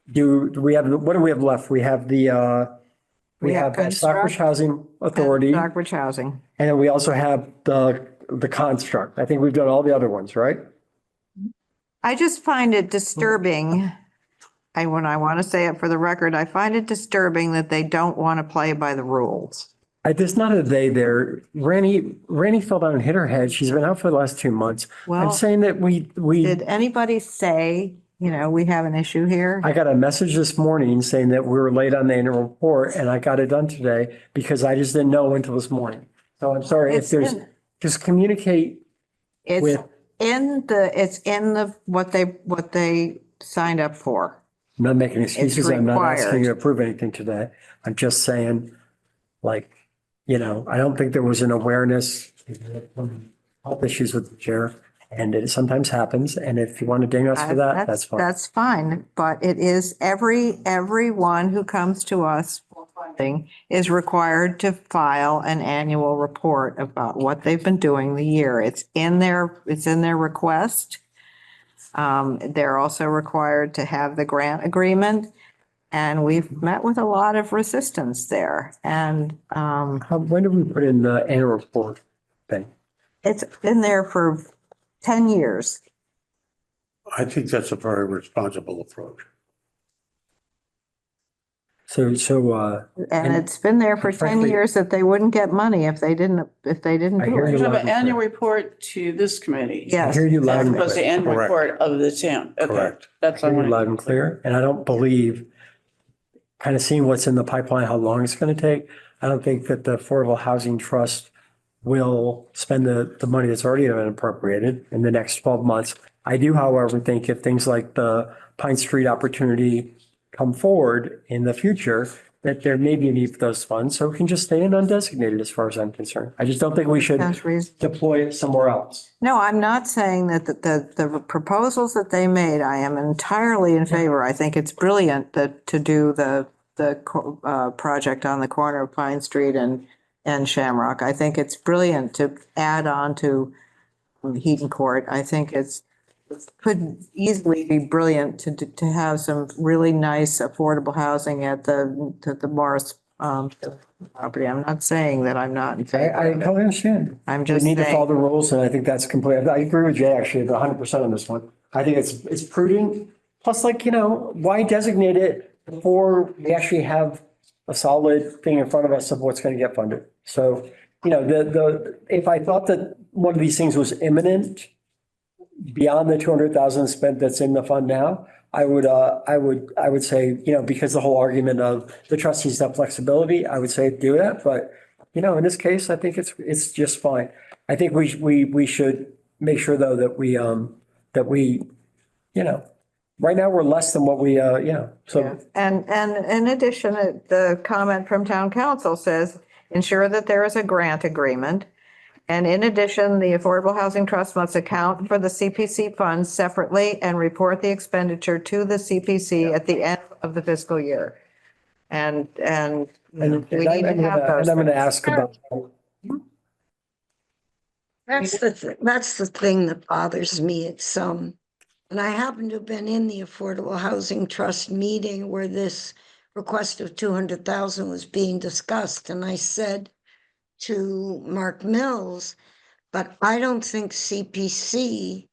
what do we have left? We have we have Stockbridge Housing Authority, Stockbridge Housing. and then we also have the construct. I think we've done all the other ones, right? I just find it disturbing. When I want to say it for the record, I find it disturbing that they don't want to play by the rules. There's not a they there. Randy fell down and hit her head. She's been out for the last 2 months. I'm Well, saying that we did anybody say we have an issue here. I got a message this morning saying that we were late on the annual report and I got it done today because I just didn't know until this morning. So I'm sorry if there's, just communicate It's with, it's in the, what they signed up for. I'm not making excuses. I'm not asking required. you to approve anything today. I'm just saying, like, I don't think there was an awareness of health issues with the chair. And it sometimes happens. And if you want to ding us for that, that's fine. That's fine, but it is everyone who comes to us for funding is required to file an annual report about what they've been doing the year. It's in their request. They're also required to have the grant agreement. And we've met with a lot of resistance there. And When did we put in the annual report thing? it's been there for 10 years. I think that's a very responsible approach. So, And it's been there for 10 frankly- years that they wouldn't get money if they didn't I do hear it. You you. have an annual report to this committee. I Yes. hear you loud As and opposed to clear. annual Correct. report of the town. Okay, Correct. that's I what I hear you want. loud and clear. And I don't believe, kind of seeing what's in the pipeline, how long it's going to take. I don't think that the Affordable Housing Trust will spend the money that's already been appropriated in the next 12 months. I do, however, think if things like the Pine Street opportunity come forward in the future, that there may be a need for those funds, so it can just stay in undesignated as far as I'm concerned. I just don't think we should Sounds reasonable. deploy it somewhere else. No, I'm not saying that the proposals that they made, I am entirely in favor. I think it's brilliant to do the project on the corner of Pine Street and Shamrock. I think it's brilliant to add on to Heaton Court. I think it could easily be brilliant to have some really nice affordable housing at the Morris property. I'm not saying that I'm not in favor. I of it. totally understand. I'm We just need to follow saying, the rules, and I think that's complete. I agree with Jay, actually, 100% on this one. I think it's prudent. Plus, why designate it before we actually have a solid thing in front of us of what's going to get funded? So, if I thought that one of these things was imminent, beyond the 200,000 spent that's in the fund now, I would say, because the whole argument of the trustees have flexibility, I would say do that. But, in this case, I think it's just fine. I think we should make sure though that we, right now we're less than what we, so. and in addition, the comment from town council says, ensure that there is a grant agreement. And in addition, the Affordable Housing Trust must account for the CPC funds separately and report the expenditure to the CPC at the end of the fiscal year. And we need to have those. And I'm going to ask about. That's the thing that bothers me. It's, and I happen to have been in the Affordable Housing Trust meeting where this request of 200,000 was being discussed. And I said to Mark Mills, but I don't think CPC,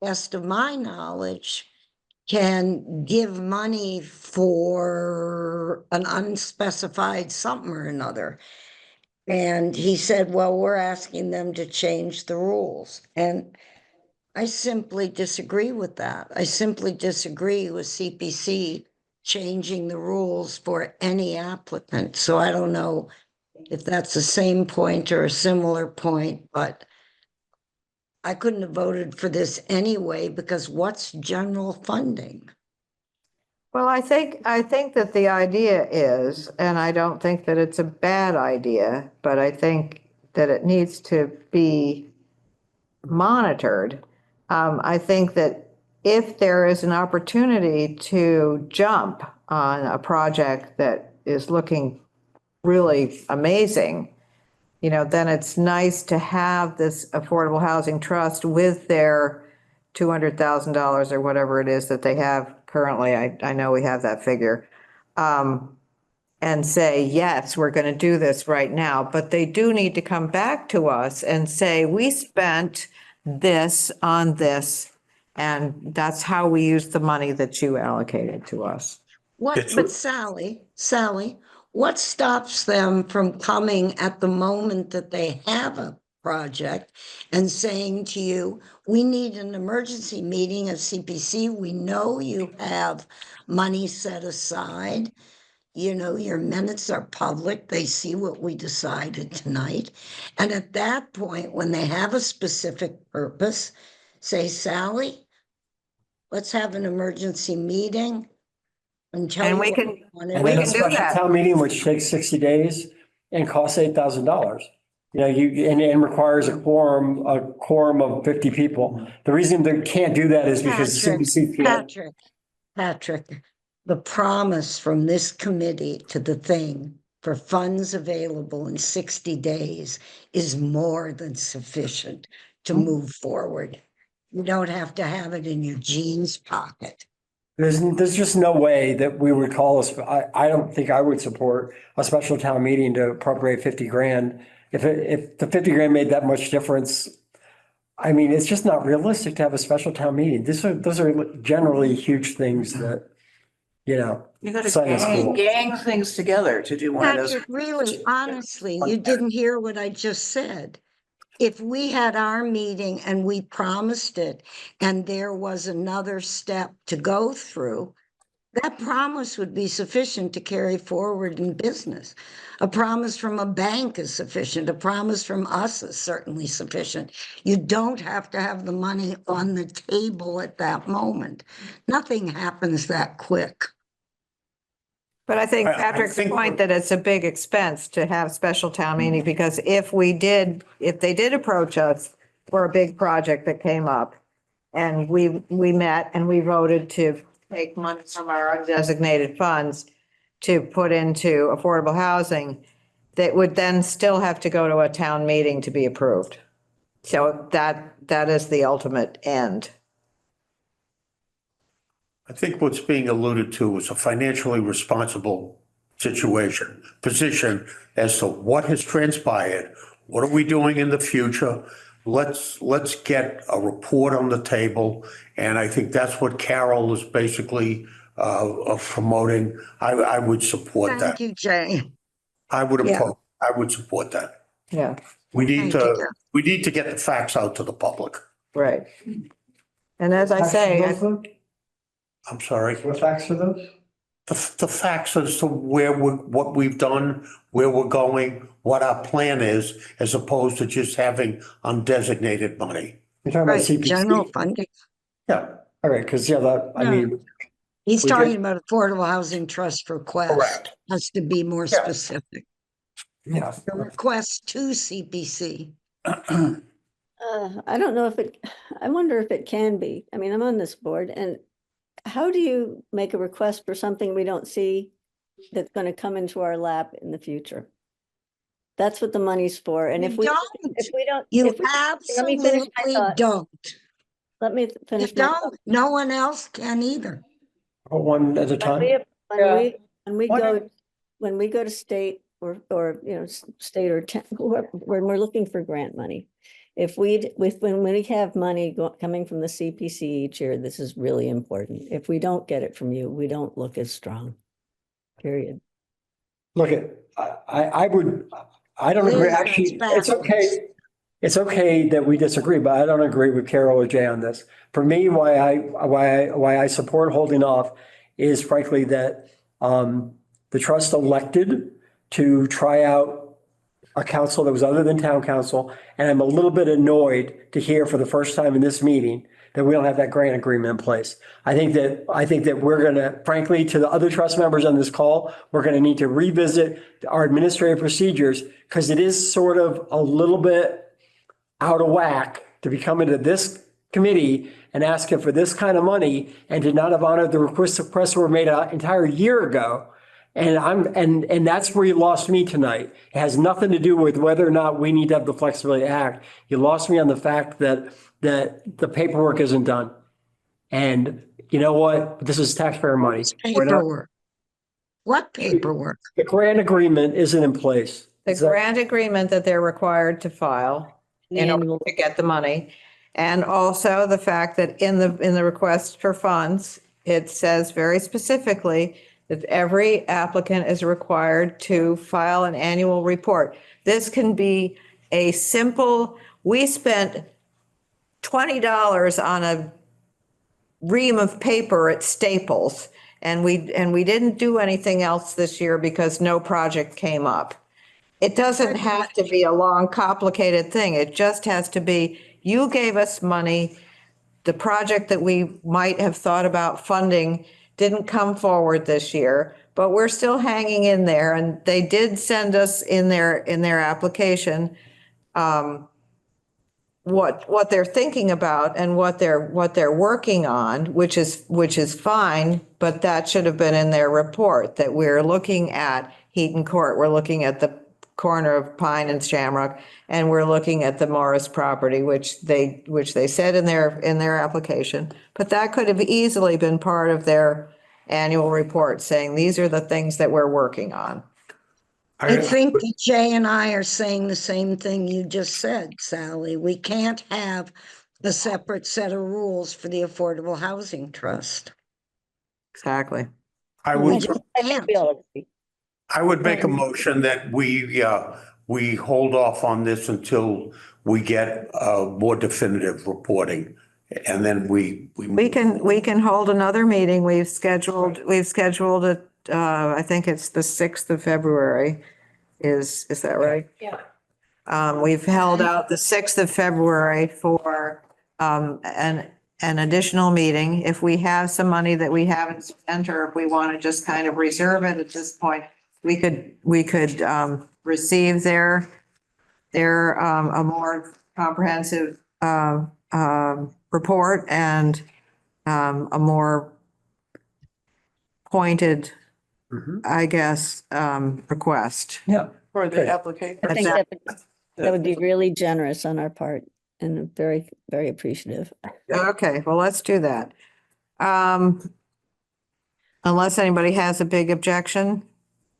best of my knowledge, can give money for an unspecified something or another. And he said, well, we're asking them to change the rules. And I simply disagree with that. I simply disagree with CPC changing the rules for any applicant. So I don't know if that's the same point or a similar point, but I couldn't have voted for this anyway, because what's general funding? Well, I think that the idea is, and I don't think that it's a bad idea, but I think that it needs to be monitored. I think that if there is an opportunity to jump on a project that is looking really amazing, then it's nice to have this Affordable Housing Trust with their $200,000 or whatever it is that they have currently. I know we have that figure. And say, yes, we're going to do this right now, but they do need to come back to us and say, we spent this on this, and that's how we used the money that you allocated to us. But Sally, what stops them from coming at the moment that they have a project and saying to you, we need an emergency meeting at CPC. We know you have money set aside. You know, your minutes are public. They see what we decided tonight. And at that point, when they have a specific purpose, say, Sally, let's have an emergency meeting and tell And you we what can, we want And to then we a can do. do special that. town meeting, which takes 60 days and costs $8,000. You know, and requires a quorum of 50 people. The reason they can't do that is because the Patrick, CBC can't. Patrick, the promise from this committee to the thing for funds available in 60 days is more than sufficient to move forward. You don't have to have it in your jeans pocket. There's just no way that we would call us, I don't think I would support a special town meeting to appropriate 50 grand. If the 50 grand made that much difference, I mean, it's just not realistic to have a special town meeting. Those are generally huge things that, you know. You gotta sign us cool. gang things together to do one of those. Patrick, really, honestly, you didn't hear what I just said. If we had our meeting and we promised it and there was another step to go through, that promise would be sufficient to carry forward in business. A promise from a bank is sufficient. A promise from us is certainly sufficient. You don't have to have the money on the table at that moment. Nothing happens that quick. But I think I Patrick's think- point that it's a big expense to have special town meeting, because if they did approach us for a big project that came up and we met and we voted to take money from our undesignated funds to put into affordable housing, that would then still have to go to a town meeting to be approved. So that is the ultimate end. I think what's being alluded to is a financially responsible position as to what has transpired. What are we doing in the future? Let's get a report on the table. And I think that's what Carol is basically promoting. I would support that. Thank you, Jay. I would support that. Yeah, We need Thank to, you. we need to get the facts out to the public. right. And as I say, I'm sorry. What facts are those? The facts as to what we've done, where we're going, what our plan is, as opposed to just having undesignated money. You're talking about Right, CPC? general funding. Yeah, All right, because I mean, He's We talking did- about Affordable Housing Trust request. correct. Has to be more Yeah. specific. yeah. The request to CPC. I don't know if I wonder if it can be. I mean, I'm on this board, and how do you make a request for something we don't see that's going to come into our lap in the future? That's what the money's for. And if we don't, You if we- let me finish my absolutely thought. don't. Let me You finish my thought. don't. No one else can either. One at a When time. when we go to state or, you know, state or when we're looking for grant money, when we have money coming from the CPC each year, this is really important. If we don't get it from you, we don't look as strong, period. Look, I don't agree. Liz, Actually, that's it's okay. It's okay that we disagree, but I don't agree with Carol or Jay on this. For me, why I support holding off is frankly that the trust elected to try out a council that was other than town council. And I'm a little bit annoyed to hear for the first time in this meeting that we don't have that grant agreement in place. I think that we're gonna, frankly, to the other trust members on this call, we're gonna need to revisit our administrative procedures, because it is sort of a little bit out of whack to be coming to this committee and asking for this kind of money and to not have honored the requests were made an entire year ago. And that's where you lost me tonight. It has nothing to do with whether or not we need to have the flexibility to act. You lost me on the fact that the paperwork isn't done. And you know what? This is taxpayer money. Paperwork. What paperwork? The grant agreement isn't in place. The grant agreement that they're required to file in order to get the money. And also the fact that in the request for funds, it says very specifically that every applicant is required to file an annual report. This can be a simple, we spent $20 on a ream of paper at Staples, and we didn't do anything else this year because no project came up. It doesn't have to be a long, complicated thing. It just has to be, you gave us money, the project that we might have thought about funding didn't come forward this year, but we're still hanging in there, and they did send us in their application what they're thinking about and what they're working on, which is fine, but that should have been in their report, that we're looking at Heaton Court, we're looking at the corner of Pine and Shamrock, and we're looking at the Morris property, which they said in their application. But that could have easily been part of their annual report, saying these are the things that we're working on. I think that Jay and I are saying the same thing you just said, Sally. We can't have a separate set of rules for the Affordable Housing Trust. Exactly. I We would, just can't. We all agree. I would make a motion that we hold off on this until we get more definitive reporting. And then we We can hold another meeting. We've scheduled it, I think it's the 6th of February. Is that right? Yeah. We've held out the 6th of February for an additional meeting. If we have some money that we haven't spent, or if we want to just kind of reserve it at this point, we could receive their a more comprehensive report and a more pointed, I guess, request. Yeah. For the application. I think that would be really generous on our part and very, very appreciative. Okay, well, let's do that. Unless anybody has a big objection,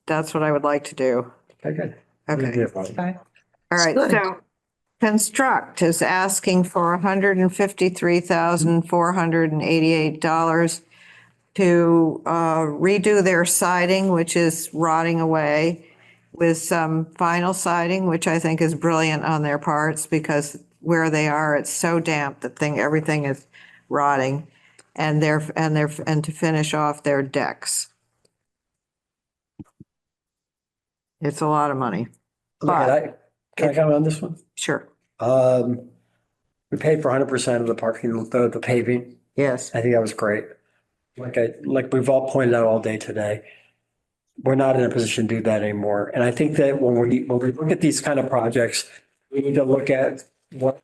that's what I would like to do. Okay, good. Okay. Okay. All right, Good. so Construct is asking for $153,488 to redo their siding, which is rotting away, with some final siding, which I think is brilliant on their parts, because where they are, it's so damp that everything is rotting, and to finish off their decks. It's a lot of money. Can I comment on this one? Sure. We paid for 100% of the parking, the paving. Yes. I think that was great. Like we've all pointed out all day today, we're not in a position to do that anymore. And I think that when we look at these kind of projects, we need to look at what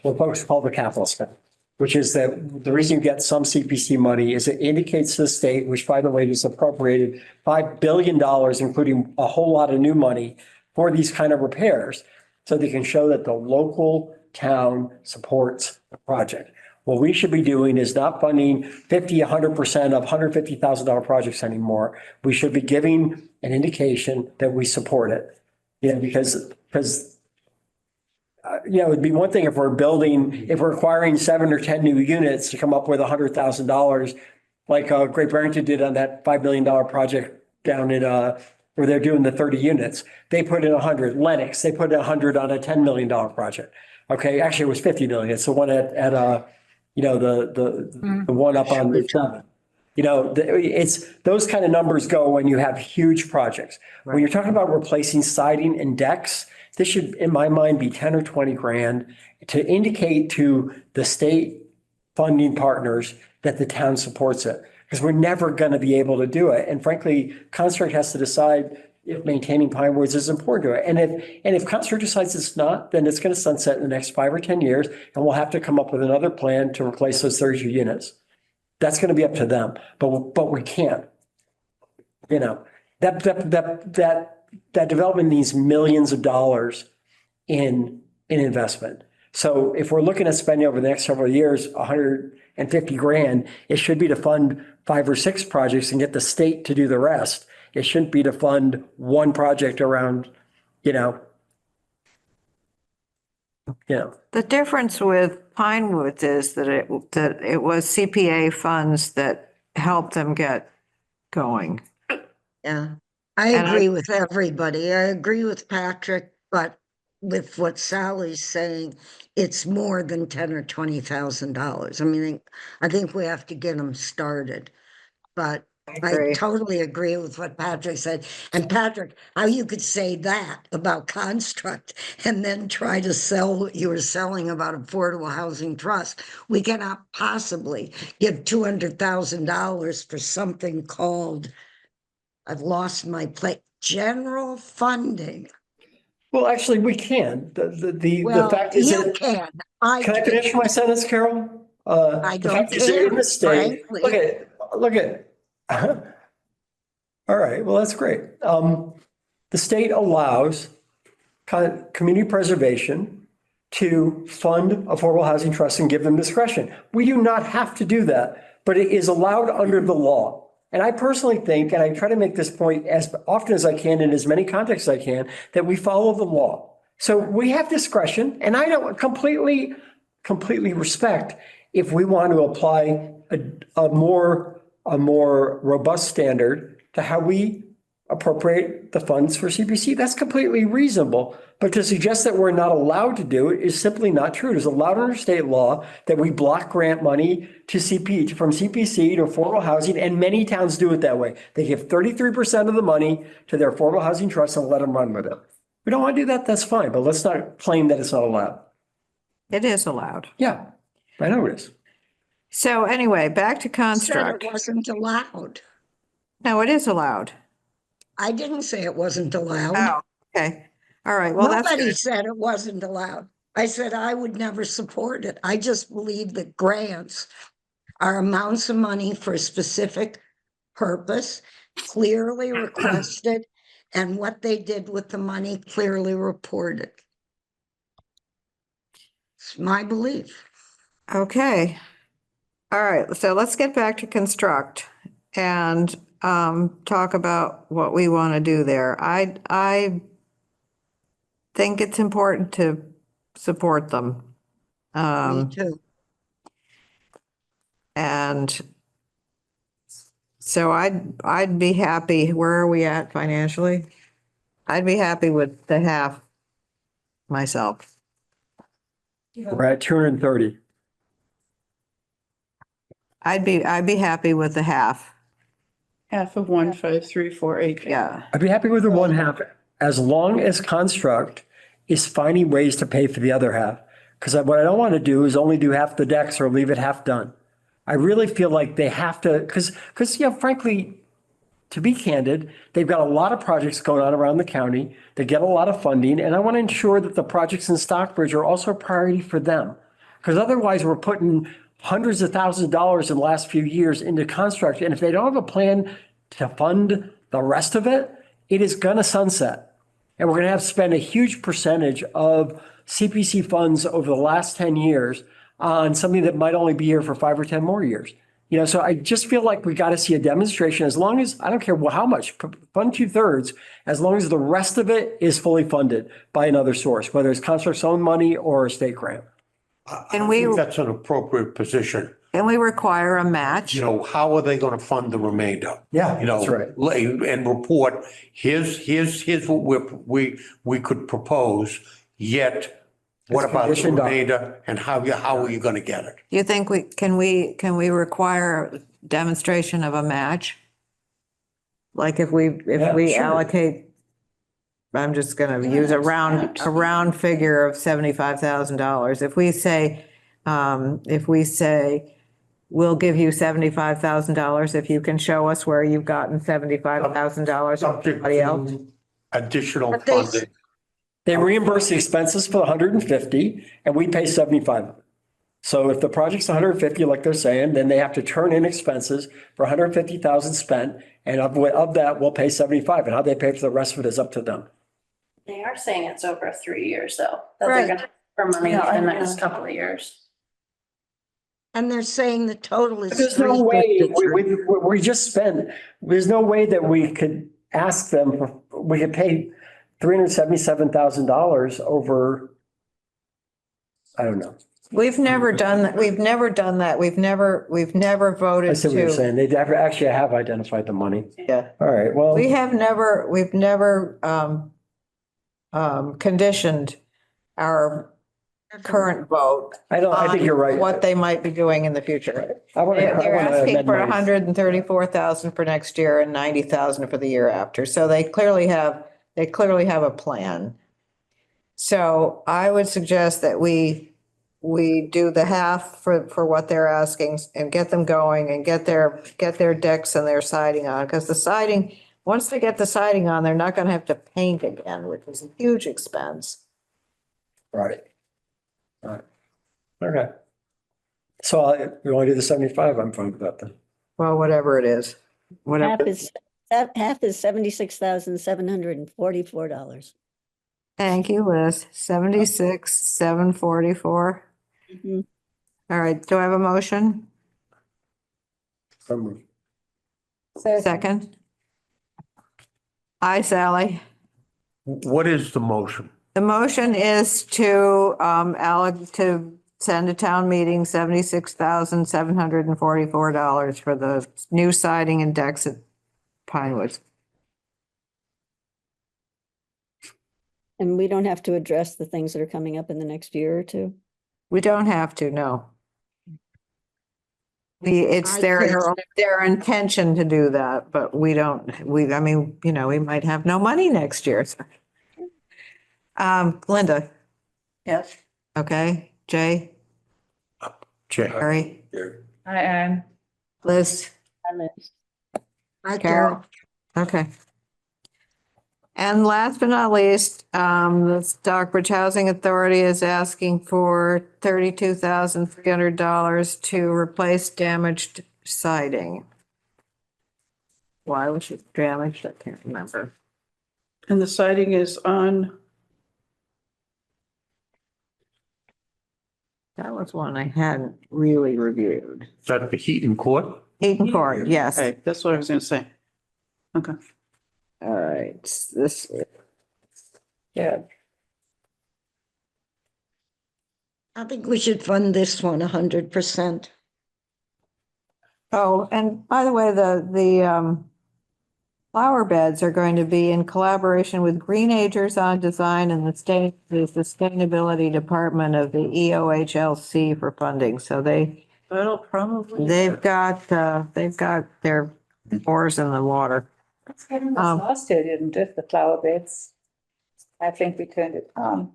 folks call the capital spend, which is that the reason you get some CPC money is it indicates to the state, which by the way is appropriated $5 billion, including a whole lot of new money for these kind of repairs, so they can show that the local town supports the project. What we should be doing is not funding 100% of $150,000 projects anymore. We should be giving an indication that we support it. Because it'd be one thing if we're acquiring 7 or 10 new units to come up with $100,000, like Great Barrington did on that $5 million project down in where they're doing the 30 units. They put in 100. Lennox, they put in 100 on a $10 million project. Okay, actually it was 50 million. It's the one at the one up on Route 7. It's those kind of numbers go when you have huge projects. When you're talking about replacing siding and decks, this should, in my mind, be 10 or 20 grand to indicate to the state funding partners that the town supports it. Because we're never going to be able to do it. And frankly, Construct has to decide if maintaining Pine Woods is important to it. And if Construct decides it's not, then it's going to sunset in the next 5 or 10 years, and we'll have to come up with another plan to replace those 32 units. That's going to be up to them, but we can't. That development needs millions of dollars in investment. So if we're looking at spending over the next several years, 150 grand, it should be to fund 5 or 6 projects and get the state to do the rest. It shouldn't be to fund one project around, The difference with Pine Woods is that it was CPA funds that helped them get going. Yeah, I agree with everybody. I agree with Patrick But with what Sally's saying, it's more than $10,000 or $20,000. I mean, I think we have to get them started. But I agree. totally agree with what Patrick said. And Patrick, how you could say that about construct and then try to sell what you were selling about affordable housing trust. We cannot possibly give $200,000 for something called, I've lost my place, general funding. Well, actually, we can. The Well, fact is you that, can, I can I can't. finish my sentence, Carol? I The don't fact is that in care, the state, frankly. look at. All right, well, that's great. The state allows community preservation to fund affordable housing trusts and give them discretion. We do not have to do that, but it is allowed under the law. And I personally think, and I try to make this point as often as I can in as many contexts as I can, that we follow the law. So we have discretion, and I don't completely respect if we want to apply a more robust standard to how we appropriate the funds for CPC. That's completely reasonable. But to suggest that we're not allowed to do it is simply not true. It is allowed under state law that we block grant money to from CPC to affordable housing, and many towns do it that way. They give 33% of the money to their affordable housing trust and let them run with it. We don't want to do that, that's fine, but let's not claim that it's not allowed. It is allowed. Yeah, I know it is. So anyway, back to Said construct. it wasn't allowed. No, it is allowed. I didn't say it wasn't allowed. Oh, okay. All right. Well, that's Nobody good. said it wasn't allowed. I said I would never support it. I just believe that grants are amounts of money for a specific purpose, clearly requested, and what they did with the money clearly reported. It's my belief. Okay. All right. So let's get back to construct and talk about what we want to do there. I think it's important to support them. Me too. And so I'd be happy. Where are we at financially? I'd be happy with the half myself. We're at 230. I'd be happy with the half. Half of 15348. Yeah. I'd be happy with the one half as long as construct is finding ways to pay for the other half. Because what I don't want to do is only do half the decks or leave it half done. I really feel like they have to, because frankly, to be candid, they've got a lot of projects going on around the county. They get a lot of funding, and I want to ensure that the projects in Stockbridge are also a priority for them. Because otherwise, we're putting hundreds of thousands of dollars in the last few years into construct, and if they don't have a plan to fund the rest of it, it is going to sunset. And we're going to have to spend a huge percentage of CPC funds over the last 10 years on something that might only be here for 5 or 10 more years. So I just feel like we got to see a demonstration, as long as, I don't care how much, fund 2/3, as long as the rest of it is fully funded by another source, whether it's construct's own money or a state grant. I think that's an appropriate position. Can we require a match? How are they going to fund the remainder? Yeah, that's right. And report, here's what we could propose, yet what It's about the conditioned on- remainder and how are you going to get it? Do you think can we require demonstration of a match? Like if we sure. allocate, I'm just gonna use a round figure of $75,000. If we say, we'll give you $75,000 if you can show us where you've gotten $75,000 from Subject somebody else. to additional But they- funding. They reimburse the expenses for 150 and we pay 75. So if the project's 150, like they're saying, then they have to turn in expenses for 150,000 spent. And of that, we'll pay 75. And how they pay for the rest of it is up to them. They are saying it's over 3 years though, that Right. they're gonna, for money Yeah, in the I next know. couple of years. And they're saying the total is There's no way, 350. we just spent, there's no way that we could ask them, we could pay $377,000 over, I don't know. We've never done that. We've never done that. We've never I voted see what you're to. saying. They actually have identified the money. Yeah. All right, well. We've never conditioned our current vote. I think you're right. on What they might be doing in the future. I want to, They're asking for amend my, 134,000 for next year and 90,000 for the year after. So they clearly have a plan. So I would suggest that we do the half for what they're asking and get them going and get their decks and their siding on. Because the siding, once they get the siding on, they're not going to have to paint again, which is a huge expense. right. Right. Okay. So we want to do the 75, I'm fine with that then. Well, whatever it is, whatever. Half is $76,744. Thank you, Liz. 76,744. Mhm. All right, do I have a motion? So moved. Second? Aye, Sally. What is the motion? The motion is to, to send to town meeting $76,744 for the new siding and decks at Pinewoods. And we don't have to address the things that are coming up in the next year or two. We don't have to, no. It's their intention to do that, but we don't, I mean, we might have no money next year. Linda, Yes. okay, Jay, Jay? Harry, I am. Liz, Hi, Carol. Okay. And last but not least, the Stockbridge Housing Authority is asking for $32,300 to replace damaged siding. Why was it damaged? I can't remember. And the siding is on, That was one I hadn't really reviewed. Is that the Heaton Court? Eaton Court, yes. okay, that's what I was gonna say. Okay. All right, this, Yeah. I think we should fund this one 100%. oh, and by the way, the flower beds are going to be in collaboration with Green Acres on Design and the Sustainability Department of the EOHLC for funding. So That'll probably. they've got their oars in the water. It's getting this last year, didn't it? The flower beds. I think we turned it on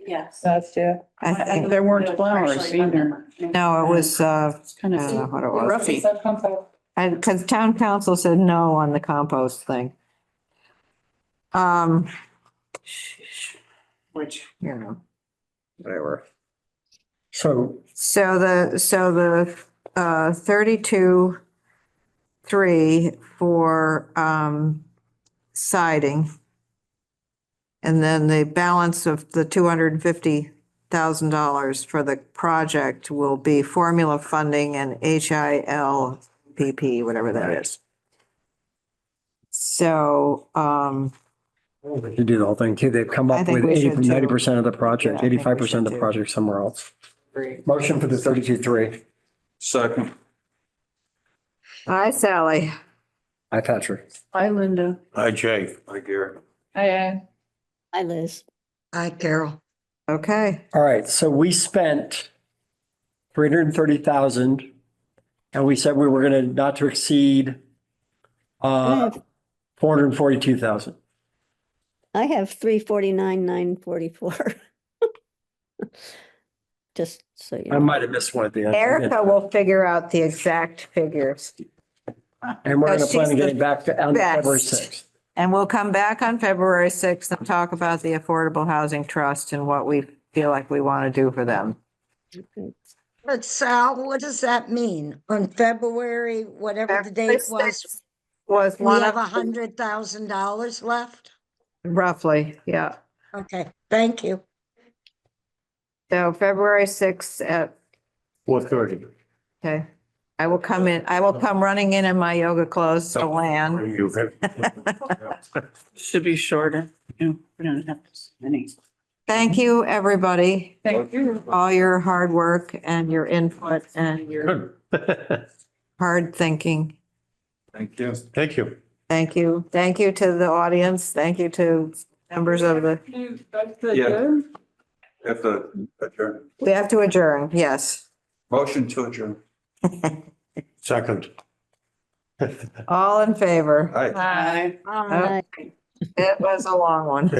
Yes. last year. I think, There weren't flowers either. no, it was, It's kind I don't know what it of was. roughy. Is that compost? Because town council said no on the compost thing. Which, whatever. So So the 32,300 for siding. And then the balance of the $250,000 for the project will be formula funding and HILPP, whatever that is. So, we should do the whole thing too. They've come I up think with we should too. 90% of the project, Yeah, I think we 85% of the should too. project somewhere else. Motion for the 32,300. Second. hi, Sally. Hi, Patrick. Hi, Linda. Hi, Jay. Hi, Gary. I am. Hi, Liz. Hi, Carol. Okay, All right, so we spent 330,000 and we said we were going to not to exceed I have 442,000. I have 349,944. Just so you I know. might have missed one at the end. Erica will figure out the exact figures. And we're going to she's plan on the getting back to on February best. 6th. And we'll come back on February 6th and talk about the Affordable Housing Trust and what we feel like we want to do for them. But Sal, what does that mean? On February, whatever the date was, Was we one have of, $100,000 left? roughly, yeah. Okay, thank you. So February 6th at, 4:30. okay. I will come running in my yoga clothes to land. Should be shorter. We don't have this many. Thank you, everybody, Thank you. all your hard work and your input and your Good. hard thinking. Thank you. Thank you. Thank you. Thank you to the audience. Thank you to Members of the, Yeah. Have to adjourn. we have to adjourn, yes. Motion to adjourn. Second. All in favor? Aye. Aye. Okay. It was a long one.